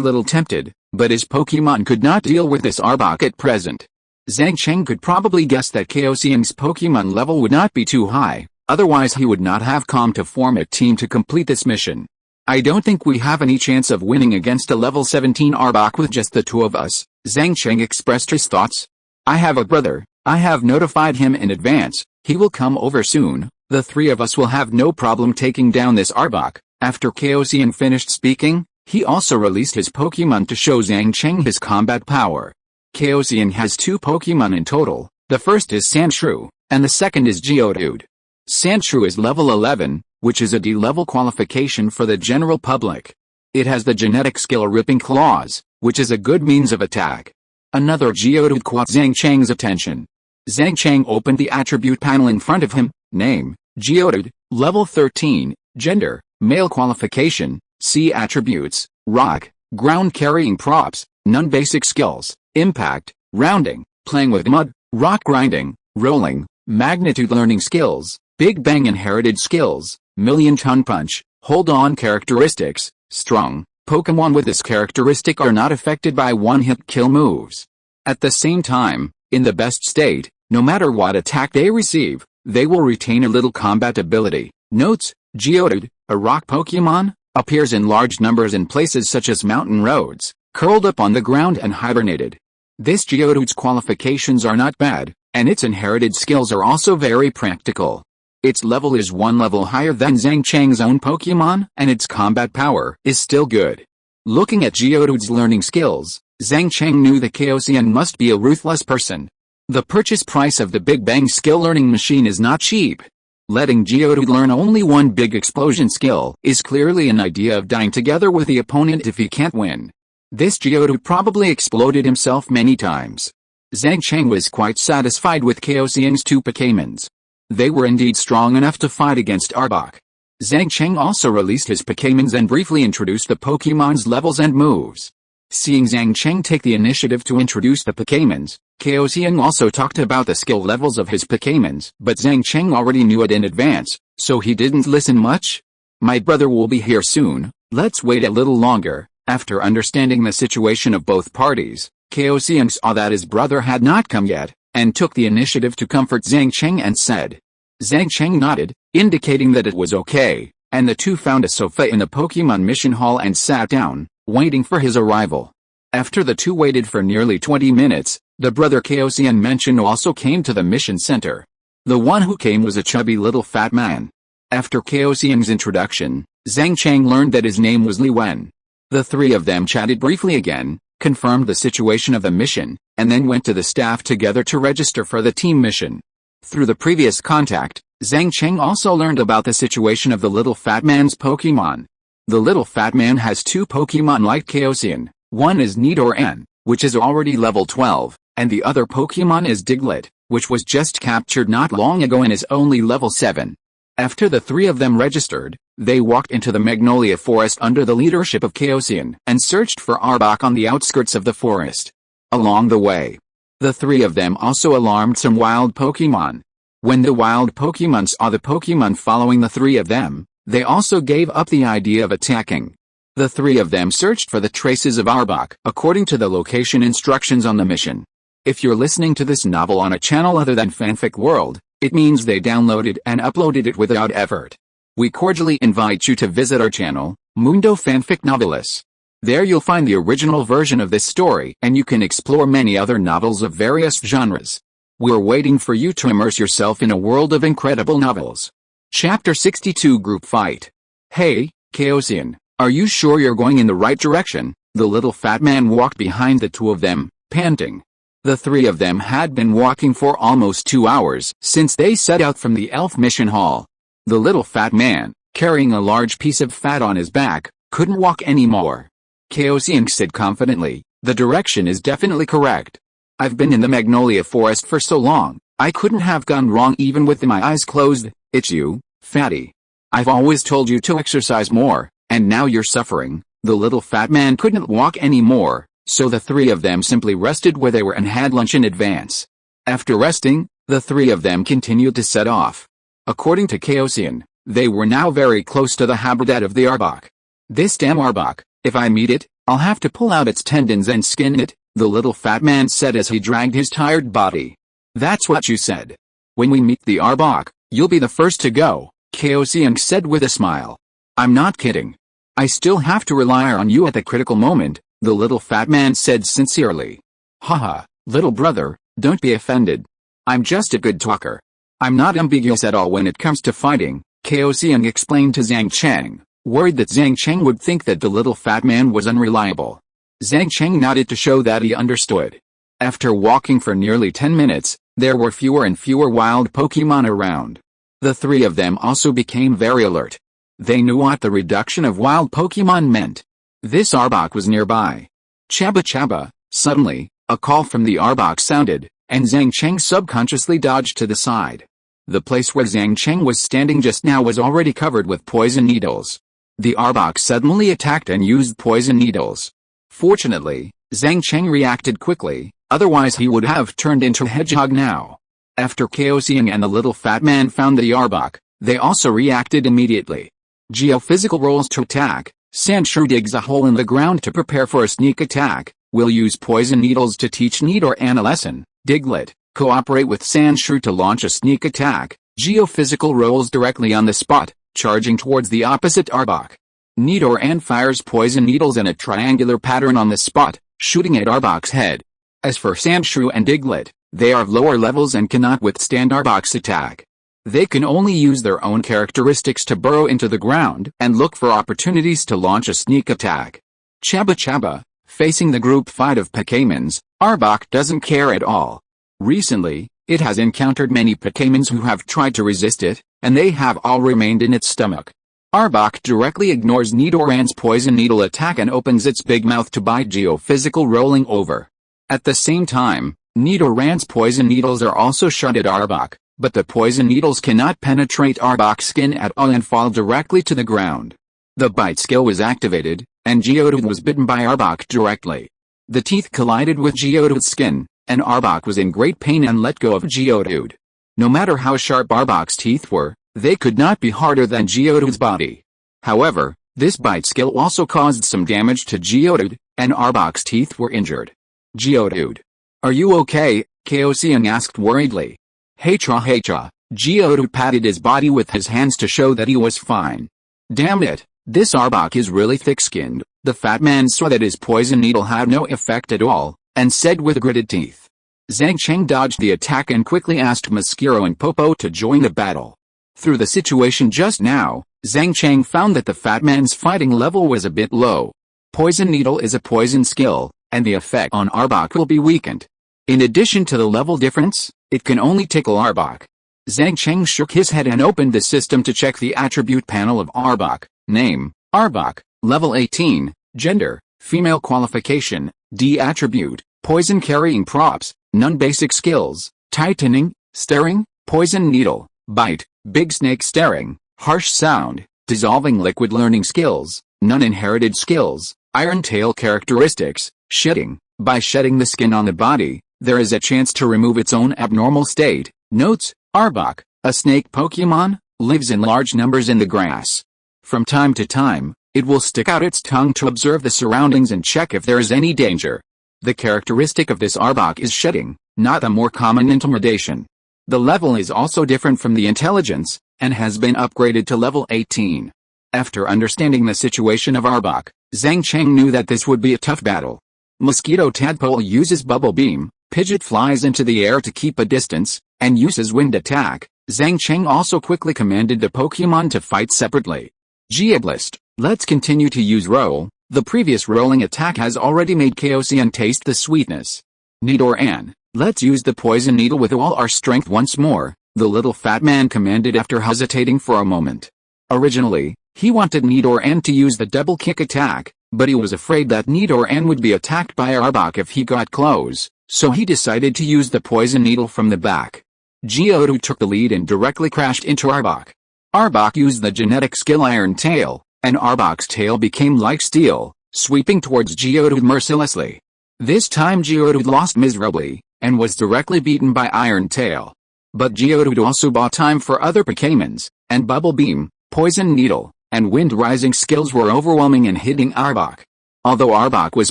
little tempted, but his Pokémon could not deal with this Arbok at present. Zhang Cheng could probably guess that Chaosian's Pokémon level would not be too high, otherwise he would not have come to form a team to complete this mission. I don't think we have any chance of winning against a level 17 Arbok with just the two of us, Zhang Cheng expressed his thoughts. I have a brother, I have notified him in advance, he will come over soon, the three of us will have no problem taking down this Arbok. After Chaosian finished speaking, he also released his Pokémon to show Zhang Cheng his combat power. Chaosian has two Pokémon in total, the first is Sandshrew, and the second is Geodude. Sandshrew is level 11, which is a D-level qualification for the general public. It has the genetic skill Ripping Claws, which is a good means of attack. Another Geodude caught Zhang Cheng's attention. Zhang Cheng opened the attribute panel in front of him. Name, Geodude, level 13, gender, male, qualification, C attributes, rock, ground carrying props, none, basic skills, impact, rounding, playing with mud, rock grinding, rolling, magnitude, learning skills, big bang, inherited skills, million ton punch, hold on, characteristics, strong. Pokémon with this characteristic are not affected by one-hit kill moves. At the same time, in the best state, no matter what attack they receive, they will retain a little combat ability. Notes: Geodude, a rock Pokémon, appears in large numbers in places such as mountain roads, curled up on the ground and hibernated. This Geodude's qualifications are not bad, and its inherited skills are also very practical. Its level is one level higher than Zhang Cheng's own Pokémon, and its combat power is still good. Looking at Geodude's learning skills, Zhang Cheng knew the Chaosian must be a ruthless person. The purchase price of the Big Bang skill learning machine is not cheap. Letting Geodude learn only one big explosion skill is clearly an idea of dying together with the opponent if he can't win. This Geodude probably exploded himself many times. Zhang Cheng was quite satisfied with Chaosian's two Pokémons. They were indeed strong enough to fight against Arbok. Zhang Cheng also released his Pokémons and briefly introduced the Pokémon's levels and moves. Seeing Zhang Cheng take the initiative to introduce the Pokémons, Chaosian also talked about the skill levels of his Pokémons, but Zhang Cheng already knew it in advance, so he didn't listen much. My brother will be here soon, let's wait a little longer. After understanding the situation of both parties, Chaosian saw that his brother had not come yet, and took the initiative to comfort Zhang Cheng and said. Zhang Cheng nodded, indicating that it was okay, and the two found a sofa in the Pokémon mission hall and sat down, waiting for his arrival. After the two waited for nearly 20 minutes, the brother Chaosian mentioned also came to the mission center. The one who came was a chubby little fat man. After Chaosian's introduction, Zhang Cheng learned that his name was Li Wen. The three of them chatted briefly again, confirmed the situation of the mission, and then went to the staff together to register for the team mission. Through the previous contact, Zhang Cheng also learned about the situation of the little fat man's Pokémon. The little fat man has two Pokémon like Chaosian. One is Nidoran, which is already level 12, and the other Pokémon is Diglett, which was just captured not long ago and is only level 7. After the three of them registered, they walked into the Magnolia Forest under the leadership of Chaosian and searched for Arbok on the outskirts of the forest. Along the way, the three of them also alarmed some wild Pokémon. When the wild Pokémon saw the Pokémon following the three of them, they also gave up the idea of attacking. The three of them searched for the traces of Arbok according to the location instructions on the mission. If you're listening to this novel on a channel other than Fanfic World, it means they downloaded and uploaded it without effort. We cordially invite you to visit our channel, Mundo Fanfic Novelis. There you'll find the original version of this story and you can explore many other novels of various genres. We're waiting for you to immerse yourself in a world of incredible novels. Chapter 62 Group Fight. Hey, Chaosian, are you sure you're going in the right direction? The little fat man walked behind the two of them, panting. The three of them had been walking for almost 2 hours since they set out from the elf mission hall. The little fat man, carrying a large piece of fat on his back, couldn't walk anymore. Chaosian said confidently, the direction is definitely correct. I've been in the Magnolia Forest for so long, I couldn't have gone wrong even with my eyes closed. It's you, fatty. I've always told you to exercise more, and now you're suffering. The little fat man couldn't walk anymore, so the three of them simply rested where they were and had lunch in advance. After resting, the three of them continued to set off. According to Chaosian, they were now very close to the habitat of the Arbok. This damn Arbok, if I meet it, I'll have to pull out its tendons and skin it, the little fat man said as he dragged his tired body. That's what you said. When we meet the Arbok, you'll be the first to go, Chaosian said with a smile. I'm not kidding. I still have to rely on you at the critical moment, the little fat man said sincerely. Haha, little brother, don't be offended. I'm just a good talker. I'm not ambiguous at all when it comes to fighting, Chaosian explained to Zhang Cheng, worried that Zhang Cheng would think that the little fat man was unreliable. Zhang Cheng nodded to show that he understood. After walking for nearly 10 minutes, there were fewer and fewer wild Pokémon around. The three of them also became very alert. They knew what the reduction of wild Pokémon meant. This Arbok was nearby. Chabba chabba, suddenly, a call from the Arbok sounded, and Zhang Cheng subconsciously dodged to the side. The place where Zhang Cheng was standing just now was already covered with poison needles. The Arbok suddenly attacked and used poison needles. Fortunately, Zhang Cheng reacted quickly, otherwise he would have turned into a hedgehog now. After Chaosian and the little fat man found the Arbok, they also reacted immediately. Geophysical rolls to attack. Sandshrew digs a hole in the ground to prepare for a sneak attack. Will use poison needles to teach Nidoran a lesson. Diglett, cooperate with Sandshrew to launch a sneak attack. Geophysical rolls directly on the spot, charging towards the opposite Arbok. Nidoran fires poison needles in a triangular pattern on the spot, shooting at Arbok's head. As for Sandshrew and Diglett, they are of lower levels and cannot withstand Arbok's attack. They can only use their own characteristics to burrow into the ground and look for opportunities to launch a sneak attack. Chaba, facing the group fight of Pokémons, Arbok doesn't care at all. Recently, it has encountered many Pokémons who have tried to resist it, and they have all remained in its stomach. Arbok directly ignores Nidoran's poison needle attack and opens its big mouth to bite Geophysical rolling over. At the same time, Nidoran's poison needles are also shot at Arbok, but the poison needles cannot penetrate Arbok's skin at all and fall directly to the ground. The bite skill was activated, and Geodude was bitten by Arbok directly. The teeth collided with Geodude's skin, and Arbok was in great pain and let go of Geodude. No matter how sharp Arbok's teeth were, they could not be harder than Geodude's body. However, this bite skill also caused some damage to Geodude, and Arbok's teeth were injured. Geodude, are you okay? Chaosian asked worriedly. Hey-cha, Geodude patted his body with his hands to show that he was fine. Damn it, this Arbok is really thick-skinned. The fat man saw that his poison needle had no effect at all, and said with gritted teeth. Zhang Cheng dodged the attack and quickly asked Mosquito and Popo to join the battle. Through the situation just now, Zhang Cheng found that the fat man's fighting level was a bit low. Poison needle is a poison skill, and the effect on Arbok will be weakened. In addition to the level difference, it can only tickle Arbok. Zhang Cheng shook his head and opened the system to check the attribute panel of Arbok. Name, Arbok, level 18, gender, female qualification, D attribute, poison carrying props, none basic skills, tightening, staring, poison needle, bite, big snake staring, harsh sound, dissolving liquid learning skills, none inherited skills, iron tail characteristics, shedding, by shedding the skin on the body, there is a chance to remove its own abnormal state. Notes, Arbok, a snake Pokémon, lives in large numbers in the grass. From time to time, it will stick out its tongue to observe the surroundings and check if there is any danger. The characteristic of this Arbok is shedding, not the more common intimidation. The level is also different from the intelligence, and has been upgraded to level 18. After understanding the situation of Arbok, Zhang Cheng knew that this would be a tough battle. Mosquito Tadpole uses Bubble Beam, Pidgeot flies into the air to keep a distance, and uses Wind Attack. Zhang Cheng also quickly commanded the Pokémon to fight separately. Geoblast, let's continue to use Roll. The previous rolling attack has already made Chaosian taste the sweetness. Nidoran, let's use the poison needle with all our strength once more, the little fat man commanded after hesitating for a moment. Originally, he wanted Nidoran to use the double kick attack, but he was afraid that Nidoran would be attacked by Arbok if he got close, so he decided to use the poison needle from the back. Geodude took the lead and directly crashed into Arbok. Arbok used the genetic skill Iron Tail, and Arbok's tail became like steel, sweeping towards Geodude mercilessly. This time Geodude lost miserably, and was directly beaten by Iron Tail. But Geodude also bought time for other Pokémons, and Bubble Beam, Poison Needle, and Wind Rising skills were overwhelming in hitting Arbok. Although Arbok was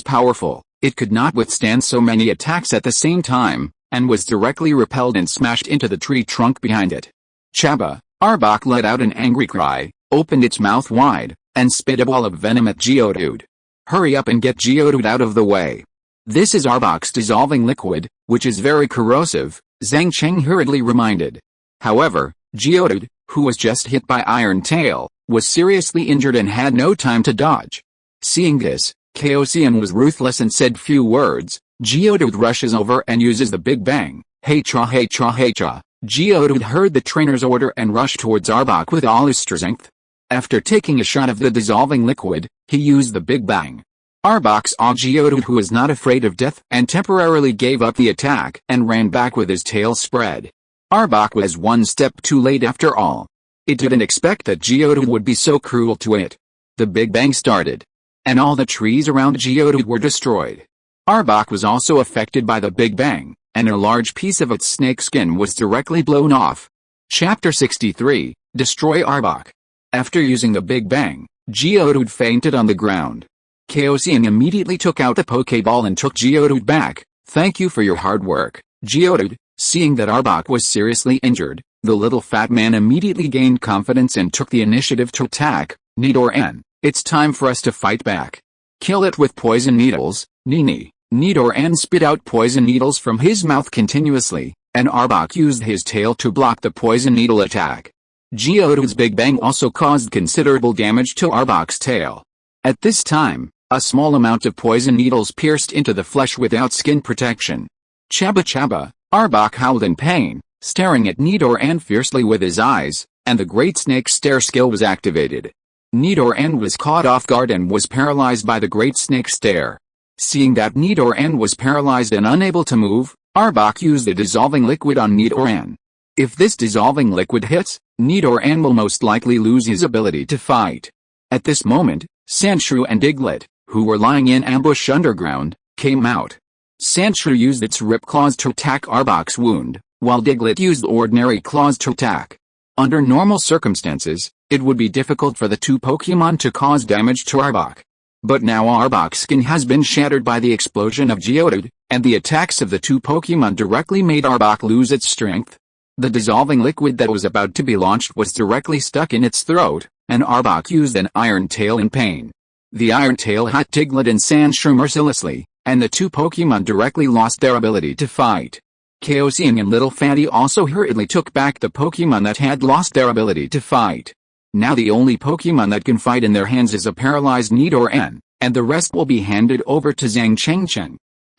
powerful, it could not withstand so many attacks at the same time, and was directly repelled and smashed into the tree trunk behind it. Chaba, Arbok let out an angry cry, opened its mouth wide, and spit a ball of venom at Geodude. Hurry up and get Geodude out of the way. This is Arbok's dissolving liquid, which is very corrosive, Zhang Cheng hurriedly reminded. However, Geodude, who was just hit by Iron Tail, was seriously injured and had no time to dodge. Seeing this, Chaosian was ruthless and said few words. Geodude rushes over and uses the Big Bang. Hey-cha. Geodude heard the trainer's order and rushed towards Arbok with all his strength. After taking a shot of the dissolving liquid, he used the Big Bang. Arbok saw Geodude, who was not afraid of death, and temporarily gave up the attack and ran back with his tail spread. Arbok was one step too late after all. It didn't expect that Geodude would be so cruel to it. The Big Bang started, and all the trees around Geodude were destroyed. Arbok was also affected by the Big Bang, and a large piece of its snake skin was directly blown off. Chapter 63, Destroy Arbok. After using the Big Bang, Geodude fainted on the ground. Chaosian immediately took out the Pokeball and took Geodude back. "Thank you for your hard work, Geodude." Seeing that Arbok was seriously injured, the little fat man immediately gained confidence and took the initiative to attack. "Nidoran, it's time for us to fight back. Kill it with poison needles, Nini." Nidoran spit out poison needles from his mouth continuously, and Arbok used his tail to block the poison needle attack. Geodude's Big Bang also caused considerable damage to Arbok's tail. At this time, a small amount of poison needles pierced into the flesh without skin protection. "Chabba chabba," Arbok howled in pain, staring at Nidoran fiercely with his eyes, and the Great Snake Stare skill was activated. Nidoran was caught off guard and was paralyzed by the Great Snake Stare. Seeing that Nidoran was paralyzed and unable to move, Arbok used a dissolving liquid on Nidoran. If this dissolving liquid hits, Nidoran will most likely lose his ability to fight. At this moment, Sandshrew and Diglett, who were lying in ambush underground, came out. Sandshrew used its rip claws to attack Arbok's wound, while Diglett used ordinary claws to attack. Under normal circumstances, it would be difficult for the two Pokémon to cause damage to Arbok. But now Arbok's skin has been shattered by the explosion of Geodude, and the attacks of the two Pokémon directly made Arbok lose its strength. The dissolving liquid that was about to be launched was directly stuck in its throat, and Arbok used an Iron Tail in pain. The Iron Tail hit Diglett and Sandshrew mercilessly, and the two Pokémon directly lost their ability to fight. Chaosian and Little Fatty also hurriedly took back the Pokémon that had lost their ability to fight. Now the only Pokémon that can fight in their hands is a paralyzed Nidoran, and the rest will be handed over to Zhang Cheng.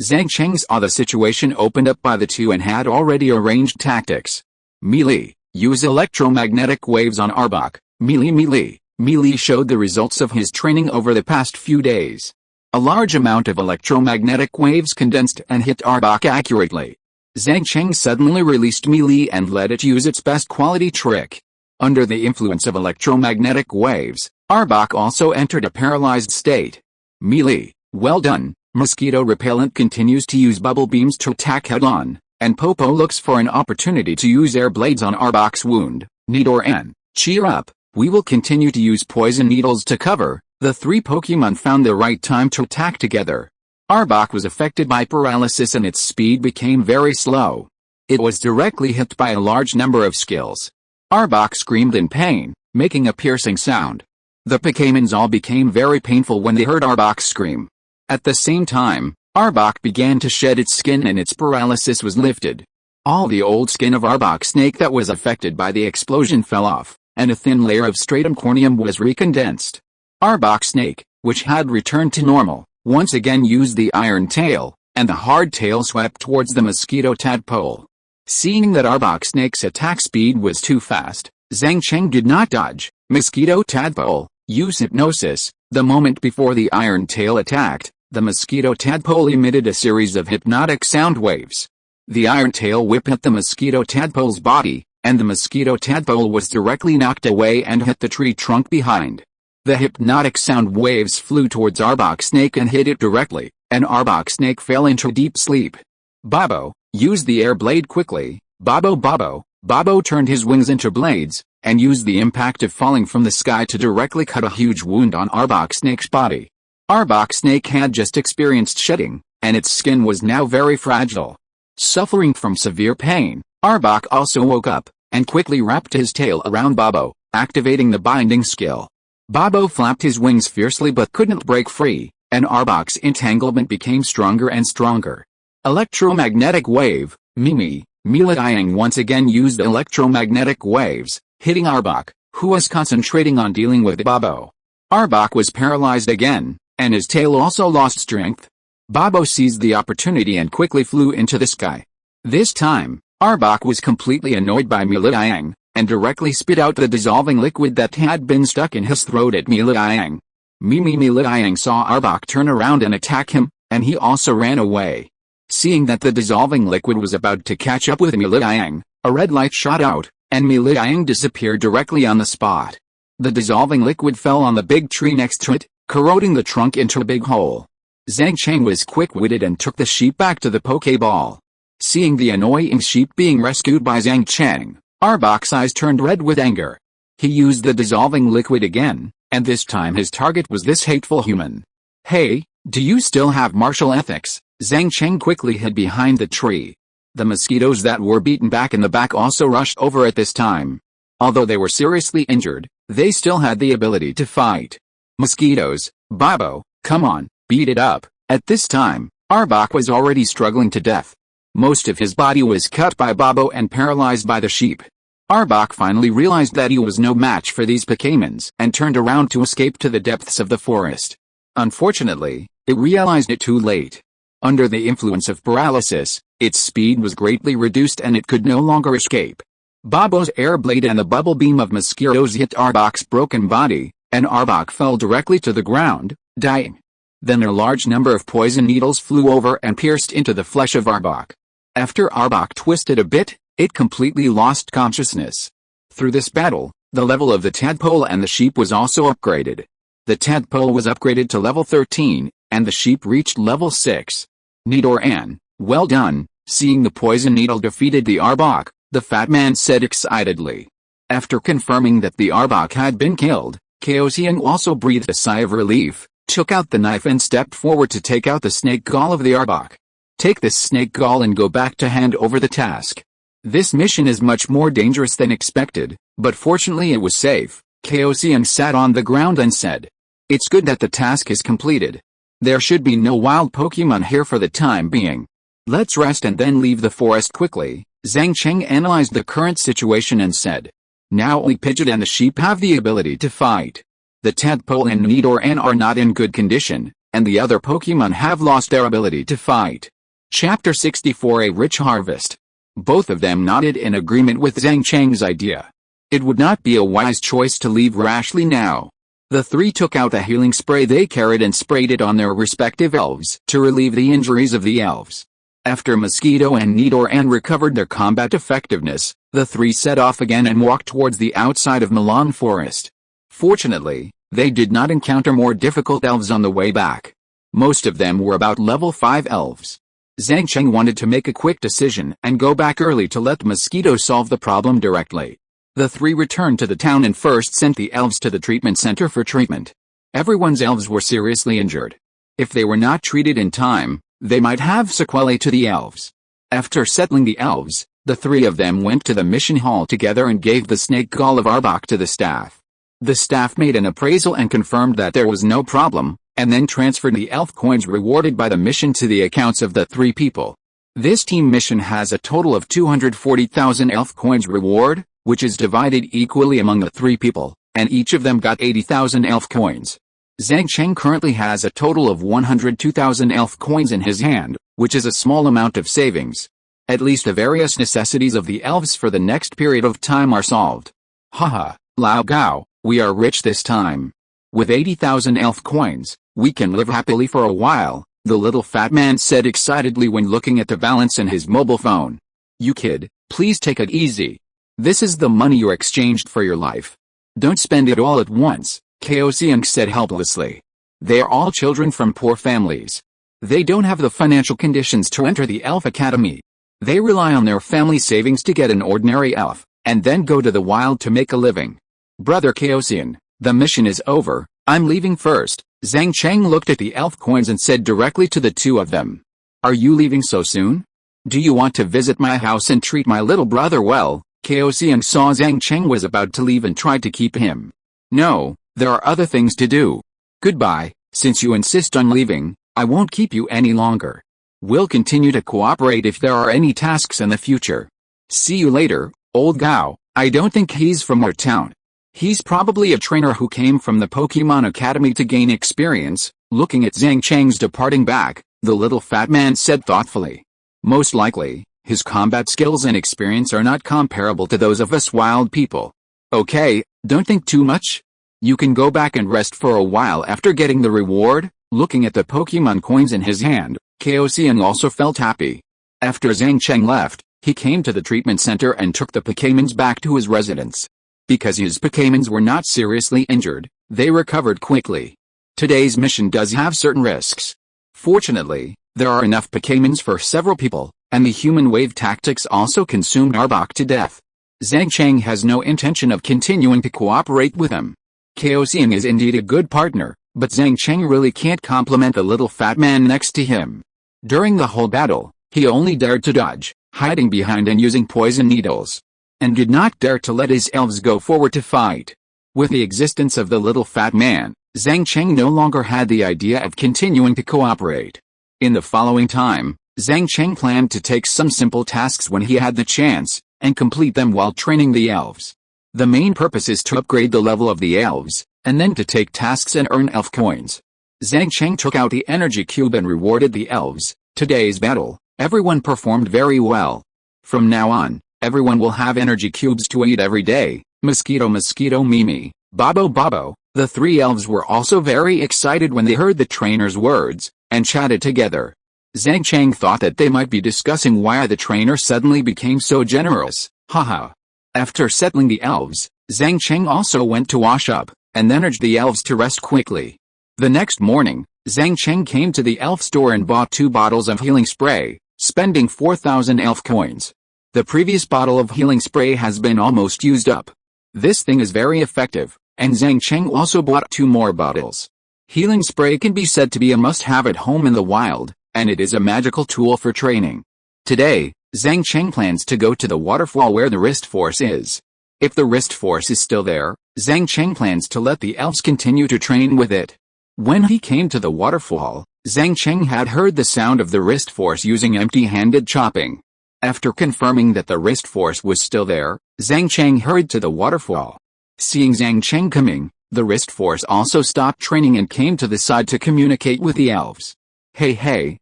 Zhang Cheng saw the situation opened up by the two and had already arranged tactics. "Melee, use electromagnetic waves on Arbok." Melee showed the results of his training over the past few days. A large amount of electromagnetic waves condensed and hit Arbok accurately. Zhang Cheng suddenly released Melee and let it use its best quality trick. Under the influence of electromagnetic waves, Arbok also entered a paralyzed state. "Melee, well done." Mosquito Repellent continues to use bubble beams to attack head-on, and Popo looks for an opportunity to use air blades on Arbok's wound. "Nidoran, cheer up, we will continue to use poison needles to cover." The three Pokémon found the right time to attack together. Arbok was affected by paralysis and its speed became very slow. It was directly hit by a large number of skills. Arbok screamed in pain, making a piercing sound. The Pokémons all became very painful when they heard Arbok scream. At the same time, Arbok began to shed its skin and its paralysis was lifted. All the old skin of Arbok's snake that was affected by the explosion fell off, and a thin layer of stratum corneum was recondensed. Arbok's snake, which had returned to normal, once again used the Iron Tail, and the hard tail swept towards the Mosquito tadpole. Seeing that Arbok's snake's attack speed was too fast, Zhang Cheng did not dodge. Mosquito tadpole, use hypnosis. The moment before the Iron Tail attacked, the Mosquito tadpole emitted a series of hypnotic sound waves. The Iron Tail whipped at the Mosquito tadpole's body, and the Mosquito tadpole was directly knocked away and hit the tree trunk behind. The hypnotic sound waves flew towards Arbok's snake and hit it directly, and Arbok's snake fell into deep sleep. Bobo, use the air blade quickly. Bobo turned his wings into blades, and used the impact of falling from the sky to directly cut a huge wound on Arbok's snake's body. Arbok's snake had just experienced shedding, and its skin was now very fragile. Suffering from severe pain, Arbok also woke up, and quickly wrapped his tail around Bobo, activating the binding skill. Bobo flapped his wings fiercely but couldn't break free, and Arbok's entanglement became stronger and stronger. Electromagnetic wave, Melee once again used electromagnetic waves, hitting Arbok, who was concentrating on dealing with Bobo. Arbok was paralyzed again, and his tail also lost strength. Bobo seized the opportunity and quickly flew into the sky. This time, Arbok was completely annoyed by Melee, and directly spit out the dissolving liquid that had been stuck in his throat at Melee. Liang saw Arbok turn around and attack him, and he also ran away. Seeing that the dissolving liquid was about to catch up with Liang, a red light shot out, and Liang disappeared directly on the spot. The dissolving liquid fell on the big tree next to it, corroding the trunk into a big hole. Zhang Cheng was quick-witted and took the sheep back to the Pokeball. Seeing the annoying sheep being rescued by Zhang Cheng, Arbok's eyes turned red with anger. He used the dissolving liquid again, and this time his target was this hateful human. "Hey, do you still have martial ethics?" Zhang Cheng quickly hid behind the tree. The mosquitoes that were beaten back in the back also rushed over at this time. Although they were seriously injured, they still had the ability to fight. "Mosquitoes, Babo, come on, beat it up." At this time, Arbok was already struggling to death. Most of his body was cut by Babo and paralyzed by the sheep. Arbok finally realized that he was no match for these Pokémons and turned around to escape to the depths of the forest. Unfortunately, it realized it too late. Under the influence of paralysis, its speed was greatly reduced and it could no longer escape. Babo's air blade and the bubble beam of mosquitoes hit Arbok's broken body, and Arbok fell directly to the ground, dying. Then a large number of poison needles flew over and pierced into the flesh of Arbok. After Arbok twisted a bit, it completely lost consciousness. Through this battle, the level of the tadpole and the sheep was also upgraded. The tadpole was upgraded to level 13, and the sheep reached level 6. Nidoran, well done. Seeing the poison needle defeated the Arbok, the fat man said excitedly. After confirming that the Arbok had been killed, Kaosian also breathed a sigh of relief, took out the knife and stepped forward to take out the snake gall of the Arbok. "Take this snake gall and go back to hand over the task. This mission is much more dangerous than expected, but fortunately it was safe." Kaosian sat on the ground and said, "It's good that the task is completed. There should be no wild Pokemon here for the time being. Let's rest and then leave the forest quickly." Zhang Cheng analyzed the current situation and said, "Now only Pidgeot and the sheep have the ability to fight. The tadpole and Nidoran are not in good condition, and the other Pokemon have lost their ability to fight." Chapter 64: A Rich Harvest. Both of them nodded in agreement with Zhang Cheng's idea. It would not be a wise choice to leave rashly now. The three took out a healing spray they carried and sprayed it on their respective elves to relieve the injuries of the elves. After Mosquito and Nidoran recovered their combat effectiveness, the three set off again and walked towards the outside of Milan Forest. Fortunately, they did not encounter more difficult elves on the way back. Most of them were about level 5 elves. Zhang Cheng wanted to make a quick decision and go back early to let Mosquito solve the problem directly. The three returned to the town and first sent the elves to the treatment center for treatment. Everyone's elves were seriously injured. If they were not treated in time, they might have sequelae to the elves. After settling the elves, the three of them went to the mission hall together and gave the snake gall of Arbok to the staff. The staff made an appraisal and confirmed that there was no problem, and then transferred the elf coins rewarded by the mission to the accounts of the three people. This team mission has a total of 240,000 elf coins reward, which is divided equally among the three people, and each of them got 80,000 elf coins. Zhang Cheng currently has a total of 102,000 elf coins in his hand, which is a small amount of savings. At least the various necessities of the elves for the next period of time are solved. Haha, Lao Gao, we are rich this time. With 80,000 elf coins, we can live happily for a while, the little fat man said excitedly when looking at the balance in his mobile phone. "You kid, please take it easy. This is the money you exchanged for your life. Don't spend it all at once," Kaosian said helplessly. They are all children from poor families. They don't have the financial conditions to enter the Elf Academy. They rely on their family savings to get an ordinary elf, and then go to the wild to make a living. "Brother Kaosian, the mission is over, I'm leaving first." Zhang Cheng looked at the elf coins and said directly to the two of them. "Are you leaving so soon? Do you want to visit my house and treat my little brother well?" Kaosian saw Zhang Cheng was about to leave and tried to keep him. "No, there are other things to do. Goodbye, since you insist on leaving, I won't keep you any longer. We'll continue to cooperate if there are any tasks in the future. See you later, old Gao." "I don't think he's from our town. He's probably a trainer who came from the Pokemon Academy to gain experience." Looking at Zhang Cheng's departing back, the little fat man said thoughtfully. "Most likely, his combat skills and experience are not comparable to those of us wild people." "Okay, don't think too much. You can go back and rest for a while after getting the reward." Looking at the Pokemon coins in his hand, Chaosian also felt happy. After Zhang Cheng left, he came to the treatment center and took the Pokémons back to his residence. Because his Pokémons were not seriously injured, they recovered quickly. Today's mission does have certain risks. Fortunately, there are enough Pokémons for several people, and the human wave tactics also consumed Arbok to death. Zhang Cheng has no intention of continuing to cooperate with him. Chaosian is indeed a good partner, but Zhang Cheng really can't compliment the little fat man next to him. During the whole battle, he only dared to dodge, hiding behind and using poison needles, and did not dare to let his elves go forward to fight. With the existence of the little fat man, Zhang Cheng no longer had the idea of continuing to cooperate. In the following time, Zhang Cheng planned to take some simple tasks when he had the chance, and complete them while training the elves. The main purpose is to upgrade the level of the elves, and then to take tasks and earn elf coins. Zhang Cheng took out the energy cube and rewarded the elves. Today's battle, everyone performed very well. From now on, everyone will have energy cubes to eat every day. Mosquito, Mimi, Bobo. The three elves were also very excited when they heard the trainer's words, and chatted together. Zhang Cheng thought that they might be discussing why the trainer suddenly became so generous. Haha. After settling the elves, Zhang Cheng also went to wash up, and then urged the elves to rest quickly. The next morning, Zhang Cheng came to the elf store and bought 2 bottles of healing spray, spending 4,000 elf coins. The previous bottle of healing spray has been almost used up. This thing is very effective, and Zhang Cheng also bought 2 more bottles. Healing spray can be said to be a must-have at home in the wild, and it is a magical tool for training. Today, Zhang Cheng plans to go to the waterfall where the wrist force is. If the wrist force is still there, Zhang Cheng plans to let the elves continue to train with it. When he came to the waterfall, Zhang Cheng had heard the sound of the wrist force using empty-handed chopping. After confirming that the wrist force was still there, Zhang Cheng hurried to the waterfall. Seeing Zhang Cheng coming, the wrist force also stopped training and came to the side to communicate with the elves. Hey,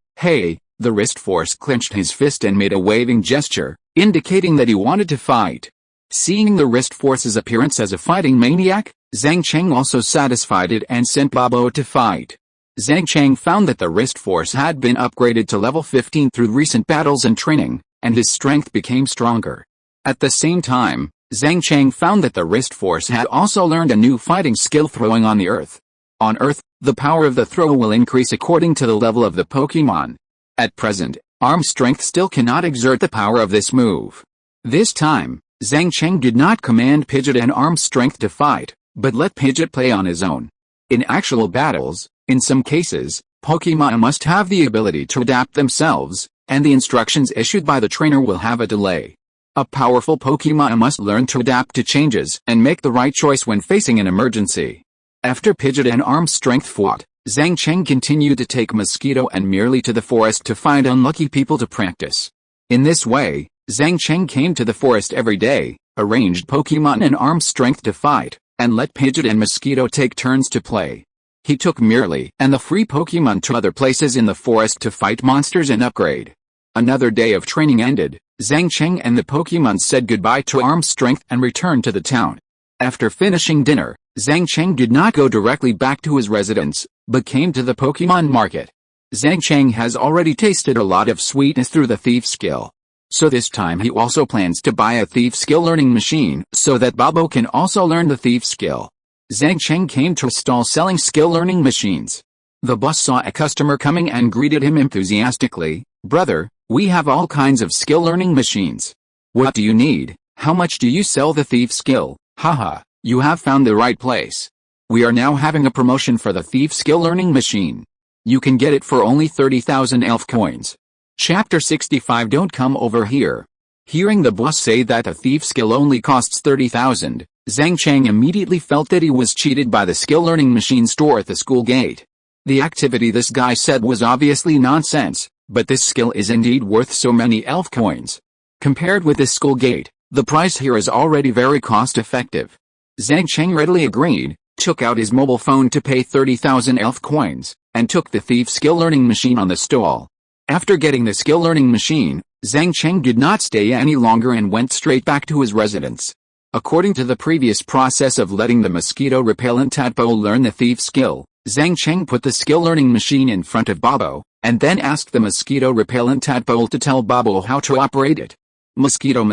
the wrist force clenched his fist and made a waving gesture, indicating that he wanted to fight. Seeing the wrist force's appearance as a fighting maniac, Zhang Cheng also satisfied it and sent Bobo to fight. Zhang Cheng found that the wrist force had been upgraded to level 15 through recent battles and training, and his strength became stronger. At the same time, Zhang Cheng found that the wrist force had also learned a new fighting skill, throwing on the earth. On earth, the power of the throw will increase according to the level of the Pokémon. At present, arm strength still cannot exert the power of this move. This time, Zhang Cheng did not command Pidgeot and arm strength to fight, but let Pidgeot play on his own. In actual battles, in some cases, Pokémon must have the ability to adapt themselves, and the instructions issued by the trainer will have a delay. A powerful Pokémon must learn to adapt to changes and make the right choice when facing an emergency. After Pidgeot and arm strength fought, Zhang Cheng continued to take Mosquito and merely to the forest to find unlucky people to practice. In this way, Zhang Cheng came to the forest every day, arranged Pokémon and arm strength to fight, and let Pidgeot and Mosquito take turns to play. He took Merely and the free Pokémon to other places in the forest to fight monsters and upgrade. Another day of training ended. Zhang Cheng and the Pokémon said goodbye to arm strength and returned to the town. After finishing dinner, Zhang Cheng did not go directly back to his residence, but came to the Pokémon market. Zhang Cheng has already tasted a lot of sweetness through the thief skill. So this time he also plans to buy a thief skill learning machine so that Bobo can also learn the thief skill. Zhang Cheng came to a stall selling skill learning machines. The boss saw a customer coming and greeted him enthusiastically. "Brother, we have all kinds of skill learning machines. What do you need? How much do you sell the thief skill?" "Haha, you have found the right place. We are now having a promotion for the thief skill learning machine. You can get it for only 30,000 elf coins. Chapter 65. Don't come over here." Hearing the boss say that the thief skill only costs 30,000, Zhang Cheng immediately felt that he was cheated by the skill learning machine store at the school gate. The activity this guy said was obviously nonsense, but this skill is indeed worth so many elf coins. Compared with the school gate, the price here is already very cost-effective. Zhang Cheng readily agreed, took out his mobile phone to pay 30,000 elf coins, and took the thief skill learning machine on the stall. After getting the skill learning machine, Zhang Cheng did not stay any longer and went straight back to his residence. According to the previous process of letting the mosquito-repellent tadpole learn the thief skill, Zhang Cheng put the skill-learning machine in front of Babo, and then asked the mosquito-repellent tadpole to tell Babo how to operate it. Mosquito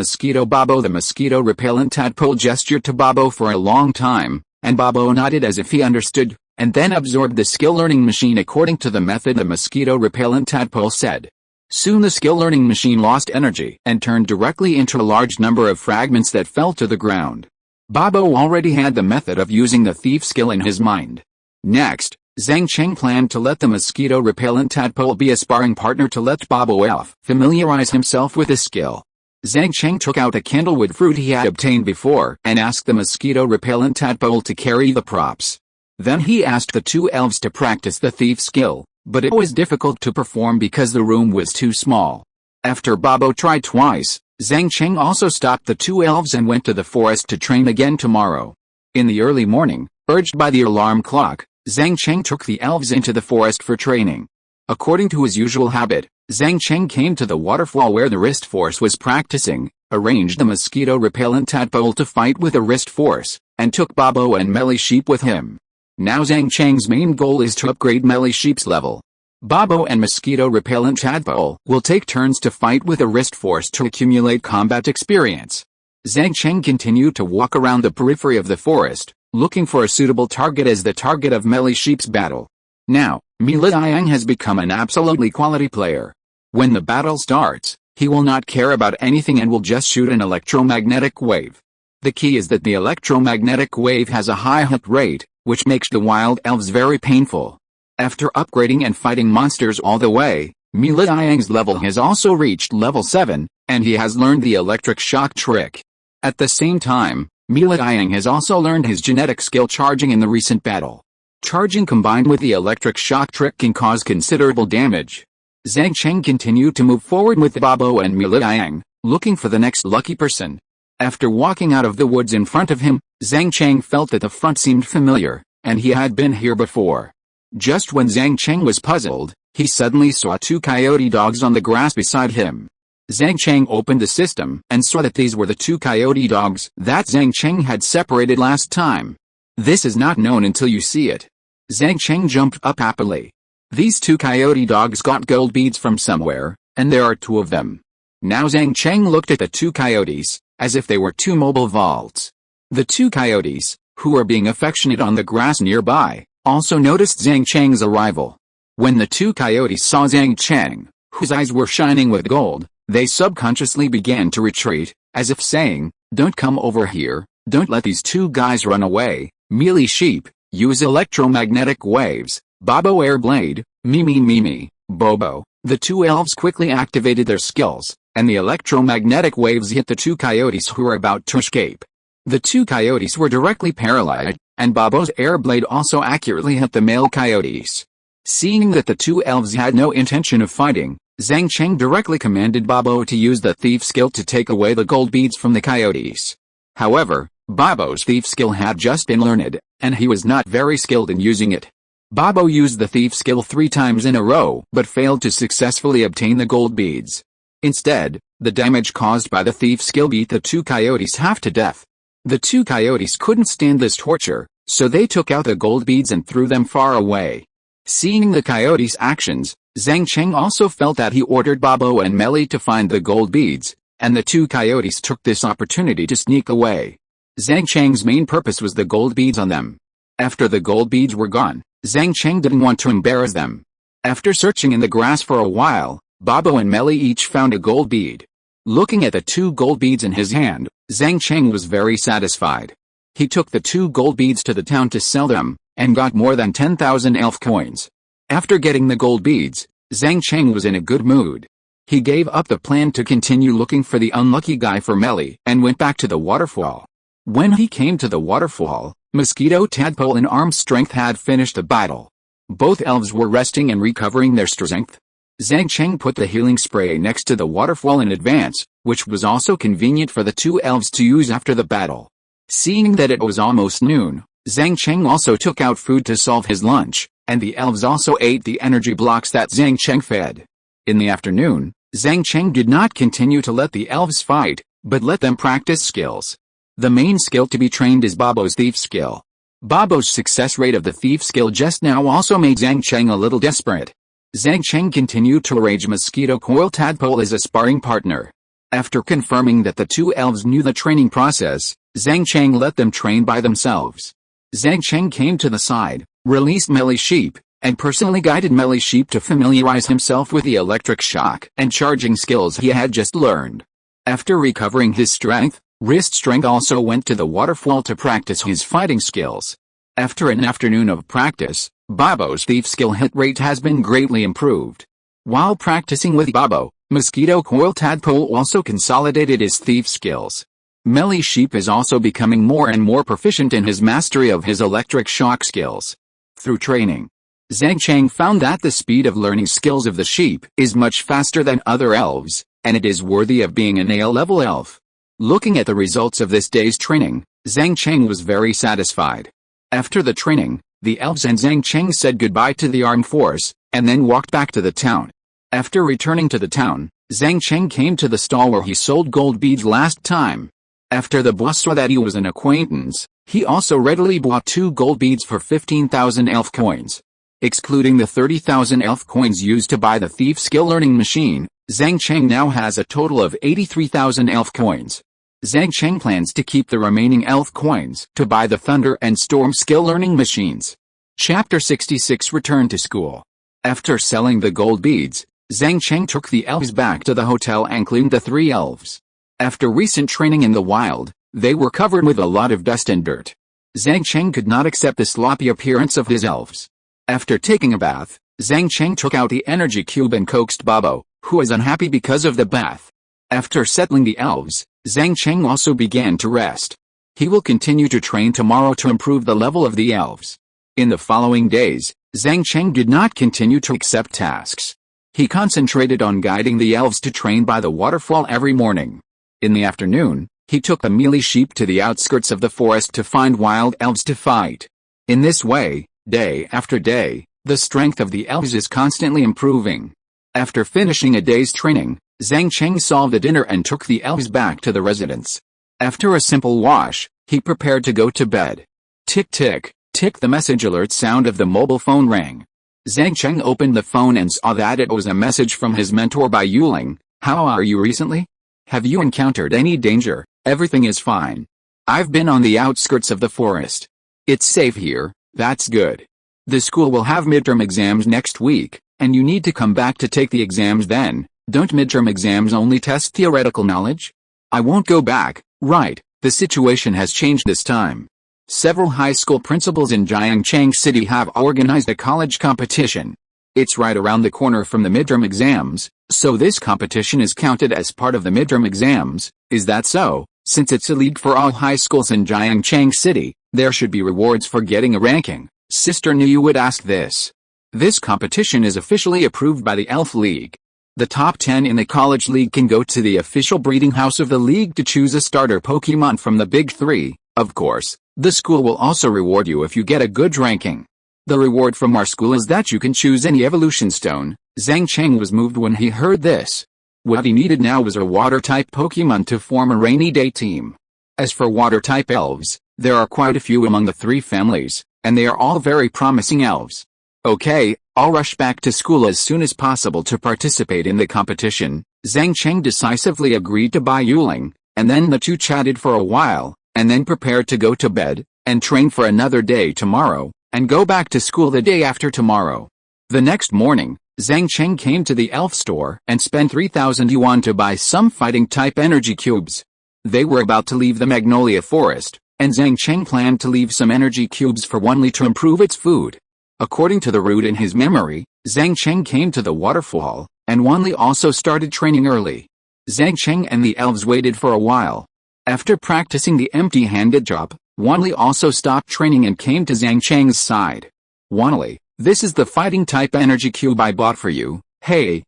Babo. The mosquito-repellent tadpole gestured to Babo for a long time, and Babo nodded as if he understood, and then absorbed the skill-learning machine according to the method the mosquito-repellent tadpole said. Soon the skill-learning machine lost energy and turned directly into a large number of fragments that fell to the ground. Babo already had the method of using the thief skill in his mind. Next, Zhang Cheng planned to let the mosquito-repellent tadpole be a sparring partner to let Babo familiarize himself with the skill. Zhang Cheng took out a candlewood fruit he had obtained before and asked the mosquito-repellent tadpole to carry the props. Then he asked the two elves to practice the thief skill, but it was difficult to perform because the room was too small. After Babo tried twice, Zhang Cheng also stopped the two elves and went to the forest to train again tomorrow. In the early morning, urged by the alarm clock, Zhang Cheng took the elves into the forest for training. According to his usual habit, Zhang Cheng came to the waterfall where the wrist force was practicing, arranged the mosquito-repellent tadpole to fight with a wrist force, and took Babo and Melly Sheep with him. Now Zhang Cheng's main goal is to upgrade Melly Sheep's level. Babo and mosquito-repellent tadpole will take turns to fight with a wrist force to accumulate combat experience. Zhang Cheng continued to walk around the periphery of the forest, looking for a suitable target as the target of Melly Sheep's battle. Now, Liang has become an absolutely quality player. When the battle starts, he will not care about anything and will just shoot an electromagnetic wave. The key is that the electromagnetic wave has a high hit rate, which makes the wild elves very painful. After upgrading and fighting monsters all the way, Liang's level has also reached level 7, and he has learned the electric shock trick. At the same time, Liang has also learned his genetic skill charging in the recent battle. Charging combined with the electric shock trick can cause considerable damage. Zhang Cheng continued to move forward with Babo and Liang, looking for the next lucky person. After walking out of the woods in front of him, Zhang Cheng felt that the front seemed familiar, and he had been here before. Just when Zhang Cheng was puzzled, he suddenly saw two coyote dogs on the grass beside him. Zhang Cheng opened the system and saw that these were the two coyote dogs that Zhang Cheng had separated last time. This is not known until you see it. Zhang Cheng jumped up happily. These two coyote dogs got gold beads from somewhere, and there are two of them. Now Zhang Cheng looked at the two coyotes, as if they were two mobile vaults. The two coyotes, who were being affectionate on the grass nearby, also noticed Zhang Cheng's arrival. When the two coyotes saw Zhang Cheng, whose eyes were shining with gold, they subconsciously began to retreat, as if saying, "Don't come over here, don't let these two guys run away." Mealy Sheep, use electromagnetic waves. Babo Airblade, Mimi, Bobo. The two elves quickly activated their skills, and the electromagnetic waves hit the two coyotes who were about to escape. The two coyotes were directly paralyzed, and Babo's Airblade also accurately hit the male coyotes. Seeing that the two elves had no intention of fighting, Zhang Cheng directly commanded Babo to use the thief skill to take away the gold beads from the coyotes. However, Babo's thief skill had just been learned, and he was not very skilled in using it. Babo used the thief skill 3 times in a row but failed to successfully obtain the gold beads. Instead, the damage caused by the thief skill beat the two coyotes half to death. The two coyotes couldn't stand this torture, so they took out the gold beads and threw them far away. Seeing the coyotes' actions, Zhang Cheng also felt that he ordered Babo and Melly to find the gold beads, and the two coyotes took this opportunity to sneak away. Zhang Cheng's main purpose was the gold beads on them. After the gold beads were gone, Zhang Cheng didn't want to embarrass them. After searching in the grass for a while, Babo and Melly each found a gold bead. Looking at the 2 gold beads in his hand, Zhang Cheng was very satisfied. He took the 2 gold beads to the town to sell them, and got more than 10,000 elf coins. After getting the gold beads, Zhang Cheng was in a good mood. He gave up the plan to continue looking for the unlucky guy for Melly, and went back to the waterfall. When he came to the waterfall, Mosquito, Tadpole and Arm Strength had finished the battle. Both elves were resting and recovering their strength. Zhang Cheng put the healing spray next to the waterfall in advance, which was also convenient for the 2 elves to use after the battle. Seeing that it was almost noon, Zhang Cheng also took out food to solve his lunch, and the elves also ate the energy blocks that Zhang Cheng fed. In the afternoon, Zhang Cheng did not continue to let the elves fight, but let them practice skills. The main skill to be trained is Bobo's thief skill. Bobo's success rate of the thief skill just now also made Zhang Cheng a little desperate. Zhang Cheng continued to arrange Mosquito Coil Tadpole as a sparring partner. After confirming that the two elves knew the training process, Zhang Cheng let them train by themselves. Zhang Cheng came to the side, released Melee Sheep, and personally guided Melee Sheep to familiarize himself with the electric shock and charging skills he had just learned. After recovering his strength, Wrist Strength also went to the waterfall to practice his fighting skills. After an afternoon of practice, Bobo's thief skill hit rate has been greatly improved. While practicing with Bobo, Mosquito Coil Tadpole also consolidated his thief skills. Melee Sheep is also becoming more and more proficient in his mastery of his electric shock skills. Through training, Zhang Cheng found that the speed of learning skills of the sheep is much faster than other elves, and it is worthy of being an A-level elf. Looking at the results of this day's training, Zhang Cheng was very satisfied. After the training, the elves and Zhang Cheng said goodbye to the armed force, and then walked back to the town. After returning to the town, Zhang Cheng came to the stall where he sold gold beads last time. After the boss saw that he was an acquaintance, he also readily bought 2 gold beads for 15,000 elf coins. Excluding the 30,000 elf coins used to buy the thief skill learning machine, Zhang Cheng now has a total of 83,000 elf coins. Zhang Cheng plans to keep the remaining elf coins to buy the Thunder and Storm skill learning machines. Chapter 66 Return to School. After selling the gold beads, Zhang Cheng took the elves back to the hotel and cleaned the 3 elves. After recent training in the wild, they were covered with a lot of dust and dirt. Zhang Cheng could not accept the sloppy appearance of his elves. After taking a bath, Zhang Cheng took out the energy cube and coaxed Bobo, who was unhappy because of the bath. After settling the elves, Zhang Cheng also began to rest. He will continue to train tomorrow to improve the level of the elves. In the following days, Zhang Cheng did not continue to accept tasks. He concentrated on guiding the elves to train by the waterfall every morning. In the afternoon, he took the Melee Sheep to the outskirts of the forest to find wild elves to fight. In this way, day after day, the strength of the elves is constantly improving. After finishing a day's training, Zhang Cheng solved a dinner and took the elves back to the residence. After a simple wash, he prepared to go to bed. Tick tick, tick, the message alert sound of the mobile phone rang. Zhang Cheng opened the phone and saw that it was a message from his mentor Bai Yuling. How are you recently? Have you encountered any danger? Everything is fine. I've been on the outskirts of the forest. It's safe here, that's good. The school will have midterm exams next week, and you need to come back to take the exams then. Don't midterm exams only test theoretical knowledge? I won't go back, right? The situation has changed this time. Several high school principals in Jiangcheng City have organized a college competition. It's right around the corner from the midterm exams, so this competition is counted as part of the midterm exams. Is that so? Since it's a league for all high schools in Jiangcheng City, there should be rewards for getting a ranking. Sister knew you would ask this. This competition is officially approved by the Elf League. The top 10 in the college league can go to the official breeding house of the league to choose a starter Pokémon from the big 3. Of course, the school will also reward you if you get a good ranking. The reward from our school is that you can choose any evolution stone. Zhang Cheng was moved when he heard this. What he needed now was a water-type Pokémon to form a rainy day team. As for water-type elves, there are quite a few among the 3 families, and they are all very promising elves. Okay, I'll rush back to school as soon as possible to participate in the competition. Zhang Cheng decisively agreed to Bai Yuling, and then the two chatted for a while, and then prepared to go to bed, and train for another day tomorrow, and go back to school the day after tomorrow. The next morning, Zhang Cheng came to the elf store and spent 3,000 yuan to buy some fighting-type energy cubes. They were about to leave the Magnolia Forest, and Zhang Cheng planned to leave some energy cubes for Wanli to improve its food. According to the route in his memory, Zhang Cheng came to the waterfall, and Wanli also started training early. Zhang Cheng and the elves waited for a while. After practicing the empty-handed drop, Wanli also stopped training and came to Zhang Cheng's side. Wanli, this is the fighting-type energy cube I bought for you. Hey.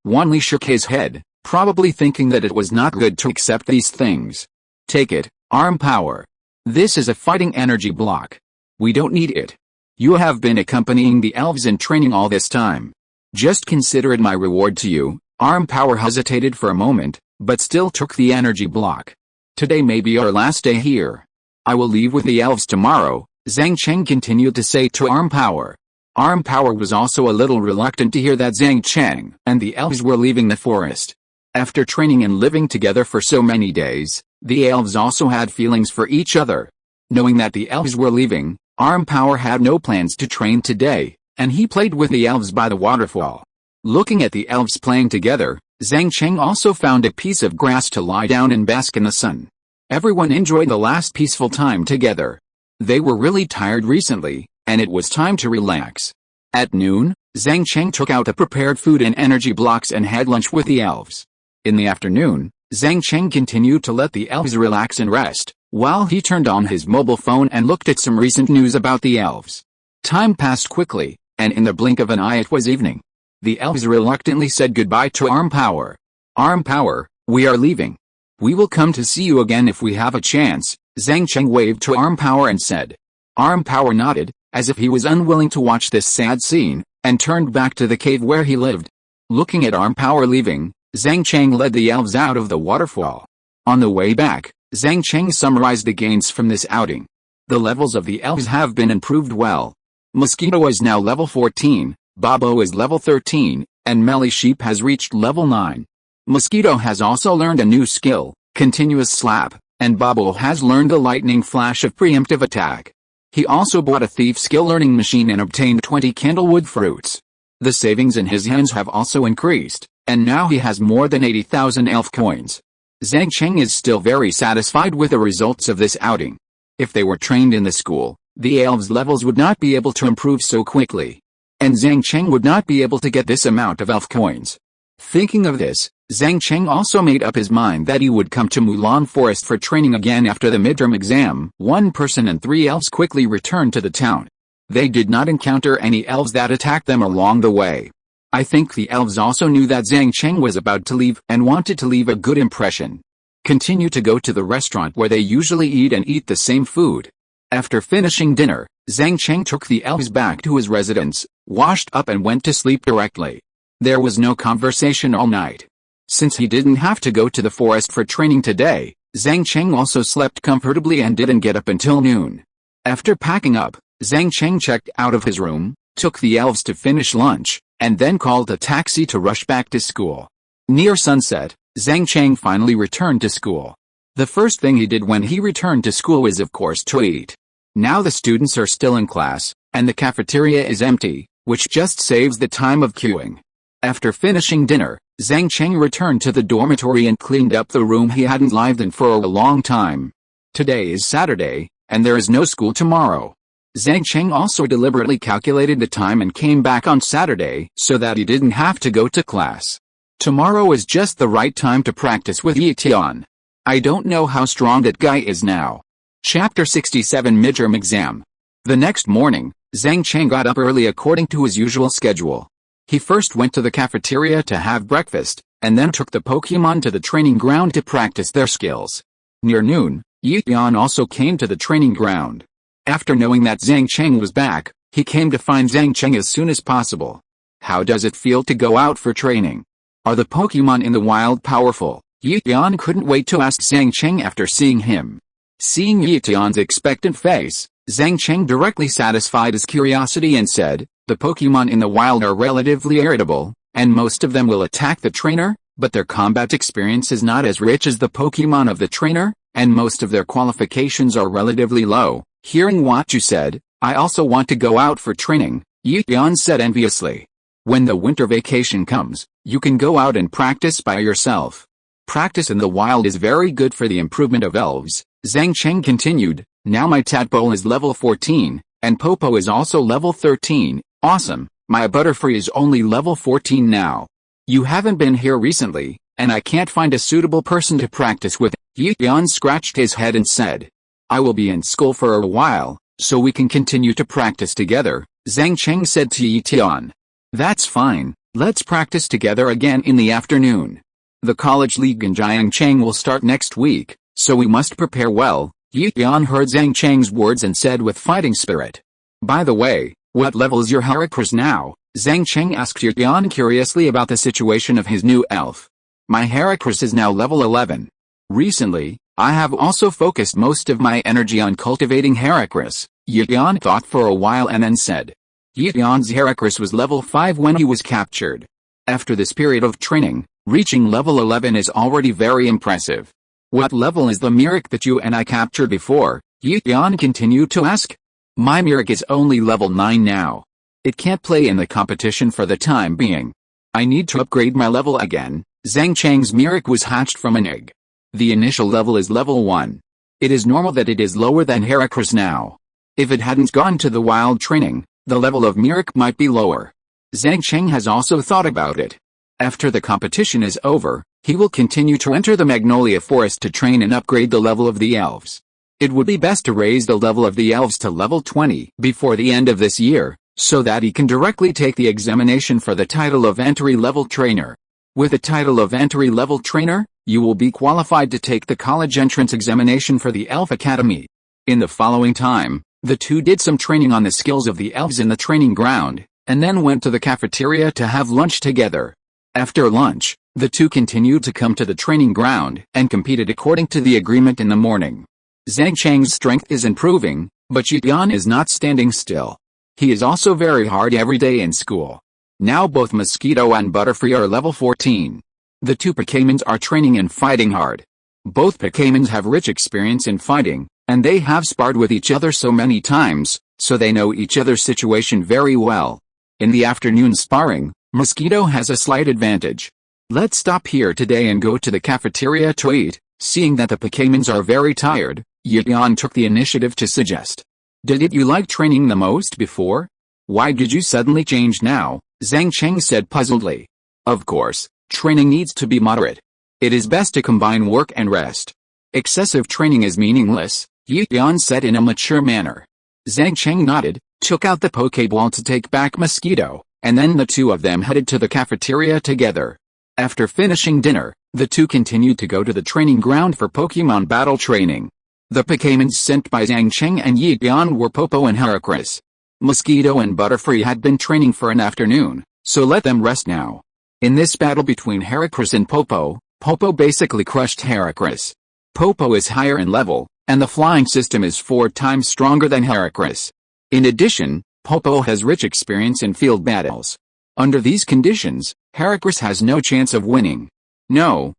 Wanli shook his head, probably thinking that it was not good to accept these things. Take it, arm power. This is a fighting energy block. We don't need it. You have been accompanying the elves in training all this time. Just consider it my reward to you. Arm power hesitated for a moment, but still took the energy block. Today may be our last day here. I will leave with the elves tomorrow, Zhang Cheng continued to say to Arm Power. Arm Power was also a little reluctant to hear that Zhang Cheng and the elves were leaving the forest. After training and living together for so many days, the elves also had feelings for each other. Knowing that the elves were leaving, Arm Power had no plans to train today, and he played with the elves by the waterfall. Looking at the elves playing together, Zhang Cheng also found a piece of grass to lie down and bask in the sun. Everyone enjoyed the last peaceful time together. They were really tired recently, and it was time to relax. At noon, Zhang Cheng took out the prepared food and energy blocks and had lunch with the elves. In the afternoon, Zhang Cheng continued to let the elves relax and rest, while he turned on his mobile phone and looked at some recent news about the elves. Time passed quickly, and in the blink of an eye it was evening. The elves reluctantly said goodbye to Arm Power. Arm Power, we are leaving. We will come to see you again if we have a chance, Zhang Cheng waved to Arm Power and said. Arm Power nodded, as if he was unwilling to watch this sad scene, and turned back to the cave where he lived. Looking at Arm Power leaving, Zhang Cheng led the elves out of the waterfall. On the way back, Zhang Cheng summarized the gains from this outing. The levels of the elves have been improved well. Mosquito is now level 14, Bobo is level 13, and Melly Sheep has reached level 9. Mosquito has also learned a new skill, Continuous Slap, and Bobo has learned the Lightning Flash of Preemptive Attack. He also bought a Thief skill learning machine and obtained 20 Candlewood fruits. The savings in his hands have also increased, and now he has more than 80,000 elf coins. Zhang Cheng is still very satisfied with the results of this outing. If they were trained in the school, the elves' levels would not be able to improve so quickly. And Zhang Cheng would not be able to get this amount of elf coins. Thinking of this, Zhang Cheng also made up his mind that he would come to Mulan Forest for training again after the midterm exam. One person and 3 elves quickly returned to the town. They did not encounter any elves that attacked them along the way. I think the elves also knew that Zhang Cheng was about to leave and wanted to leave a good impression. Continue to go to the restaurant where they usually eat and eat the same food. After finishing dinner, Zhang Cheng took the elves back to his residence, washed up and went to sleep directly. There was no conversation all night. Since he didn't have to go to the forest for training today, Zhang Cheng also slept comfortably and didn't get up until noon. After packing up, Zhang Cheng checked out of his room, took the elves to finish lunch, and then called a taxi to rush back to school. Near sunset, Zhang Cheng finally returned to school. The first thing he did when he returned to school was of course to eat. Now the students are still in class, and the cafeteria is empty, which just saves the time of queuing. After finishing dinner, Zhang Cheng returned to the dormitory and cleaned up the room he hadn't lived in for a long time. Today is Saturday, and there is no school tomorrow. Zhang Cheng also deliberately calculated the time and came back on Saturday so that he didn't have to go to class. Tomorrow is just the right time to practice with Yi Tian. I don't know how strong that guy is now. Chapter 67 Midterm Exam. The next morning, Zhang Cheng got up early according to his usual schedule. He first went to the cafeteria to have breakfast, and then took the Pokémon to the training ground to practice their skills. Near noon, Yi Tian also came to the training ground. After knowing that Zhang Cheng was back, he came to find Zhang Cheng as soon as possible. How does it feel to go out for training? Are the Pokémon in the wild powerful? Yi Tian couldn't wait to ask Zhang Cheng after seeing him. Seeing Yi Tian's expectant face, Zhang Cheng directly satisfied his curiosity and said, the Pokémon in the wild are relatively irritable, and most of them will attack the trainer, but their combat experience is not as rich as the Pokémon of the trainer, and most of their qualifications are relatively low. Hearing what you said, I also want to go out for training, Yi Tian said enviously. When the winter vacation comes, you can go out and practice by yourself. Practice in the wild is very good for the improvement of elves, Zhang Cheng continued. Now my tadpole is level 14, and Popo is also level 13, awesome, my Butterfree is only level 14 now. You haven't been here recently, and I can't find a suitable person to practice with. Yi Tian scratched his head and said, I will be in school for a while, so we can continue to practice together, Zhang Cheng said to Yi Tian. That's fine, let's practice together again in the afternoon. The college league in Jiangcheng will start next week, so we must prepare well. Yi Tian heard Zhang Cheng's words and said with fighting spirit. By the way, what level is your Heracross now? Zhang Cheng asked Yi Tian curiously about the situation of his new elf. My Heracross is now level 11. Recently, I have also focused most of my energy on cultivating Heracross, Yian thought for a while and then said. Yian's Heracross was level 5 when he was captured. After this period of training, reaching level 11 is already very impressive. What level is the Mirik that you and I captured before? Yian continued to ask. My Mirik is only level 9 now. It can't play in the competition for the time being. I need to upgrade my level again. Zhang Cheng's Mirik was hatched from an egg. The initial level is level 1. It is normal that it is lower than Heracross now. If it hadn't gone to the wild training, the level of Mirik might be lower. Zhang Cheng has also thought about it. After the competition is over, he will continue to enter the Magnolia Forest to train and upgrade the level of the elves. It would be best to raise the level of the elves to level 20 before the end of this year, so that he can directly take the examination for the title of entry-level trainer. With the title of entry-level trainer, you will be qualified to take the college entrance examination for the Elf Academy. In the following time, the two did some training on the skills of the elves in the training ground, and then went to the cafeteria to have lunch together. After lunch, the two continued to come to the training ground and competed according to the agreement in the morning. Zhang Cheng's strength is improving, but Yian is not standing still. He is also very hard every day in school. Now both Mosquito and Butterfree are level 14. The two Pokémons are training and fighting hard. Both Pokémons have rich experience in fighting, and they have sparred with each other so many times, so they know each other's situation very well. In the afternoon sparring, Mosquito has a slight advantage. Let's stop here today and go to the cafeteria to eat. Seeing that the Pokémons are very tired, Yian took the initiative to suggest. Did you like training the most before? Why did you suddenly change now? Zhang Cheng said puzzledly. Of course, training needs to be moderate. It is best to combine work and rest. Excessive training is meaningless, Yian said in a mature manner. Zhang Cheng nodded, took out the Pokéball to take back Mosquito, and then the two of them headed to the cafeteria together. After finishing dinner, the two continued to go to the training ground for Pokémon battle training. The Pokémons sent by Zhang Cheng and Yian were Popo and Heracross. Mosquito and Butterfree had been training for an afternoon, so let them rest now. In this battle between Heracross and Popo, Popo basically crushed Heracross. Popo is higher in level, and the flying system is 4 times stronger than Heracross. In addition, Popo has rich experience in field battles. Under these conditions, Heracross has no chance of winning. No,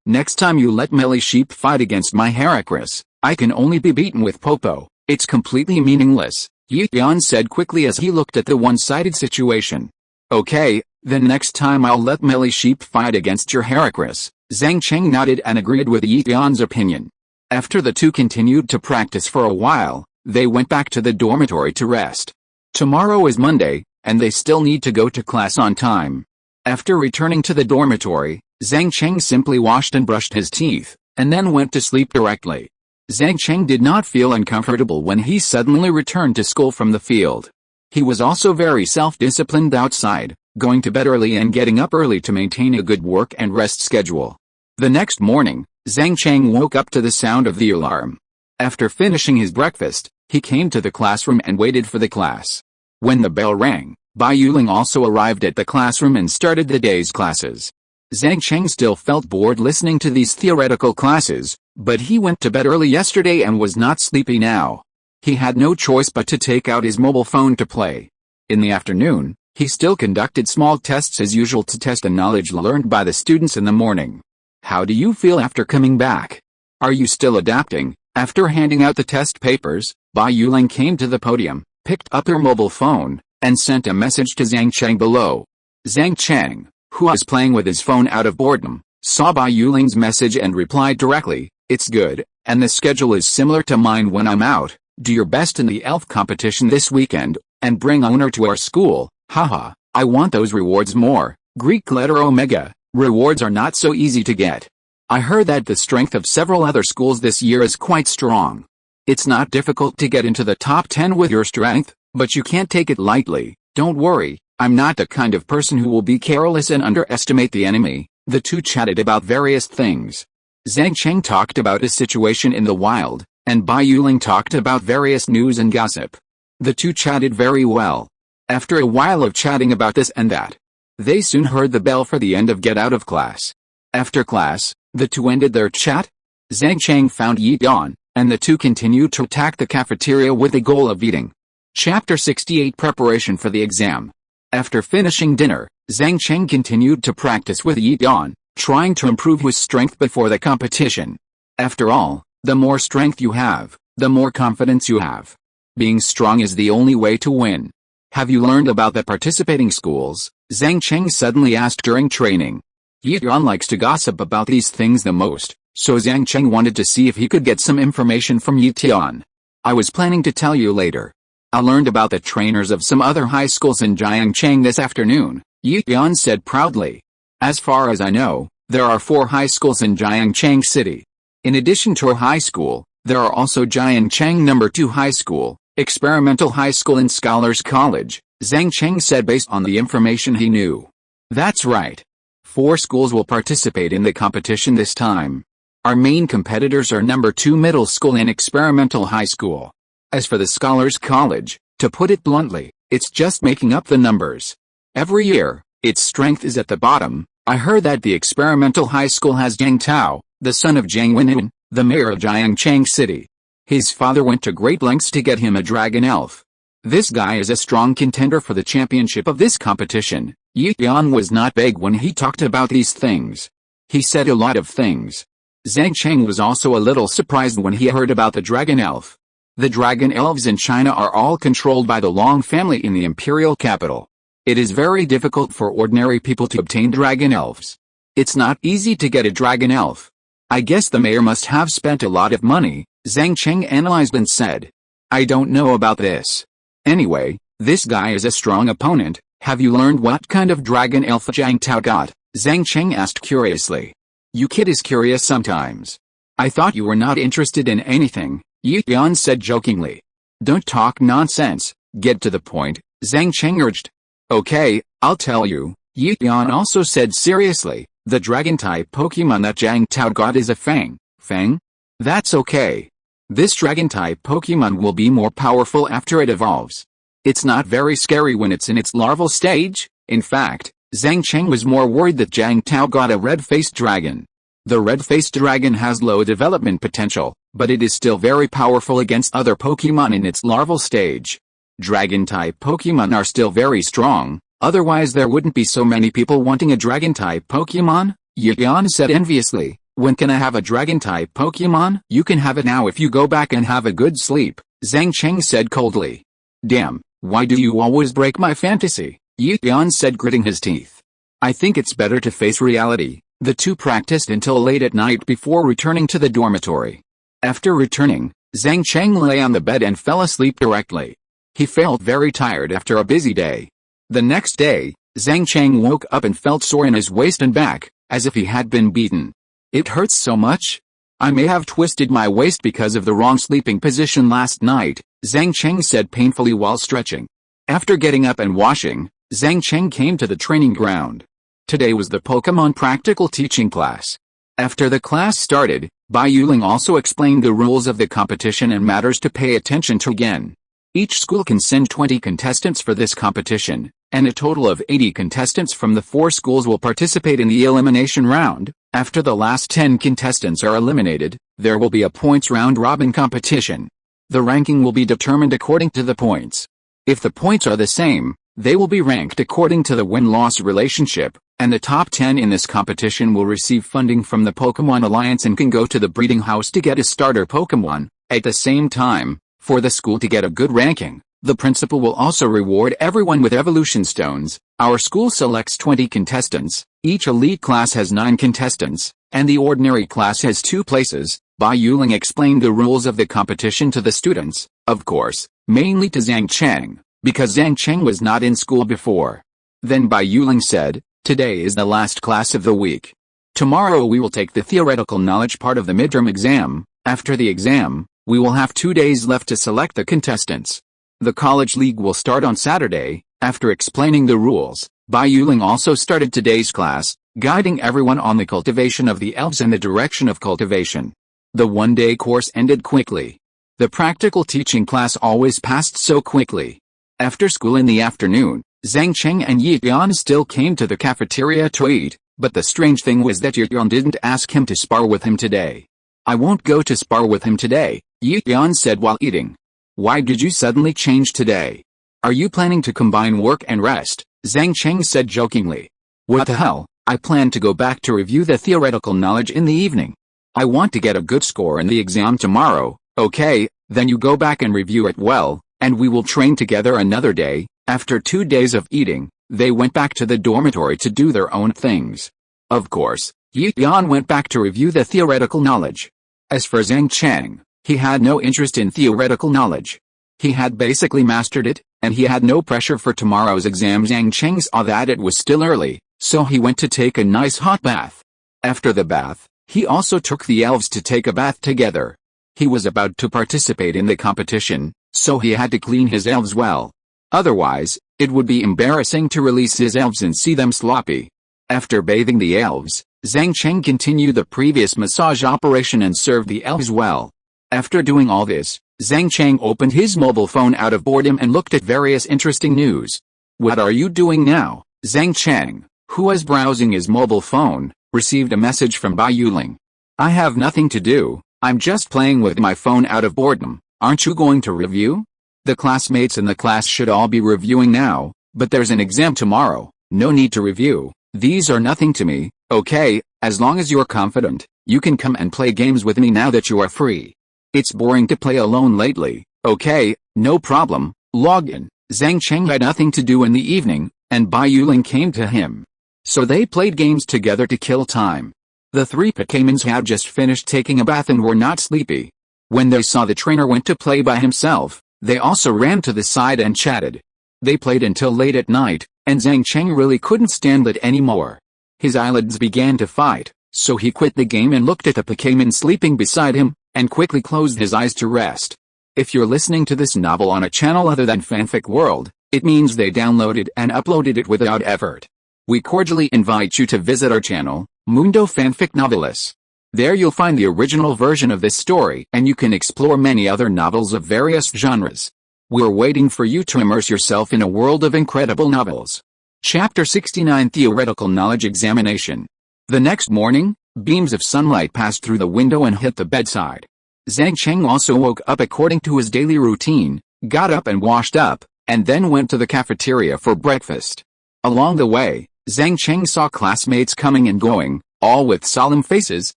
next time you let Melly Sheep fight against my Heracross, I can only be beaten with Popo. It's completely meaningless, Yian said quickly as he looked at the one-sided situation. Okay, then next time I'll let Melly Sheep fight against your Heracross. Zhang Cheng nodded and agreed with Yian's opinion. After the two continued to practice for a while, they went back to the dormitory to rest. Tomorrow is Monday, and they still need to go to class on time. After returning to the dormitory, Zhang Cheng simply washed and brushed his teeth, and then went to sleep directly. Zhang Cheng did not feel uncomfortable when he suddenly returned to school from the field. He was also very self-disciplined outside, going to bed early and getting up early to maintain a good work and rest schedule. The next morning, Zhang Cheng woke up to the sound of the alarm. After finishing his breakfast, he came to the classroom and waited for the class. When the bell rang, Bai Yuling also arrived at the classroom and started the day's classes. Zhang Cheng still felt bored listening to these theoretical classes, but he went to bed early yesterday and was not sleepy now. He had no choice but to take out his mobile phone to play. In the afternoon, he still conducted small tests as usual to test the knowledge learned by the students in the morning. How do you feel after coming back? Are you still adapting? After handing out the test papers, Bai Yuling came to the podium, picked up her mobile phone, and sent a message to Zhang Cheng below. Zhang Cheng, who was playing with his phone out of boredom, saw Bai Yuling's message and replied directly, "It's good, and the schedule is similar to mine when I'm out. Do your best in the elf competition this weekend, and bring owner to our school. Haha, I want those rewards more." Greek letter Omega, rewards are not so easy to get. I heard that the strength of several other schools this year is quite strong. It's not difficult to get into the top 10 with your strength, but you can't take it lightly. Don't worry, I'm not the kind of person who will be careless and underestimate the enemy. The two chatted about various things. Zhang Cheng talked about his situation in the wild, and Bai Yuling talked about various news and gossip. The two chatted very well. After a while of chatting about this and that, they soon heard the bell for the end of get out of class. After class, the two ended their chat. Zhang Cheng found Yi Yan, and the two continued to attack the cafeteria with the goal of eating. Chapter 68 Preparation for the Exam. After finishing dinner, Zhang Cheng continued to practice with Yi Yan, trying to improve his strength before the competition. After all, the more strength you have, the more confidence you have. Being strong is the only way to win. Have you learned about the participating schools? Zhang Cheng suddenly asked during training. Yi Yan likes to gossip about these things the most, so Zhang Cheng wanted to see if he could get some information from Yi Yan. I was planning to tell you later. I learned about the trainers of some other high schools in Jiangcheng this afternoon, Yi Yan said proudly. As far as I know, there are 4 high schools in Jiangcheng City. In addition to a high school, there are also Jiangcheng No. 2 High School, Experimental High School and Scholars College, Zhang Cheng said based on the information he knew. That's right. 4 schools will participate in the competition this time. Our main competitors are No. 2 Middle School and Experimental High School. As for the Scholars College, to put it bluntly, it's just making up the numbers. Every year, its strength is at the bottom. I heard that the Experimental High School has Jiang Tao, the son of Jiang Wenwen, the mayor of Jiangcheng City. His father went to great lengths to get him a dragon elf. This guy is a strong contender for the championship of this competition. Yi Yan was not vague when he talked about these things. He said a lot of things. Zhang Cheng was also a little surprised when he heard about the dragon elf. The dragon elves in China are all controlled by the Long family in the imperial capital. It is very difficult for ordinary people to obtain dragon elves. It's not easy to get a dragon elf. I guess the mayor must have spent a lot of money, Zhang Cheng analyzed and said. I don't know about this. Anyway, this guy is a strong opponent. Have you learned what kind of dragon elf Jiang Tao got? Zhang Cheng asked curiously. You kid is curious sometimes. I thought you were not interested in anything, Yi Yan said jokingly. Don't talk nonsense, get to the point, Zhang Cheng urged. Okay, I'll tell you, Yi Yan also said seriously. The dragon-type Pokemon that Jiang Tao got is a Fang. Fang? That's okay. This dragon-type Pokemon will be more powerful after it evolves. It's not very scary when it's in its larval stage. In fact, Zhang Cheng was more worried that Jiang Tao got a red-faced dragon. The red-faced dragon has low development potential, but it is still very powerful against other Pokemon in its larval stage. Dragon-type Pokemon are still very strong. Otherwise there wouldn't be so many people wanting a dragon-type Pokemon, Yi Yan said enviously. When can I have a dragon-type Pokemon? You can have it now if you go back and have a good sleep, Zhang Cheng said coldly. Damn, why do you always break my fantasy? Yi Yan said gritting his teeth. I think it's better to face reality. The two practiced until late at night before returning to the dormitory. After returning, Zhang Cheng lay on the bed and fell asleep directly. He felt very tired after a busy day. The next day, Zhang Cheng woke up and felt sore in his waist and back, as if he had been beaten. It hurts so much? I may have twisted my waist because of the wrong sleeping position last night, Zhang Cheng said painfully while stretching. After getting up and washing, Zhang Cheng came to the training ground. Today was the Pokémon practical teaching class. After the class started, Bai Yuling also explained the rules of the competition and matters to pay attention to again. Each school can send 20 contestants for this competition, and a total of 80 contestants from the 4 schools will participate in the elimination round. After the last 10 contestants are eliminated, there will be a points round-robin competition. The ranking will be determined according to the points. If the points are the same, they will be ranked according to the win-loss relationship, and the top 10 in this competition will receive funding from the Pokémon Alliance and can go to the breeding house to get a starter Pokémon. At the same time, for the school to get a good ranking, the principal will also reward everyone with evolution stones. Our school selects 20 contestants, each elite class has 9 contestants, and the ordinary class has 2 places. Bai Yuling explained the rules of the competition to the students, of course, mainly to Zhang Cheng, because Zhang Cheng was not in school before. Then Bai Yuling said, today is the last class of the week. Tomorrow we will take the theoretical knowledge part of the midterm exam. After the exam, we will have 2 days left to select the contestants. The college league will start on Saturday. After explaining the rules, Bai Yuling also started today's class, guiding everyone on the cultivation of the elves and the direction of cultivation. The one-day course ended quickly. The practical teaching class always passed so quickly. After school in the afternoon, Zhang Cheng and Yi Yan still came to the cafeteria to eat, but the strange thing was that Yi Yan didn't ask him to spar with him today. I won't go to spar with him today, Yi Tian said while eating. Why did you suddenly change today? Are you planning to combine work and rest? Zhang Cheng said jokingly. What the hell, I plan to go back to review the theoretical knowledge in the evening. I want to get a good score in the exam tomorrow. Okay, then you go back and review it well, and we will train together another day. After 2 days of eating, they went back to the dormitory to do their own things. Of course, Yi Tian went back to review the theoretical knowledge. As for Zhang Cheng, he had no interest in theoretical knowledge. He had basically mastered it, and he had no pressure for tomorrow's exam. Zhang Cheng saw that it was still early, so he went to take a nice hot bath. After the bath, he also took the elves to take a bath together. He was about to participate in the competition, so he had to clean his elves well. Otherwise, it would be embarrassing to release his elves and see them sloppy. After bathing the elves, Zhang Cheng continued the previous massage operation and served the elves well. After doing all this, Zhang Cheng opened his mobile phone out of boredom and looked at various interesting news. What are you doing now? Zhang Cheng, who was browsing his mobile phone, received a message from Bai Yuling. I have nothing to do, I'm just playing with my phone out of boredom. Aren't you going to review? The classmates in the class should all be reviewing now, but there's an exam tomorrow, no need to review. These are nothing to me, okay, as long as you're confident, you can come and play games with me now that you are free. It's boring to play alone lately, okay, no problem, log in. Zhang Cheng had nothing to do in the evening, and Bai Yuling came to him. So they played games together to kill time. The 3 Pokémons had just finished taking a bath and were not sleepy. When they saw the trainer went to play by himself, they also ran to the side and chatted. They played until late at night, and Zhang Cheng really couldn't stand it anymore. His eyelids began to fight, so he quit the game and looked at the Pokémon sleeping beside him, and quickly closed his eyes to rest. If you're listening to this novel on a channel other than Fanfic World, it means they downloaded and uploaded it without effort. We cordially invite you to visit our channel, Mundo Fanfic Novelis. There you'll find the original version of this story and you can explore many other novels of various genres. We're waiting for you to immerse yourself in a world of incredible novels. Chapter 69 Theoretical Knowledge Examination. The next morning, beams of sunlight passed through the window and hit the bedside. Zhang Cheng also woke up according to his daily routine, got up and washed up, and then went to the cafeteria for breakfast. Along the way, Zhang Cheng saw classmates coming and going, all with solemn faces,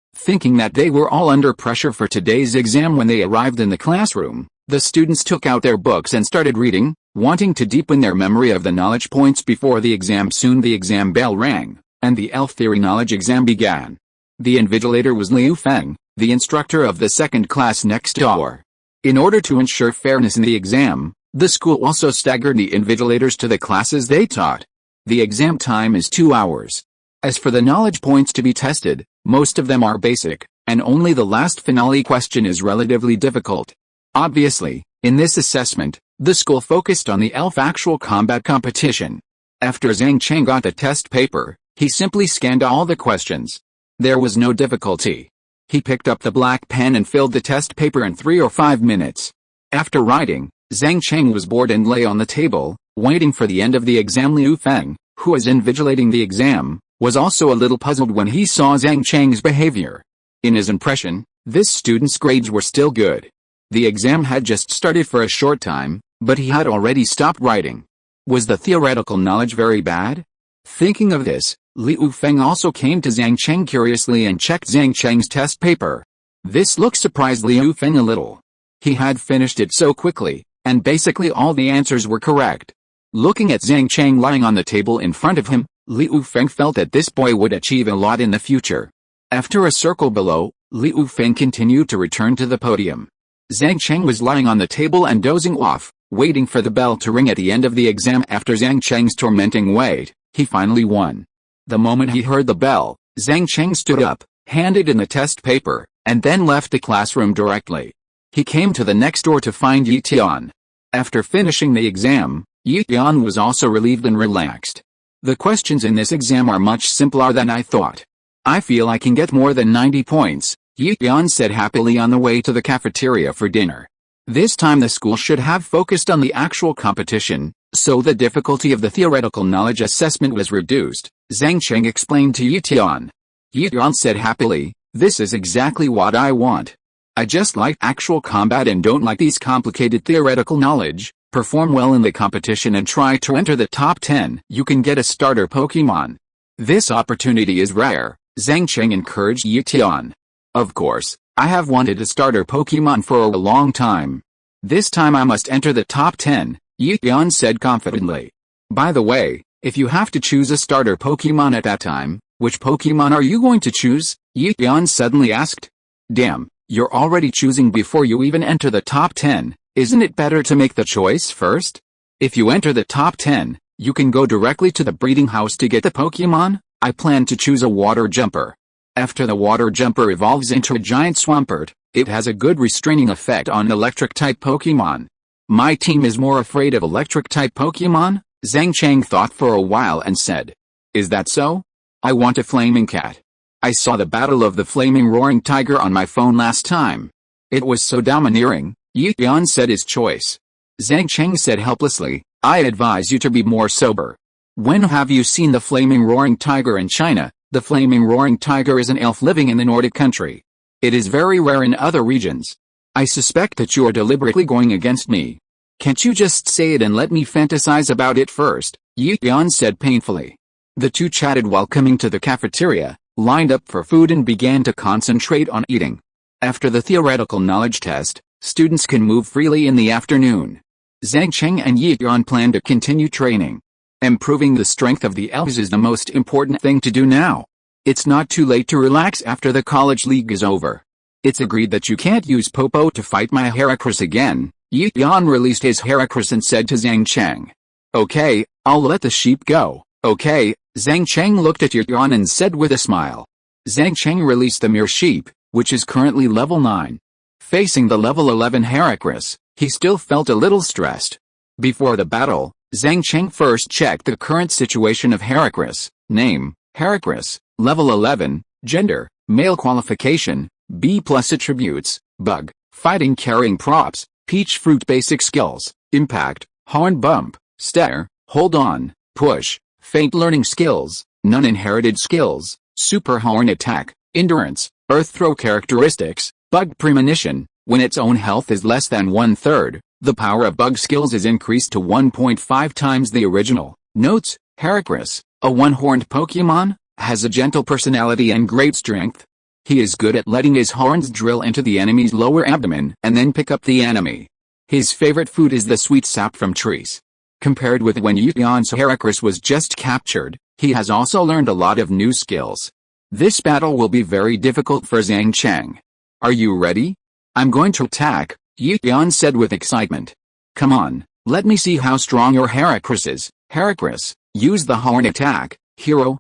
thinking that they were all under pressure for today's exam. When they arrived in the classroom, the students took out their books and started reading, wanting to deepen their memory of the knowledge points before the exam. Soon the exam bell rang, and the elf theory knowledge exam began. The invigilator was Liu Feng, the instructor of the second class next door. In order to ensure fairness in the exam, the school also staggered the invigilators to the classes they taught. The exam time is 2 hours. As for the knowledge points to be tested, most of them are basic, and only the last finale question is relatively difficult. Obviously, in this assessment, the school focused on the elf actual combat competition. After Zhang Cheng got the test paper, he simply scanned all the questions. There was no difficulty. He picked up the black pen and filled the test paper in 3 or 5 minutes. After writing, Zhang Cheng was bored and lay on the table, waiting for the end of the exam. Liu Feng, who was invigilating the exam, was also a little puzzled when he saw Zhang Cheng's behavior. In his impression, this student's grades were still good. The exam had just started for a short time, but he had already stopped writing. Was the theoretical knowledge very bad? Thinking of this, Liu Feng also came to Zhang Cheng curiously and checked Zhang Cheng's test paper. This look surprised Liu Feng a little. He had finished it so quickly, and basically all the answers were correct. Looking at Zhang Cheng lying on the table in front of him, Liu Feng felt that this boy would achieve a lot in the future. After a circle below, Liu Feng continued to return to the podium. Zhang Cheng was lying on the table and dozing off, waiting for the bell to ring at the end of the exam. After Zhang Cheng's tormenting wait, he finally won. The moment he heard the bell, Zhang Cheng stood up, handed in the test paper, and then left the classroom directly. He came to the next door to find Yi Tian. After finishing the exam, Yi Tian was also relieved and relaxed. The questions in this exam are much simpler than I thought. I feel I can get more than 90 points, Yi Tian said happily on the way to the cafeteria for dinner. This time the school should have focused on the actual competition, so the difficulty of the theoretical knowledge assessment was reduced, Zhang Cheng explained to Yi Tian. Yi Tian said happily, This is exactly what I want. I just like actual combat and don't like these complicated theoretical knowledge. Perform well in the competition and try to enter the top 10. You can get a starter Pokemon. This opportunity is rare, Zhang Cheng encouraged Yi Tian. Of course, I have wanted a starter Pokemon for a long time. This time I must enter the top 10, Yi Tian said confidently. By the way, if you have to choose a starter Pokemon at that time, which Pokemon are you going to choose? Yi Tian suddenly asked. Damn, you're already choosing before you even enter the top 10. Isn't it better to make the choice first? If you enter the top 10, you can go directly to the breeding house to get the Pokemon. I plan to choose a water jumper. After the water jumper evolves into a giant Swampert, it has a good restraining effect on electric-type Pokemon. My team is more afraid of electric-type Pokemon? Zhang Cheng thought for a while and said. Is that so? I want a flaming cat. I saw the battle of the flaming roaring tiger on my phone last time. It was so domineering. Yi Tian said his choice. Zhang Cheng said helplessly, I advise you to be more sober. When have you seen the flaming roaring tiger in China? The flaming roaring tiger is an elf living in the Nordic country. It is very rare in other regions. I suspect that you are deliberately going against me. Can't you just say it and let me fantasize about it first? Yi Tian said painfully. The two chatted while coming to the cafeteria, lined up for food and began to concentrate on eating. After the theoretical knowledge test, students can move freely in the afternoon. Zhang Cheng and Yi Tian plan to continue training. Improving the strength of the elves is the most important thing to do now. It's not too late to relax after the college league is over. It's agreed that you can't use Popo to fight my Heracross again. Yi Tian released his Heracross and said to Zhang Cheng. Okay, I'll let the sheep go. Okay, Zhang Cheng looked at Yi Tian and said with a smile. Zhang Cheng released the mere sheep, which is currently level 9. Facing the level 11 Heracross, he still felt a little stressed. Before the battle, Zhang Cheng first checked the current situation of Heracross. Name, Heracross, level 11, gender, male qualification, B+ attributes, bug, fighting carrying props, peach fruit basic skills, impact, horn bump, stare, hold on, push, faint learning skills, none inherited skills, super horn attack, endurance, earth throw characteristics, bug premonition, when its own health is less than 1/3, the power of bug skills is increased to 1.5 times the original. Notes, Heracross, a one-horned Pokemon, has a gentle personality and great strength. He is good at letting his horns drill into the enemy's lower abdomen and then pick up the enemy. His favorite food is the sweet sap from trees. Compared with when Yi Tian's Heracross was just captured, he has also learned a lot of new skills. This battle will be very difficult for Zhang Cheng. Are you ready? I'm going to attack, Yi Tian said with excitement. Come on, let me see how strong your Heracross is. Heracross, use the horn attack. Hero,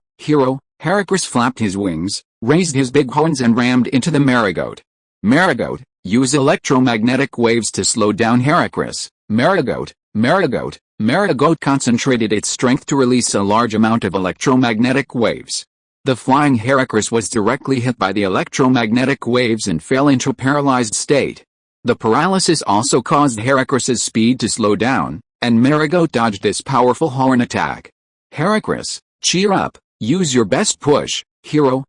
Heracross flapped his wings, raised his big horns and rammed into the Marigoat. Marigoat, use electromagnetic waves to slow down Heracross. Marigoat concentrated its strength to release a large amount of electromagnetic waves. The flying Heracross was directly hit by the electromagnetic waves and fell into a paralyzed state. The paralysis also caused Heracross's speed to slow down, and Marigoat dodged this powerful horn attack. Heracross, cheer up, use your best push. Hero,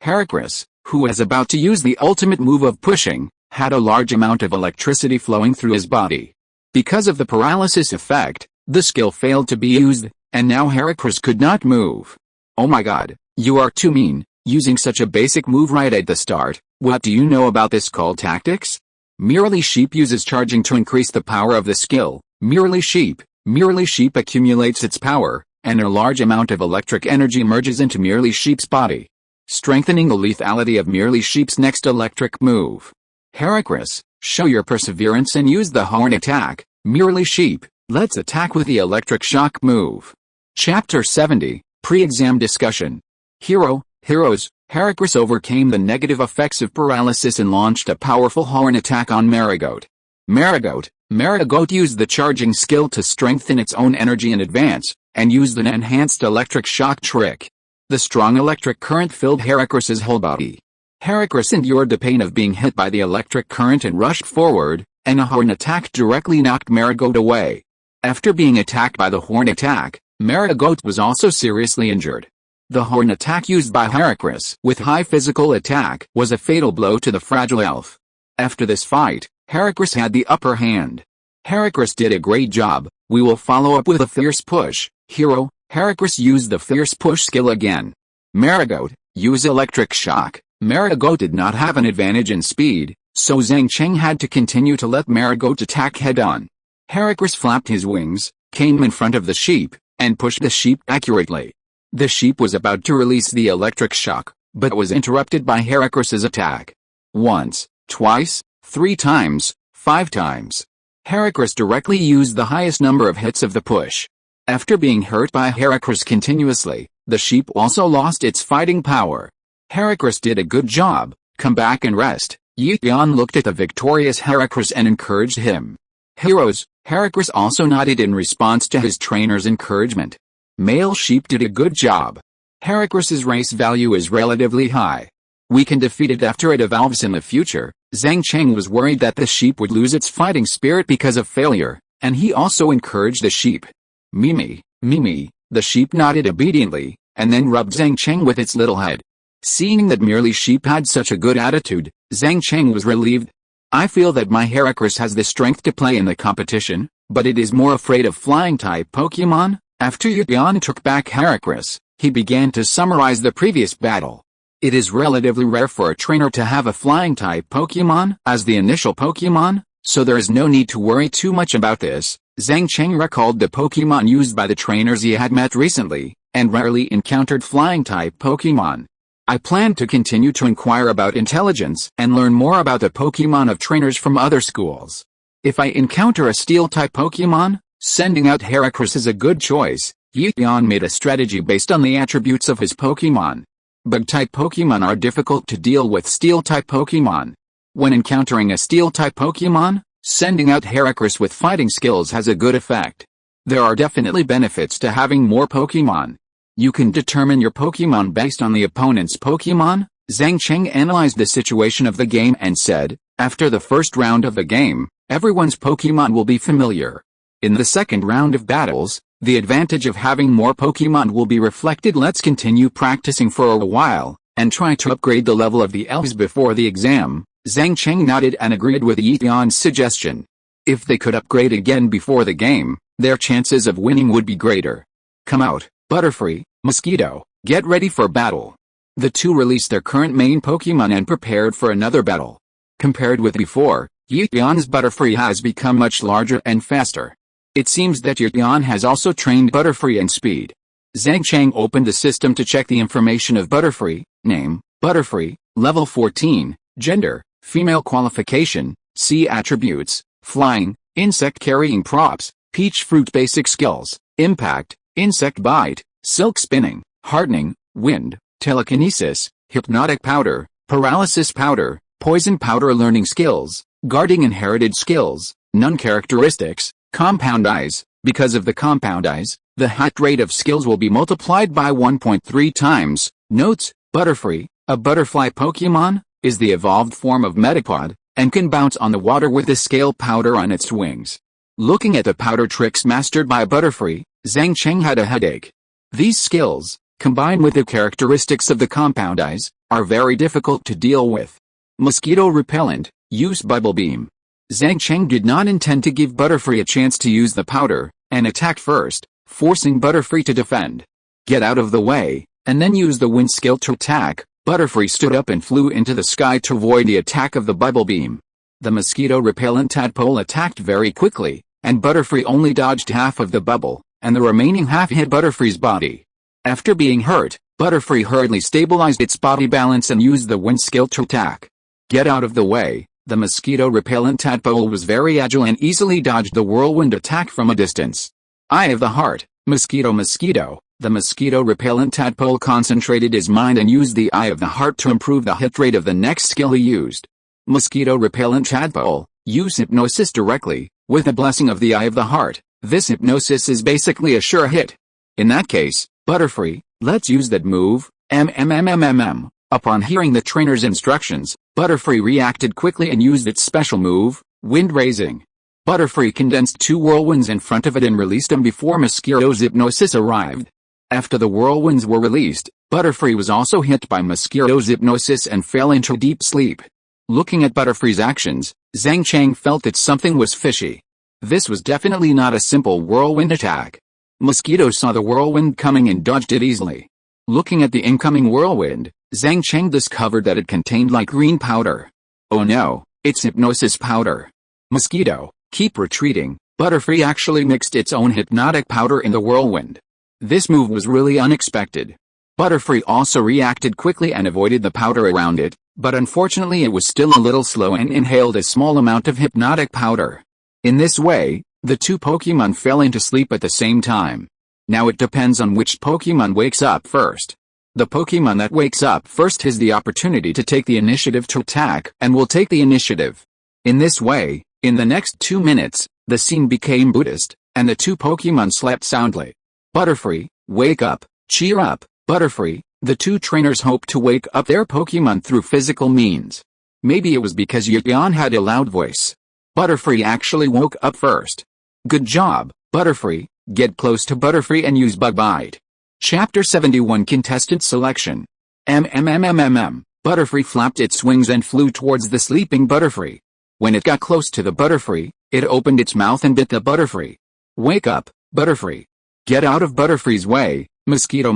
Heracross, who was about to use the ultimate move of pushing, had a large amount of electricity flowing through his body. Because of the paralysis effect, the skill failed to be used, and now Heracross could not move. Oh my god, you are too mean, using such a basic move right at the start. What do you know about this called tactics? Merely Sheep uses charging to increase the power of the skill. Merely Sheep accumulates its power, and a large amount of electric energy merges into Merely Sheep's body, strengthening the lethality of Merely Sheep's next electric move. Heracross, show your perseverance and use the horn attack. Merely Sheep, let's attack with the electric shock move. Chapter 70, Pre-Exam Discussion. Heroes, Heracross overcame the negative effects of paralysis and launched a powerful horn attack on Marigoat. Marigoat used the charging skill to strengthen its own energy in advance, and used an enhanced electric shock trick. The strong electric current filled Heracross's whole body. Heracross endured the pain of being hit by the electric current and rushed forward, and a horn attack directly knocked Marigoat away. After being attacked by the horn attack, Marigoat was also seriously injured. The horn attack used by Heracross with high physical attack was a fatal blow to the fragile elf. After this fight, Heracross had the upper hand. Heracross did a great job. We will follow up with a fierce push. Hero, Heracross used the fierce push skill again. Marigoat, use electric shock. Marigoat did not have an advantage in speed, so Zhang Cheng had to continue to let Marigoat attack head-on. Heracross flapped his wings, came in front of the sheep, and pushed the sheep accurately. The sheep was about to release the electric shock, but was interrupted by Heracross's attack. Once, twice, 3 times, 5 times. Heracross directly used the highest number of hits of the push. After being hurt by Heracross continuously, the sheep also lost its fighting power. Heracross did a good job. Come back and rest. Yian looked at the victorious Heracross and encouraged him. Heroes, Heracross also nodded in response to his trainer's encouragement. Male sheep did a good job. Heracross's race value is relatively high. We can defeat it after it evolves in the future. Zhang Cheng was worried that the sheep would lose its fighting spirit because of failure, and he also encouraged the sheep. Mimi, Mimi, the sheep nodded obediently, and then rubbed Zhang Cheng with its little head. Seeing that merely sheep had such a good attitude, Zhang Cheng was relieved. I feel that my Heracross has the strength to play in the competition, but it is more afraid of flying-type Pokémon. After Yian took back Heracross, he began to summarize the previous battle. It is relatively rare for a trainer to have a flying-type Pokémon as the initial Pokémon, so there is no need to worry too much about this. Zhang Cheng recalled the Pokémon used by the trainers he had met recently, and rarely encountered flying-type Pokémon. I plan to continue to inquire about intelligence and learn more about the Pokémon of trainers from other schools. If I encounter a Steel-type Pokémon, sending out Heracross is a good choice. Yian made a strategy based on the attributes of his Pokémon. Bug-type Pokémon are difficult to deal with Steel-type Pokémon. When encountering a Steel-type Pokémon, sending out Heracross with fighting skills has a good effect. There are definitely benefits to having more Pokémon. You can determine your Pokémon based on the opponent's Pokémon. Zhang Cheng analyzed the situation of the game and said, after the first round of the game, everyone's Pokémon will be familiar. In the second round of battles, the advantage of having more Pokémon will be reflected. Let's continue practicing for a while, and try to upgrade the level of the elves before the exam. Zhang Cheng nodded and agreed with Yian's suggestion. If they could upgrade again before the game, their chances of winning would be greater. Come out, Butterfree, Mosquito, get ready for battle. The two released their current main Pokémon and prepared for another battle. Compared with before, Yian's Butterfree has become much larger and faster. It seems that Yian has also trained Butterfree in speed. Zhang Cheng opened the system to check the information of Butterfree. Name, Butterfree, level 14, gender, female, qualification, C attributes, flying, insect carrying props, peach fruit. Basic skills, impact, insect bite, silk spinning, hardening, wind, telekinesis, hypnotic powder, paralysis powder, poison powder. Learning skills, guarding. Inherited skills, none. Characteristics, compound eyes. Because of the compound eyes, the hit rate of skills will be multiplied by 1.3 times. Notes, Butterfree, a butterfly Pokémon, is the evolved form of Metapod, and can bounce on the water with the scale powder on its wings. Looking at the powder tricks mastered by Butterfree, Zhang Cheng had a headache. These skills, combined with the characteristics of the compound eyes, are very difficult to deal with. Mosquito repellent, use Bubble Beam. Zhang Cheng did not intend to give Butterfree a chance to use the powder, and attacked first, forcing Butterfree to defend. Get out of the way, and then use the wind skill to attack. Butterfree stood up and flew into the sky to avoid the attack of the Bubble Beam. The mosquito repellent tadpole attacked very quickly, and Butterfree only dodged half of the bubble, and the remaining half hit Butterfree's body. After being hurt, Butterfree hurriedly stabilized its body balance and used the wind skill to attack. Get out of the way. The mosquito repellent tadpole was very agile and easily dodged the whirlwind attack from a distance. Eye of the Heart, Mosquito. The mosquito repellent tadpole concentrated his mind and used the Eye of the Heart to improve the hit rate of the next skill he used. Mosquito repellent tadpole, use hypnosis directly, with the blessing of the Eye of the Heart. This hypnosis is basically a sure hit. In that case, Butterfree, let's use that move, MMMMMM. Upon hearing the trainer's instructions, Butterfree reacted quickly and used its special move, Wind Raising. Butterfree condensed 2 whirlwinds in front of it and released them before Mosquito's hypnosis arrived. After the whirlwinds were released, Butterfree was also hit by Mosquito's hypnosis and fell into deep sleep. Looking at Butterfree's actions, Zhang Cheng felt that something was fishy. This was definitely not a simple whirlwind attack. Mosquito saw the whirlwind coming and dodged it easily. Looking at the incoming whirlwind, Zhang Cheng discovered that it contained light green powder. Oh no, it's hypnosis powder. Mosquito, keep retreating. Butterfree actually mixed its own hypnotic powder in the whirlwind. This move was really unexpected. Butterfree also reacted quickly and avoided the powder around it, but unfortunately it was still a little slow and inhaled a small amount of hypnotic powder. In this way, the two Pokémon fell into sleep at the same time. Now it depends on which Pokémon wakes up first. The Pokémon that wakes up first has the opportunity to take the initiative to attack and will take the initiative. In this way, in the next 2 minutes, the scene became Buddhist, and the two Pokémon slept soundly. Butterfree, wake up, cheer up, Butterfree. The two trainers hoped to wake up their Pokémon through physical means. Maybe it was because Yian had a loud voice. Butterfree actually woke up first. Good job, Butterfree. Get close to Butterfree and use Bug Bite. Chapter 71 Contestant Selection. Butterfree flapped its wings and flew towards the sleeping Butterfree. When it got close to the Butterfree, it opened its mouth and bit the Butterfree. Wake up, Butterfree. Get out of Butterfree's way, Mosquito.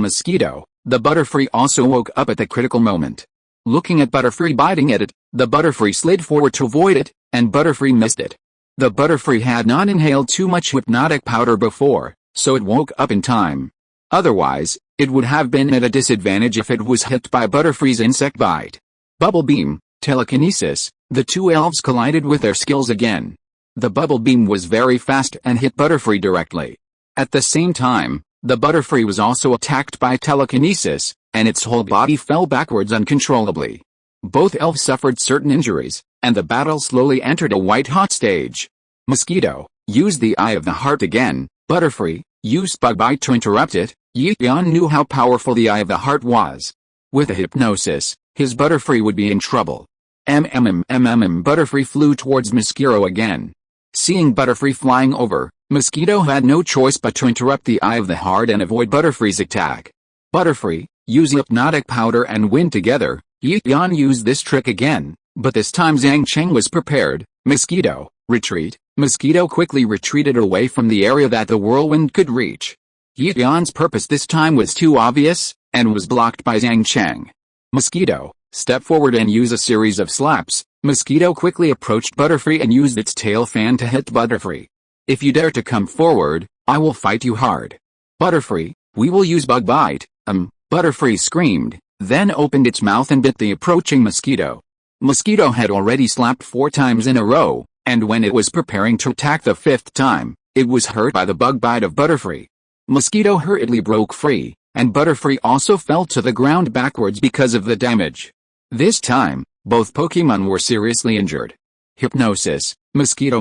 The Butterfree also woke up at the critical moment. Looking at Butterfree biting at it, the Butterfree slid forward to avoid it, and Butterfree missed it. The Butterfree had not inhaled too much hypnotic powder before, so it woke up in time. Otherwise, it would have been at a disadvantage if it was hit by Butterfree's insect bite. Bubble Beam, Telekinesis. The two elves collided with their skills again. The Bubble Beam was very fast and hit Butterfree directly. At the same time, the Butterfree was also attacked by Telekinesis, and its whole body fell backwards uncontrollably. Both elves suffered certain injuries, and the battle slowly entered a white-hot stage. Mosquito, use the Eye of the Heart again. Butterfree, use Bug Bite to interrupt it. Yian knew how powerful the Eye of the Heart was. With a hypnosis, his Butterfree would be in trouble. Butterfree flew towards Mosquito again. Seeing Butterfree flying over, Mosquito had no choice but to interrupt the Eye of the Heart and avoid Butterfree's attack. Butterfree, use hypnotic powder and win together. Yian used this trick again, but this time Zhang Cheng was prepared. Mosquito, retreat. Mosquito quickly retreated away from the area that the whirlwind could reach. Yian's purpose this time was too obvious, and was blocked by Zhang Cheng. Mosquito, step forward and use a series of slaps. Mosquito quickly approached Butterfree and used its tail fan to hit Butterfree. If you dare to come forward, I will fight you hard. Butterfree, we will use Bug Bite. Butterfree screamed, then opened its mouth and bit the approaching Mosquito. Mosquito had already slapped 4 times in a row, and when it was preparing to attack the 5th time, it was hurt by the Bug Bite of Butterfree. Mosquito hurriedly broke free, and Butterfree also fell to the ground backwards because of the damage. This time, both Pokémon were seriously injured. Hypnosis, Mosquito.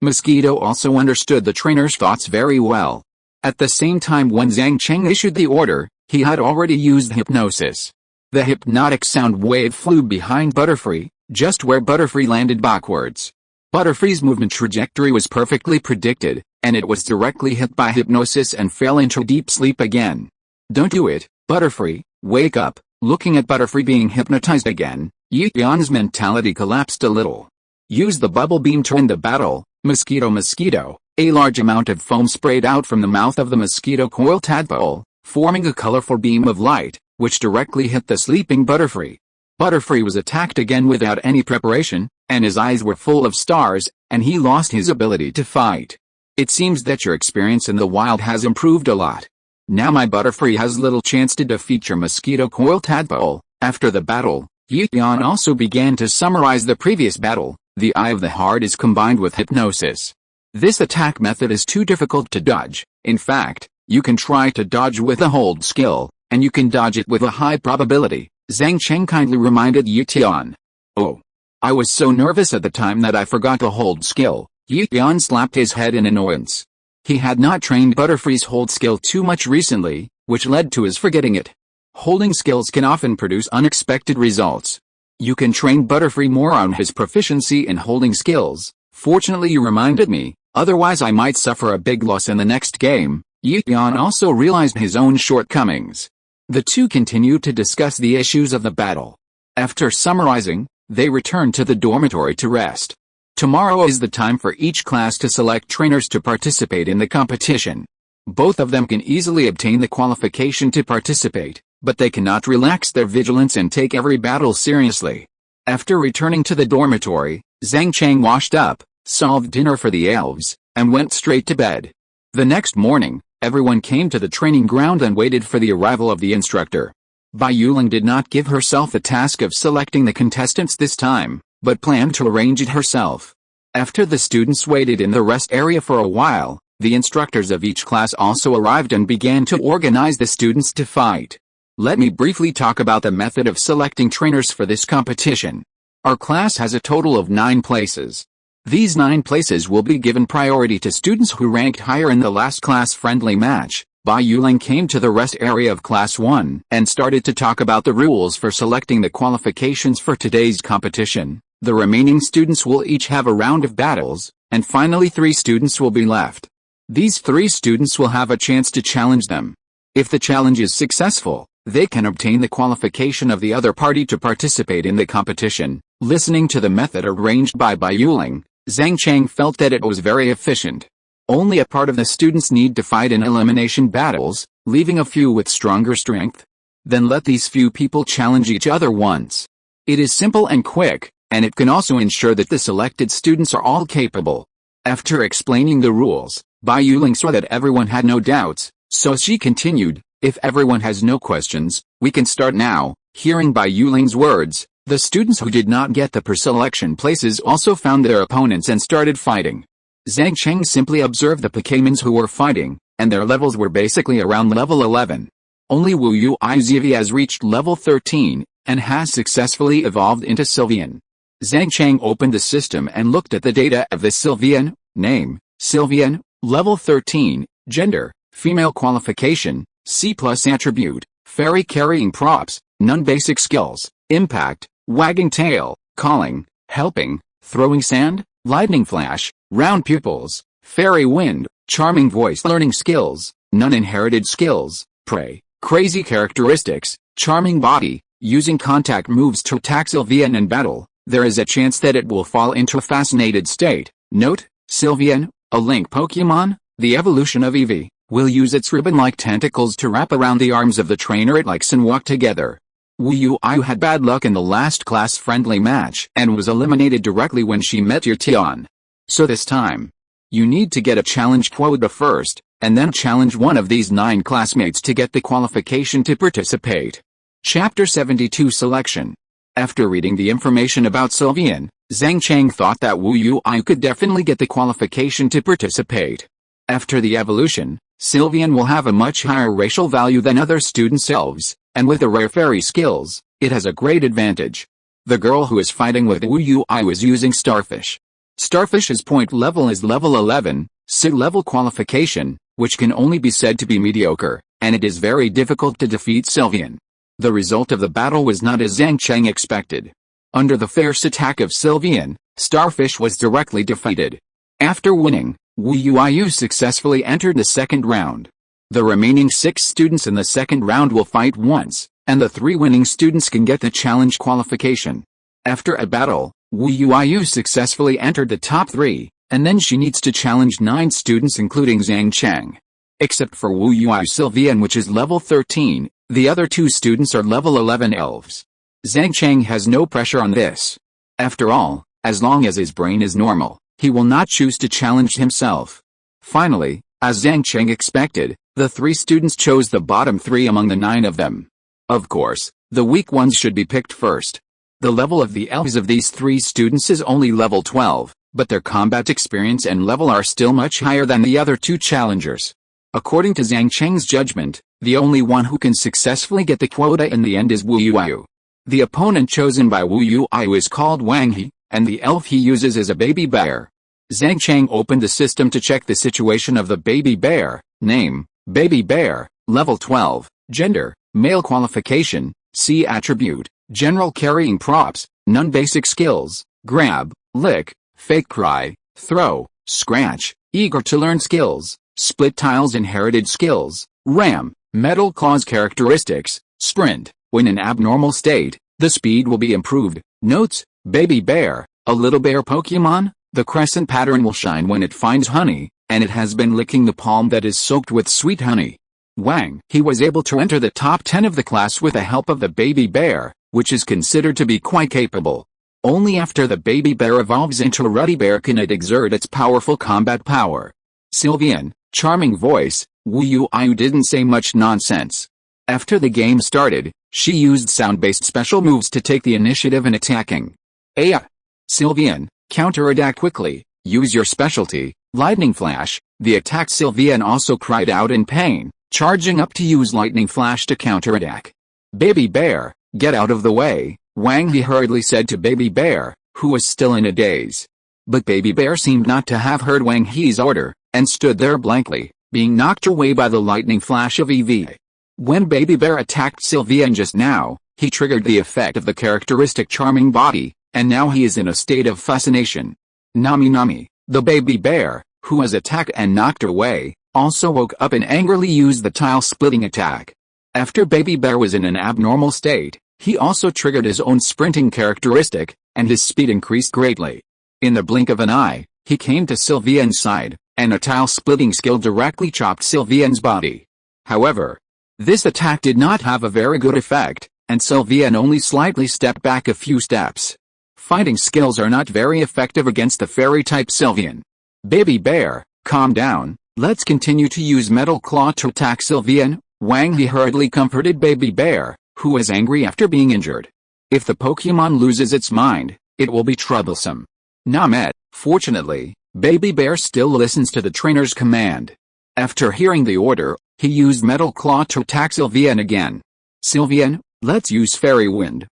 Mosquito also understood the trainer's thoughts very well. At the same time when Zhang Cheng issued the order, he had already used hypnosis. The hypnotic sound wave flew behind Butterfree, just where Butterfree landed backwards. Butterfree's movement trajectory was perfectly predicted, and it was directly hit by hypnosis and fell into deep sleep again. Don't do it, Butterfree, wake up. Looking at Butterfree being hypnotized again, Yian's mentality collapsed a little. Use the Bubble Beam to end the battle. Mosquito. A large amount of foam sprayed out from the mouth of the mosquito coil tadpole, forming a colorful beam of light, which directly hit the sleeping Butterfree. Butterfree was attacked again without any preparation, and his eyes were full of stars, and he lost his ability to fight. It seems that your experience in the wild has improved a lot. Now my Butterfree has little chance to defeat your mosquito coil tadpole. After the battle, Yian also began to summarize the previous battle. The Eye of the Heart is combined with hypnosis. This attack method is too difficult to dodge. In fact, you can try to dodge with a hold skill, and you can dodge it with a high probability. Zhang Cheng kindly reminded Yian. Oh. I was so nervous at the time that I forgot the hold skill. Yian slapped his head in annoyance. He had not trained Butterfree's hold skill too much recently, which led to his forgetting it. Holding skills can often produce unexpected results. You can train Butterfree more on his proficiency in holding skills. Fortunately you reminded me, otherwise I might suffer a big loss in the next game. Yian also realized his own shortcomings. The two continued to discuss the issues of the battle. After summarizing, they returned to the dormitory to rest. Tomorrow is the time for each class to select trainers to participate in the competition. Both of them can easily obtain the qualification to participate, but they cannot relax their vigilance and take every battle seriously. After returning to the dormitory, Zhang Cheng washed up, solved dinner for the elves, and went straight to bed. The next morning, everyone came to the training ground and waited for the arrival of the instructor. Bai Yuling did not give herself the task of selecting the contestants this time, but planned to arrange it herself. After the students waited in the rest area for a while, the instructors of each class also arrived and began to organize the students to fight. Let me briefly talk about the method of selecting trainers for this competition. Our class has a total of 9 places. These 9 places will be given priority to students who ranked higher in the last class friendly match. Bai Yuling came to the rest area of Class 1 and started to talk about the rules for selecting the qualifications for today's competition. The remaining students will each have a round of battles, and finally 3 students will be left. These 3 students will have a chance to challenge them. If the challenge is successful, they can obtain the qualification of the other party to participate in the competition. Listening to the method arranged by Bai Yuling, Zhang Cheng felt that it was very efficient. Only a part of the students need to fight in elimination battles, leaving a few with stronger strength. Then let these few people challenge each other once. It is simple and quick, and it can also ensure that the selected students are all capable. After explaining the rules, Bai Yuling saw that everyone had no doubts, so she continued, "If everyone has no questions, we can start now." Hearing Bai Yuling's words, the students who did not get the per-selection places also found their opponents and started fighting. Zhang Cheng simply observed the Pokémons who were fighting, and their levels were basically around level 11. Only Wu Yuizivi has reached level 13, and has successfully evolved into Sylveon. Zhang Cheng opened the system and looked at the data of the Sylveon. Name, Sylveon, level 13, gender, female, qualification, C+ attribute, fairy, carrying props, none, basic skills, impact, wagging tail, calling, helping, throwing sand, lightning flash, round pupils, fairy wind, charming voice, learning skills, none, inherited skills, prey, crazy characteristics, charming body, using contact moves to attack Sylveon in battle. There is a chance that it will fall into a fascinated state. Note, Sylveon, a link Pokémon, the evolution of Eevee, will use its ribbon-like tentacles to wrap around the arms of the trainer it likes and walk together. Wu Yu had bad luck in the last class-friendly match and was eliminated directly when she met Tian. So this time, you need to get a challenge quota first, and then challenge one of these 9 classmates to get the qualification to participate. Chapter 72 Selection. After reading the information about Sylveon, Zhang Cheng thought that Wu Yu could definitely get the qualification to participate. After the evolution, Sylveon will have a much higher racial value than other students' elves, and with the rare fairy skills, it has a great advantage. The girl who is fighting with Wu Yu is using Starfish. Starfish's point level is level 11, SIG-level qualification, which can only be said to be mediocre, and it is very difficult to defeat Sylveon. The result of the battle was not as Zhang Cheng expected. Under the fierce attack of Sylveon, Starfish was directly defeated. After winning, Wu Yu successfully entered the second round. The remaining 6 students in the second round will fight once, and the 3 winning students can get the challenge qualification. After a battle, Wu Yu successfully entered the top 3, and then she needs to challenge 9 students including Zhang Cheng. Except for Wu Sylveon, which is level 13, the other 2 students are level 11 elves. Zhang Cheng has no pressure on this. After all, as long as his brain is normal, he will not choose to challenge himself. Finally, as Zhang Cheng expected, the 3 students chose the bottom 3 among the 9 of them. Of course, the weak ones should be picked first. The level of the elves of these 3 students is only level 12, but their combat experience and level are still much higher than the other 2 challengers. According to Zhang Cheng's judgment, the only one who can successfully get the quota in the end is Wu Yu. The opponent chosen by Wu Yu is called Wang He, and the elf he uses is a baby bear. Zhang Cheng opened the system to check the situation of the baby bear. Name, baby bear, level 12, gender, male, qualification, C attribute, general, carrying props, none, basic skills, grab, lick, fake cry, throw, scratch, eager to learn skills, Split Tiles inherited skills, RAM, Metal Claw's characteristics, Sprint. When in abnormal state, the speed will be improved. Notes: Baby Bear, a little bear Pokémon. The crescent pattern will shine when it finds honey, and it has been licking the palm that is soaked with sweet honey. Wang. He was able to enter the top 10 of the class with the help of the baby bear, which is considered to be quite capable. Only after the baby bear evolves into a ruddy bear can it exert its powerful combat power. Sylveon, charming voice, Wu Yu didn't say much nonsense. After the game started, she used sound-based special moves to take the initiative in attacking. Sylveon, counter-attack quickly, use your specialty, Lightning Flash. The attacked Sylveon also cried out in pain, charging up to use Lightning Flash to counter-attack. Baby Bear, get out of the way, Wang He hurriedly said to Baby Bear, who was still in a daze. But Baby Bear seemed not to have heard Wang He's order, and stood there blankly, being knocked away by the Lightning Flash of EV. When Baby Bear attacked Sylveon just now, he triggered the effect of the characteristic charming body, and now he is in a state of fascination. Nami, the baby bear, who was attacked and knocked away, also woke up and angrily used the tile-splitting attack. After Baby Bear was in an abnormal state, he also triggered his own sprinting characteristic, and his speed increased greatly. In the blink of an eye, he came to Sylveon's side, and a tile-splitting skill directly chopped Sylveon's body. However, this attack did not have a very good effect, and Sylveon only slightly stepped back a few steps. Fighting skills are not very effective against the fairy-type Sylveon. Baby Bear, calm down, let's continue to use Metal Claw to attack Sylveon. Wang He hurriedly comforted Baby Bear, who was angry after being injured. If the Pokémon loses its mind, it will be troublesome. Namet, fortunately, Baby Bear still listens to the trainer's command. After hearing the order, he used Metal Claw to attack Sylveon again. Sylveon, let's use Fairy Wind.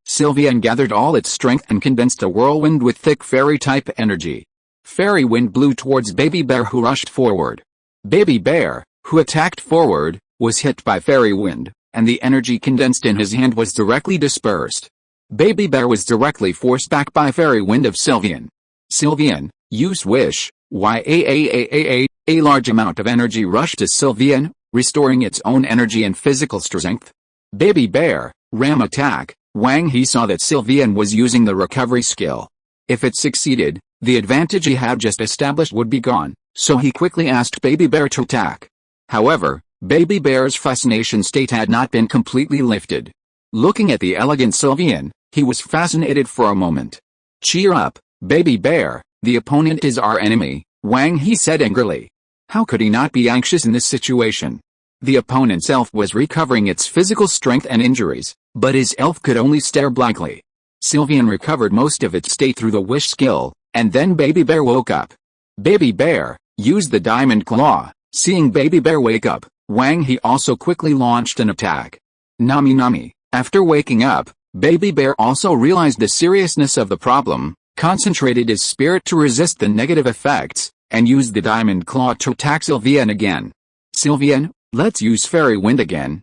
Sylveon gathered all its strength and condensed a whirlwind with thick fairy-type energy. Fairy Wind blew towards Baby Bear, who rushed forward. Baby Bear, who attacked forward, was hit by Fairy Wind, and the energy condensed in his hand was directly dispersed. Baby Bear was directly forced back by Fairy Wind of Sylveon. Sylveon, use Wish. A large amount of energy rushed to Sylveon, restoring its own energy and physical strength. Baby Bear, Ram attack. Wang He saw that Sylveon was using the recovery skill. If it succeeded, the advantage he had just established would be gone, so he quickly asked Baby Bear to attack. However, Baby Bear's fascination state had not been completely lifted. Looking at the elegant Sylveon, he was fascinated for a moment. Cheer up, Baby Bear, the opponent is our enemy, Wang He said angrily. How could he not be anxious in this situation? The opponent's elf was recovering its physical strength and injuries, but his elf could only stare blankly. Sylveon recovered most of its state through the Wish skill, and then Baby Bear woke up. Baby Bear, use the Diamond Claw. Seeing Baby Bear wake up, Wang He also quickly launched an attack. Nami, after waking up, Baby Bear also realized the seriousness of the problem, concentrated his spirit to resist the negative effects, and used the Diamond Claw to attack Sylveon again. Sylveon, let's use Fairy Wind again.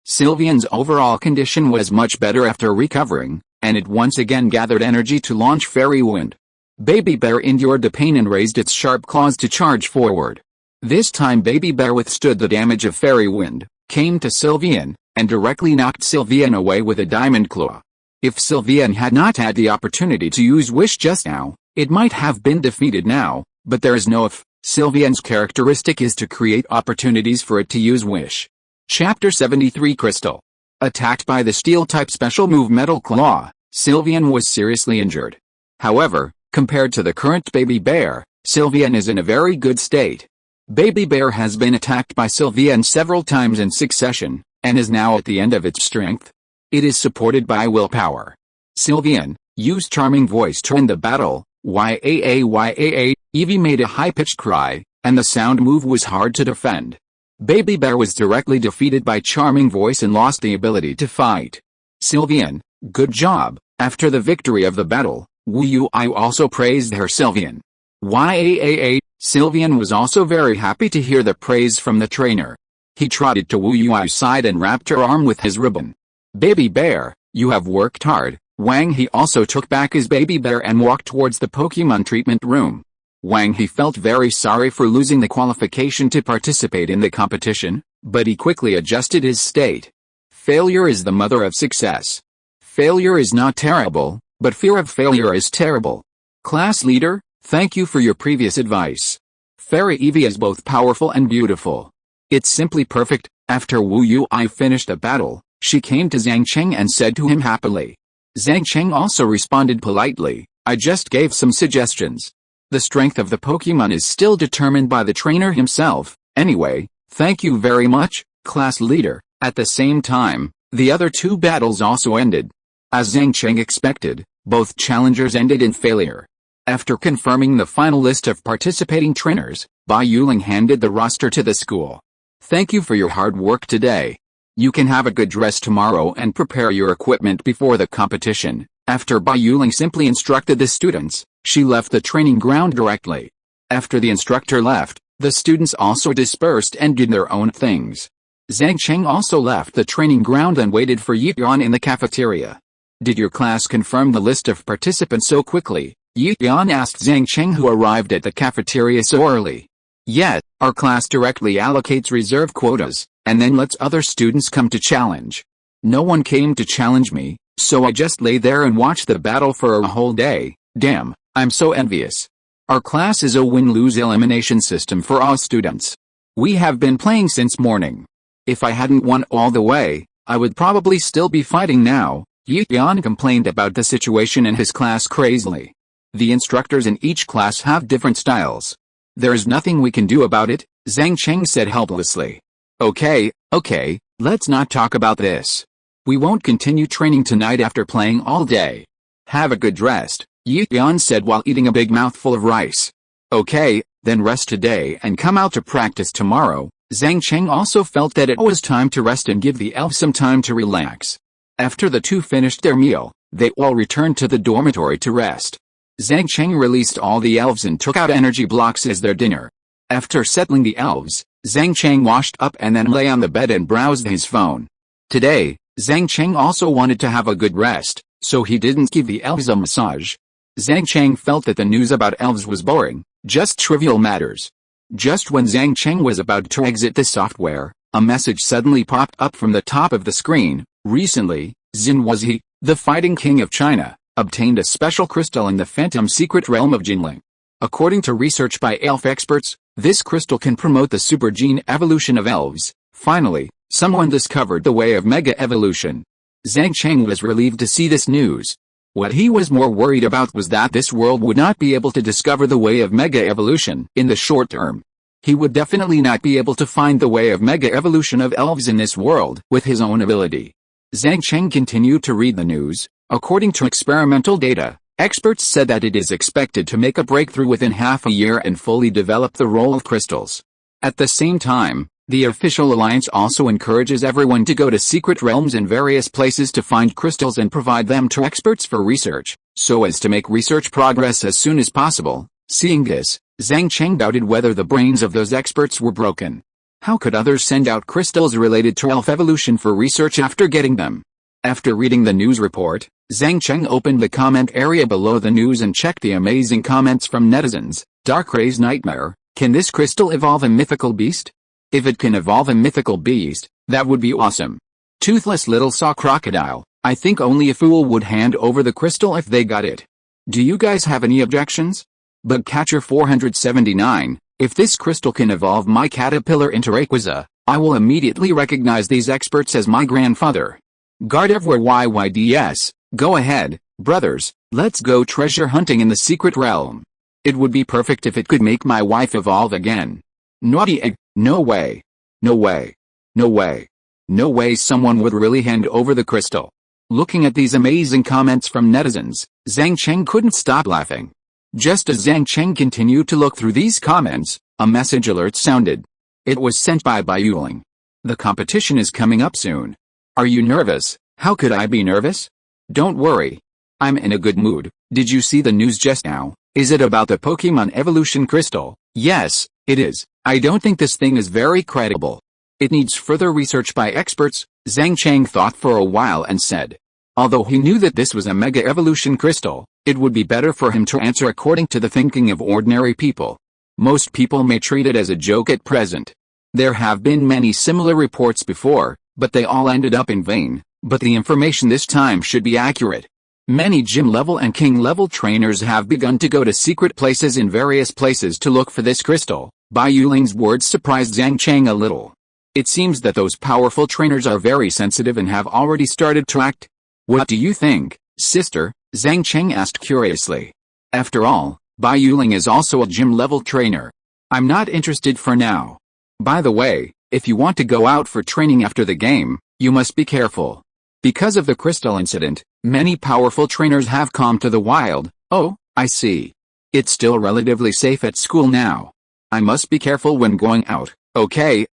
Sylveon's overall condition was much better after recovering, and it once again gathered energy to launch Fairy Wind. Baby Bear endured the pain and raised its sharp claws to charge forward. This time Baby Bear withstood the damage of Fairy Wind, came to Sylveon, and directly knocked Sylveon away with a Diamond Claw. If Sylveon had not had the opportunity to use Wish just now, it might have been defeated now, but there is no if. Sylveon's characteristic is to create opportunities for it to use Wish. Chapter 73 Crystal. Attacked by the Steel-type special move Metal Claw, Sylveon was seriously injured. However, compared to the current Baby Bear, Sylveon is in a very good state. Baby Bear has been attacked by Sylveon several times in succession, and is now at the end of its strength. It is supported by willpower. Sylveon, use Charming Voice to end the battle. Eevee made a high-pitched cry, and the sound move was hard to defend. Baby Bear was directly defeated by Charming Voice and lost the ability to fight. Sylveon, good job. After the victory of the battle, Wu Yu also praised her Sylveon. Sylveon was also very happy to hear the praise from the trainer. He trotted to Wu Yu's side and wrapped her arm with his ribbon. Baby Bear, you have worked hard. Wang He also took back his Baby Bear and walked towards the Pokémon treatment room. Wang He felt very sorry for losing the qualification to participate in the competition, but he quickly adjusted his state. Failure is the mother of success. Failure is not terrible, but fear of failure is terrible. Class leader, thank you for your previous advice. Fairy Eevee is both powerful and beautiful. It's simply perfect. After Wu Yui finished the battle, she came to Zhang Cheng and said to him happily. Zhang Cheng also responded politely, I just gave some suggestions. The strength of the Pokémon is still determined by the trainer himself. Anyway, thank you very much, class leader. At the same time, the other two battles also ended. As Zhang Cheng expected, both challengers ended in failure. After confirming the final list of participating trainers, Bai Yuling handed the roster to the school. Thank you for your hard work today. You can have a good rest tomorrow and prepare your equipment before the competition. After Bai Yuling simply instructed the students, she left the training ground directly. After the instructor left, the students also dispersed and did their own things. Zhang Cheng also left the training ground and waited for Yi Yan in the cafeteria. Did your class confirm the list of participants so quickly? Yi Yan asked Zhang Cheng, who arrived at the cafeteria so early. Yet, our class directly allocates reserve quotas, and then lets other students come to challenge. No one came to challenge me, so I just lay there and watched the battle for a whole day. Damn, I'm so envious. Our class is a win-lose elimination system for all students. We have been playing since morning. If I hadn't won all the way, I would probably still be fighting now. Yi Yan complained about the situation in his class crazily. The instructors in each class have different styles. There is nothing we can do about it, Zhang Cheng said helplessly. Okay, let's not talk about this. We won't continue training tonight after playing all day. Have a good rest, Yi Yan said while eating a big mouthful of rice. Okay, then rest today and come out to practice tomorrow. Zhang Cheng also felt that it was time to rest and give the elves some time to relax. After the two finished their meal, they all returned to the dormitory to rest. Zhang Cheng released all the elves and took out energy blocks as their dinner. After settling the elves, Zhang Cheng washed up and then lay on the bed and browsed his phone. Today, Zhang Cheng also wanted to have a good rest, so he didn't give the elves a massage. Zhang Cheng felt that the news about elves was boring, just trivial matters. Just when Zhang Cheng was about to exit the software, a message suddenly popped up from the top of the screen. Recently, Xin Wuzhi, the fighting king of China, obtained a special crystal in the phantom secret realm of Jinling. According to research by elf experts, this crystal can promote the super gene evolution of elves. Finally, someone discovered the way of mega evolution. Zhang Cheng was relieved to see this news. What he was more worried about was that this world would not be able to discover the way of mega evolution in the short term. He would definitely not be able to find the way of mega evolution of elves in this world with his own ability. Zhang Cheng continued to read the news. According to experimental data, experts said that it is expected to make a breakthrough within half a year and fully develop the role of crystals. At the same time, the official alliance also encourages everyone to go to secret realms in various places to find crystals and provide them to experts for research, so as to make research progress as soon as possible. Seeing this, Zhang Cheng doubted whether the brains of those experts were broken. How could others send out crystals related to elf evolution for research after getting them? After reading the news report, Zhang Cheng opened the comment area below the news and checked the amazing comments from netizens. Darkray's Nightmare, can this crystal evolve a mythical beast? If it can evolve a mythical beast, that would be awesome. Toothless Little Saw Crocodile, I think only a fool would hand over the crystal if they got it. Do you guys have any objections? Bugcatcher 479, if this crystal can evolve my caterpillar into Rayquaza, I will immediately recognize these experts as my grandfather. Gardevoir YYDS, go ahead, brothers, let's go treasure hunting in the secret realm. It would be perfect if it could make my wife evolve again. Naughty egg, no way. No way. No way. No way someone would really hand over the crystal. Looking at these amazing comments from netizens, Zhang Cheng couldn't stop laughing. Just as Zhang Cheng continued to look through these comments, a message alert sounded. It was sent by Bai Yuling. The competition is coming up soon. Are you nervous? How could I be nervous? Don't worry. I'm in a good mood. Did you see the news just now? Is it about the Pokémon evolution crystal? Yes, it is. I don't think this thing is very credible. It needs further research by experts, Zhang Cheng thought for a while and said. Although he knew that this was a mega evolution crystal, It would be better for him to answer according to the thinking of ordinary people. Most people may treat it as a joke at present. There have been many similar reports before, but they all ended up in vain. But the information this time should be accurate. Many gym level and king level trainers have begun to go to secret places in various places to look for this crystal. Bai Yuling's words surprised Zhang Cheng a little. It seems that those powerful trainers are very sensitive and have already started to act. What do you think, sister? Zhang Cheng asked curiously. After all, Bai Yuling is also a gym level trainer. I'm not interested for now. By the way, if you want to go out for training after the game, you must be careful. Because of the crystal incident, many powerful trainers have come to the wild. Oh, I see. It's still relatively safe at school now. I must be careful when going out. Okay.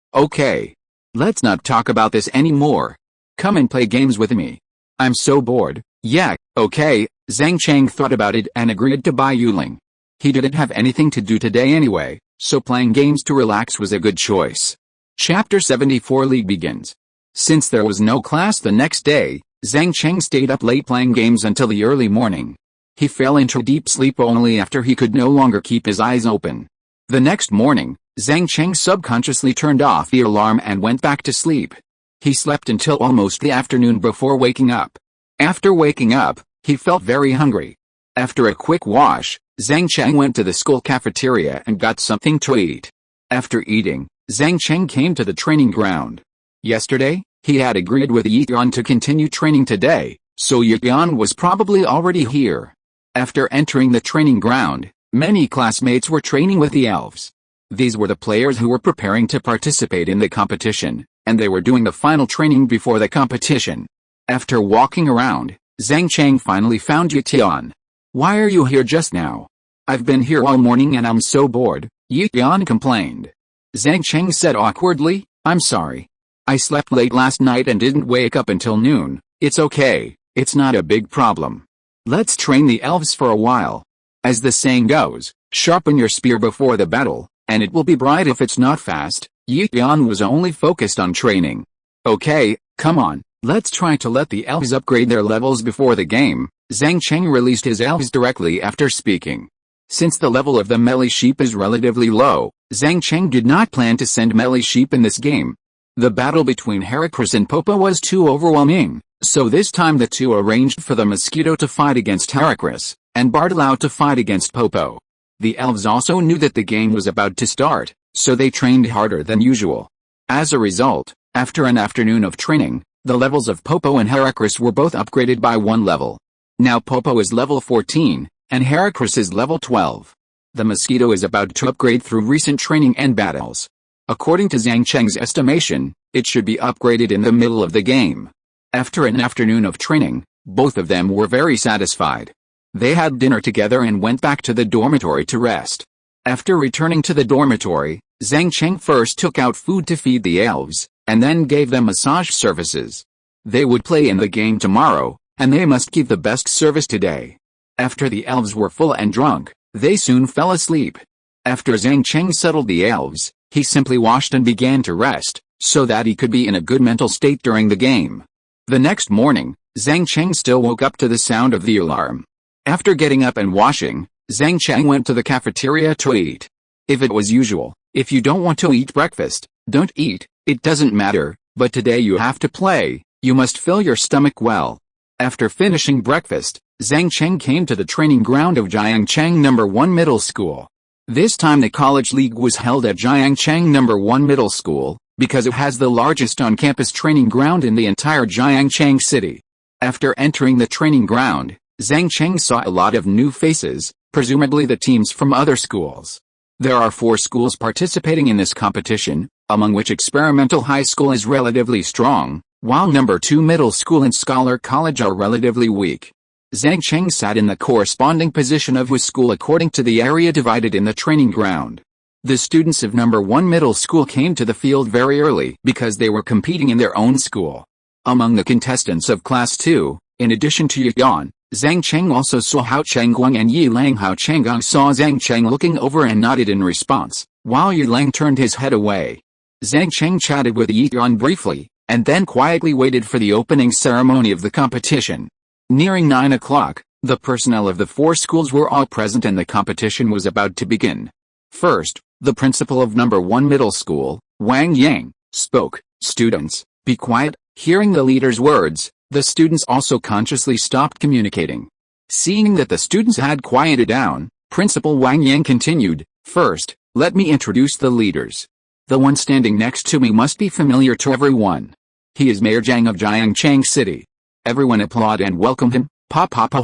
Let's not talk about this anymore. Come and play games with me. I'm so bored. Yeah, okay. Zhang Cheng thought about it and agreed to Bai Yuling. He didn't have anything to do today anyway, so playing games to relax was a good choice. Chapter 74 League begins. Since there was no class the next day, Zhang Cheng stayed up late playing games until the early morning. He fell into deep sleep only after he could no longer keep his eyes open. The next morning, Zhang Cheng subconsciously turned off the alarm and went back to sleep. He slept until almost the afternoon before waking up. After waking up, he felt very hungry. After a quick wash, Zhang Cheng went to the school cafeteria and got something to eat. After eating, Zhang Cheng came to the training ground. Yesterday, he had agreed with Yi Yan to continue training today, so Yi Yan was probably already here. After entering the training ground, many classmates were training with the elves. These were the players who were preparing to participate in the competition, and they were doing the final training before the competition. After walking around, Zhang Cheng finally found Yi Yan. Why are you here just now? I've been here all morning and I'm so bored, Yi Yan complained. Zhang Cheng said awkwardly, I'm sorry. I slept late last night and didn't wake up until noon. It's okay, it's not a big problem. Let's train the elves for a while. As the saying goes, sharpen your spear before the battle, and it will be bright if it's not fast. Yi Yan was only focused on training. Okay, come on, let's try to let the elves upgrade their levels before the game. Zhang Cheng released his elves directly after speaking. Since the level of the melee sheep is relatively low, Zhang Cheng did not plan to send melee sheep in this game. The battle between Heracris and Popo was too overwhelming, so this time the two arranged for the Mosquito to fight against Heracris, and Bartolao to fight against Popo. The elves also knew that the game was about to start, so they trained harder than usual. As a result, after an afternoon of training, the levels of Popo and Heracris were both upgraded by 1 level. Now Popo is level 14, and Heracris is level 12. The Mosquito is about to upgrade through recent training and battles. According to Zhang Cheng's estimation, it should be upgraded in the middle of the game. After an afternoon of training, both of them were very satisfied. They had dinner together and went back to the dormitory to rest. After returning to the dormitory, Zhang Cheng first took out food to feed the elves, and then gave them massage services. They would play in the game tomorrow, and they must give the best service today. After the elves were full and drunk, they soon fell asleep. After Zhang Cheng settled the elves, he simply washed and began to rest, so that he could be in a good mental state during the game. The next morning, Zhang Cheng still woke up to the sound of the alarm. After getting up and washing, Zhang Cheng went to the cafeteria to eat. If it was usual, if you don't want to eat breakfast, don't eat, it doesn't matter, but today you have to play, you must fill your stomach well. After finishing breakfast, Zhang Cheng came to the training ground of Jiangcheng No. 1 Middle School. This time the college league was held at Jiangcheng No. 1 Middle School, because it has the largest on-campus training ground in the entire Jiangcheng city. After entering the training ground, Zhang Cheng saw a lot of new faces, presumably the teams from other schools. There are 4 schools participating in this competition, among which Experimental High School is relatively strong, while No. 2 Middle School and Scholar College are relatively weak. Zhang Cheng sat in the corresponding position of his school according to the area divided in the training ground. The students of No. 1 Middle School came to the field very early because they were competing in their own school. Among the contestants of Class 2, in addition to Yi Yan, Zhang Cheng also saw Hao Chengguang and Yi Lang. Hao Chengguang saw Zhang Cheng looking over and nodded in response, while Yi Lang turned his head away. Zhang Cheng chatted with Yi Yan briefly, and then quietly waited for the opening ceremony of the competition. Nearing 9 o'clock, The personnel of the 4 schools were all present and the competition was about to begin. First, the principal of number 1 middle school, Wang Yang, spoke. "Students, be quiet." Hearing the leader's words, the students also consciously stopped communicating. Seeing that the students had quieted down, Principal Wang Yang continued, "First, let me introduce the leaders. The one standing next to me must be familiar to everyone. He is Mayor Zhang of Zhang Cheng City." Everyone applauded and welcomed him.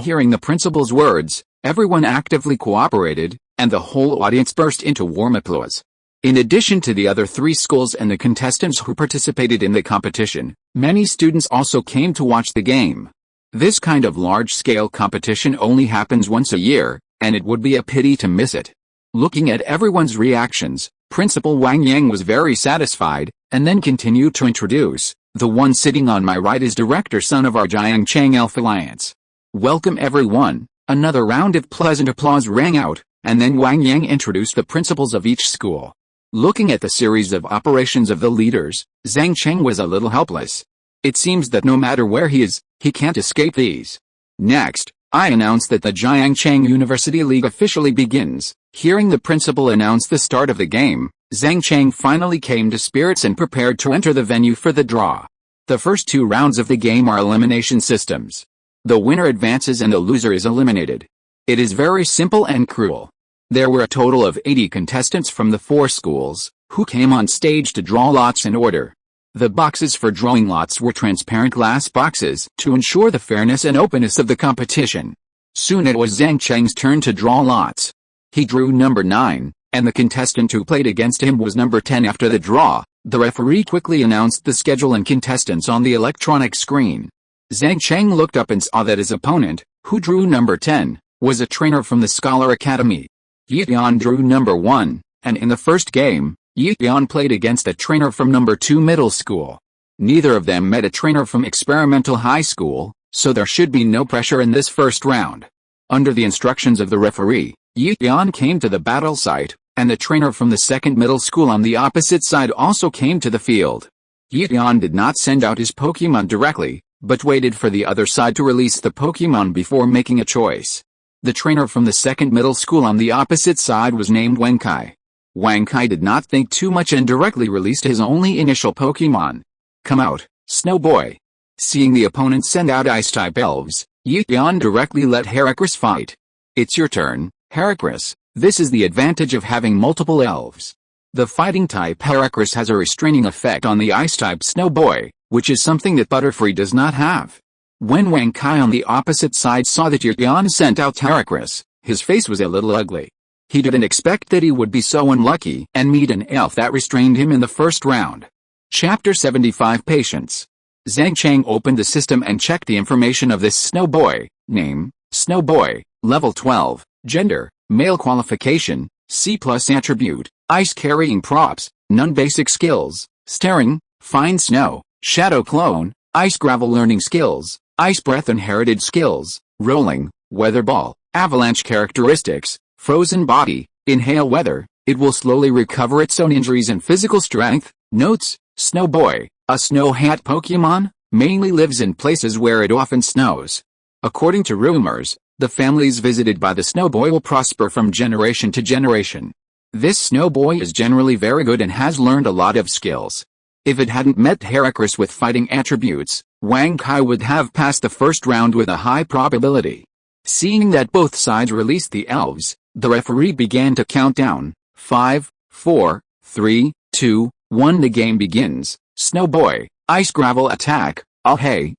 Hearing the principal's words, everyone actively cooperated, and the whole audience burst into warm applause. In addition to the other 3 schools and the contestants who participated in the competition, many students also came to watch the game. This kind of large-scale competition only happens once a year, and it would be a pity to miss it. Looking at everyone's reactions, Principal Wang Yang was very satisfied, and then continued to introduce, "The one sitting on my right is Director Sun of our Zhang Cheng Elf Alliance. Welcome everyone." Another round of pleasant applause rang out, and then Wang Yang introduced the principals of each school. Looking at the series of operations of the leaders, Zhang Cheng was a little helpless. It seems that no matter where he is, he can't escape these. Next, I announce that the Zhang Cheng University League officially begins. Hearing the principal announce the start of the game, Zhang Cheng finally came to spirits and prepared to enter the venue for the draw. The first 2 rounds of the game are elimination systems. The winner advances and the loser is eliminated. It is very simple and cruel. There were a total of 80 contestants from the 4 schools, who came on stage to draw lots in order. The boxes for drawing lots were transparent glass boxes to ensure the fairness and openness of the competition. Soon it was Zhang Cheng's turn to draw lots. He drew number 9, and the contestant who played against him was number 10. After the draw, the referee quickly announced the schedule and contestants on the electronic screen. Zhang Cheng looked up and saw that his opponent, who drew number 10, was a trainer from the Scholar Academy. Yi Tian drew number 1, and in the first game, Yi Tian played against a trainer from number 2 middle school. Neither of them met a trainer from experimental high school, so there should be no pressure in this first round. Under the instructions of the referee, Yi Tian came to the battle site, and the trainer from the second middle school on the opposite side also came to the field. Yi Tian did not send out his Pokémon directly, but waited for the other side to release the Pokémon before making a choice. The trainer from the second middle school on the opposite side was named Wang Kai. Wang Kai did not think too much and directly released his only initial Pokémon. "Come out, Snow Boy." Seeing the opponent send out Ice-type elves, Yi Tian directly let Heracross fight. "It's your turn, Heracross." This is the advantage of having multiple elves. The fighting-type Heracross has a restraining effect on the Ice-type Snow Boy, which is something that Butterfree does not have. When Wang Kai on the opposite side saw that Yi Tian sent out Heracross, his face was a little ugly. He didn't expect that he would be so unlucky and meet an elf that restrained him in the first round. Chapter 75 Patience. Zhang Cheng opened the system and checked the information of this Snow Boy. Name, Snow Boy, level 12, gender, male, qualification, C+ attribute, ice carrying props, none, basic skills, staring, fine snow, shadow clone, ice gravel learning skills, ice breath inherited skills, rolling, weather ball, avalanche characteristics, frozen body, inhale weather, it will slowly recover its own injuries and physical strength. Notes, Snow Boy, a snow hat Pokémon, mainly lives in places where it often snows. According to rumors, the families visited by the Snow Boy will prosper from generation to generation. This Snow Boy is generally very good and has learned a lot of skills. If it hadn't met Heracross with fighting attributes, Wang Kai would have passed the first round with a high probability. Seeing that both sides released the elves, the referee began to count down. 5, 4, 3, 2, 1. The game begins. Snow Boy, ice gravel attack. Oh hey.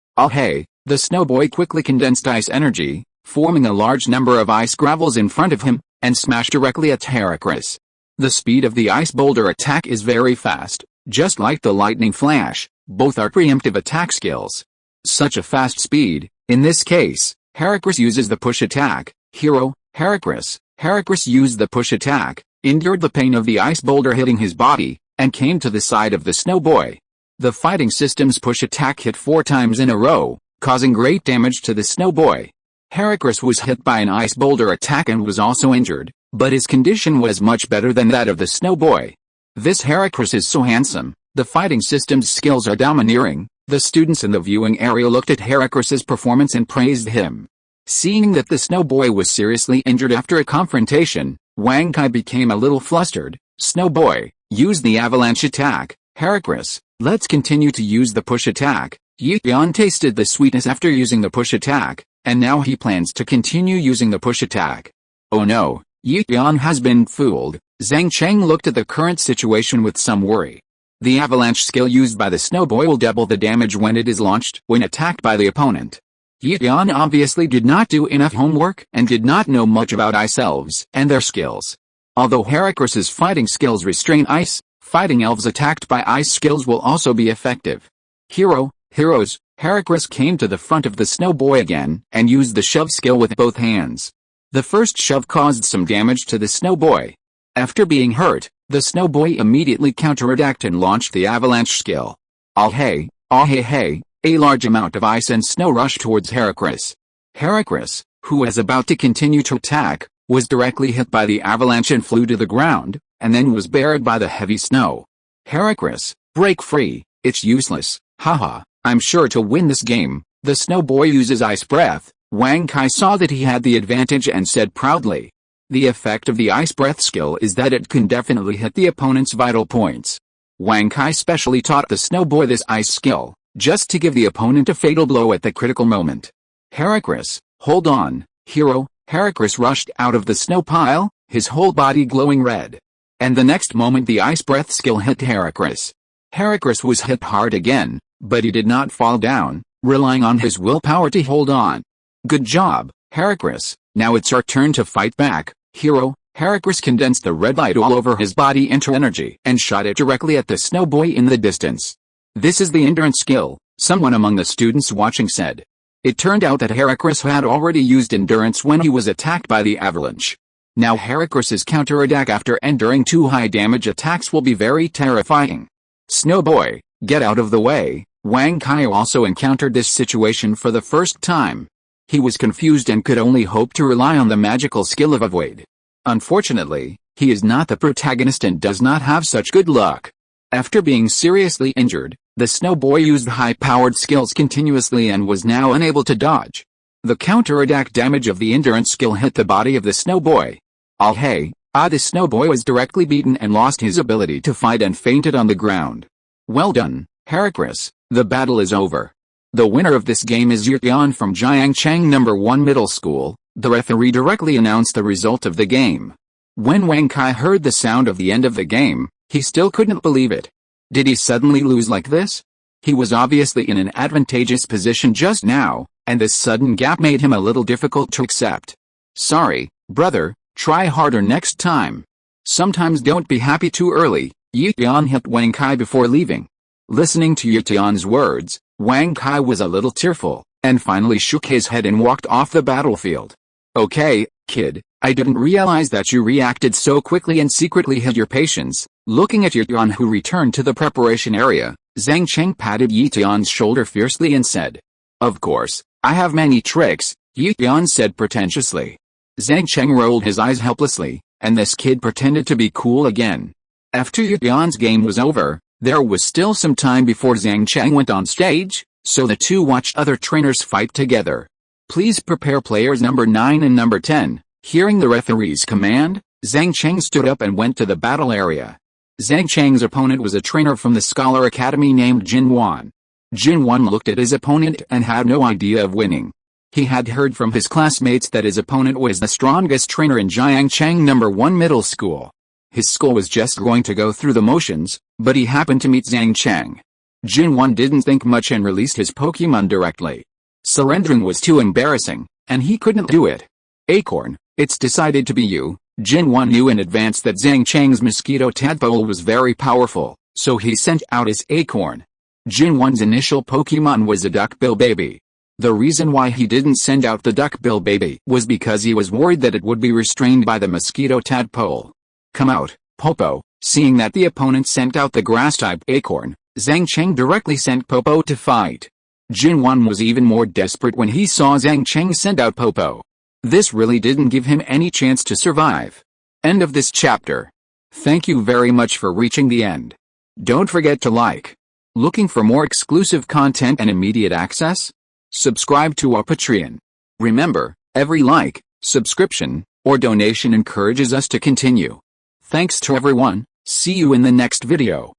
The Snow Boy quickly condensed ice energy, forming a large number of ice gravels in front of him, and smashed directly at Heracross. The speed of the ice boulder attack is very fast. Just like the lightning flash, both are preemptive attack skills. Such a fast speed, in this case, Heracross uses the push attack. Hero, Heracross. Heracross used the push attack, endured the pain of the ice boulder hitting his body, and came to the side of the Snow Boy. The fighting system's push attack hit 4 times in a row, causing great damage to the Snow Boy. Heracross was hit by an ice boulder attack and was also injured, but his condition was much better than that of the Snow Boy. This Heracross is so handsome, the fighting system's skills are domineering. The students in the viewing area looked at Heracross's performance and praised him. Seeing that the Snow Boy was seriously injured after a confrontation, Wang Kai became a little flustered. Snow Boy, use the avalanche attack. Heracross, let's continue to use the push attack. Yixian tasted the sweetness after using the push attack, and now he plans to continue using the push attack. Oh no, Yixian has been fooled. Zhang Cheng looked at the current situation with some worry. The avalanche skill used by the Snow Boy will double the damage when it is launched when attacked by the opponent. Yixian obviously did not do enough homework and did not know much about ice elves and their skills. Although Heracross's fighting skills restrain ice, fighting elves attacked by ice skills will also be effective. Heroes, Heracross came to the front of the Snow Boy again and used the shove skill with both hands. The first shove caused some damage to the Snow Boy. After being hurt, the Snow Boy immediately counterattacked and launched the avalanche skill. Ah hey, a large amount of ice and snow rushed towards Heracross. Heracross, who was about to continue to attack, was directly hit by the avalanche and flew to the ground, and then was buried by the heavy snow. Heracross, break free, it's useless, haha, I'm sure to win this game. The Snow Boy uses Ice Breath. Wang Kai saw that he had the advantage and said proudly. The effect of the Ice Breath skill is that it can definitely hit the opponent's vital points. Wang Kai specially taught the Snow Boy this ice skill, just to give the opponent a fatal blow at the critical moment. Heracross, hold on, hero. Heracross rushed out of the snow pile, his whole body glowing red. And the next moment the Ice Breath skill hit Heracross. Heracross was hit hard again, but he did not fall down, relying on his willpower to hold on. Good job, Heracross, now it's our turn to fight back. Hero, Heracross condensed the red light all over his body into energy and shot it directly at the Snow Boy in the distance. This is the endurance skill, someone among the students watching said. It turned out that Heracross had already used endurance when he was attacked by the avalanche. Now Heracross's counterattack after enduring 2 high damage attacks will be very terrifying. Snow Boy, get out of the way. Wang Kai also encountered this situation for the first time. He was confused and could only hope to rely on the magical skill of Avoid. Unfortunately, he is not the protagonist and does not have such good luck. After being seriously injured, the Snow Boy used high-powered skills continuously and was now unable to dodge. The counterattack damage of the endurance skill hit the body of the Snow Boy. The Snow Boy was directly beaten and lost his ability to fight and fainted on the ground. Well done, Heracross, the battle is over. The winner of this game is Yixian from Zhang Cheng No. 1 Middle School. The referee directly announced the result of the game. When Wang Kai heard the sound of the end of the game, he still couldn't believe it. Did he suddenly lose like this? He was obviously in an advantageous position just now, and this sudden gap made him a little difficult to accept. Sorry, brother, try harder next time. Sometimes don't be happy too early. Yixian hit Wang Kai before leaving. Listening to Yixian's words, Wang Kai was a little tearful, and finally shook his head and walked off the battlefield. Okay, kid, I didn't realize that you reacted so quickly and secretly hid your patience. Looking at Yixian who returned to the preparation area, Zhang Cheng patted Yixian's shoulder fiercely and said. Of course, I have many tricks, Yixian said pretentiously. Zhang Cheng rolled his eyes helplessly, and this kid pretended to be cool again. After Yixian's game was over, there was still some time before Zhang Cheng went on stage, so the two watched other trainers fight together. Please prepare players number 9 and number 10. Hearing the referee's command, Zhang Cheng stood up and went to the battle area. Zhang Cheng's opponent was a trainer from the Scholar Academy named Jin Wan. Jin Wan looked at his opponent and had no idea of winning. He had heard from his classmates that his opponent was the strongest trainer in Zhang Cheng No. 1 Middle School. His school was just going to go through the motions, but he happened to meet Zhang Cheng. Jin Wan didn't think much and released his Pokémon directly. Surrendering was too embarrassing, and he couldn't do it. Acorn, it's decided to be you. Jin Wan knew in advance that Zhang Cheng's Mosquito tadpole was very powerful, so he sent out his Acorn. Jin Wan's initial Pokémon was a duckbill baby. The reason why he didn't send out the duckbill baby was because he was worried that it would be restrained by the Mosquito tadpole. Come out, Popo. Seeing that the opponent sent out the grass-type Acorn, Zhang Cheng directly sent Popo to fight. Jin Wan was even more desperate when he saw Zhang Cheng send out Popo. This really didn't give him any chance to survive. End of this chapter. Thank you very much for reaching the end. Don't forget to like. Looking for more exclusive content and immediate access? Subscribe to our Patreon. Remember, every like, subscription, or donation encourages us to continue. Thanks to everyone, see you in the next video.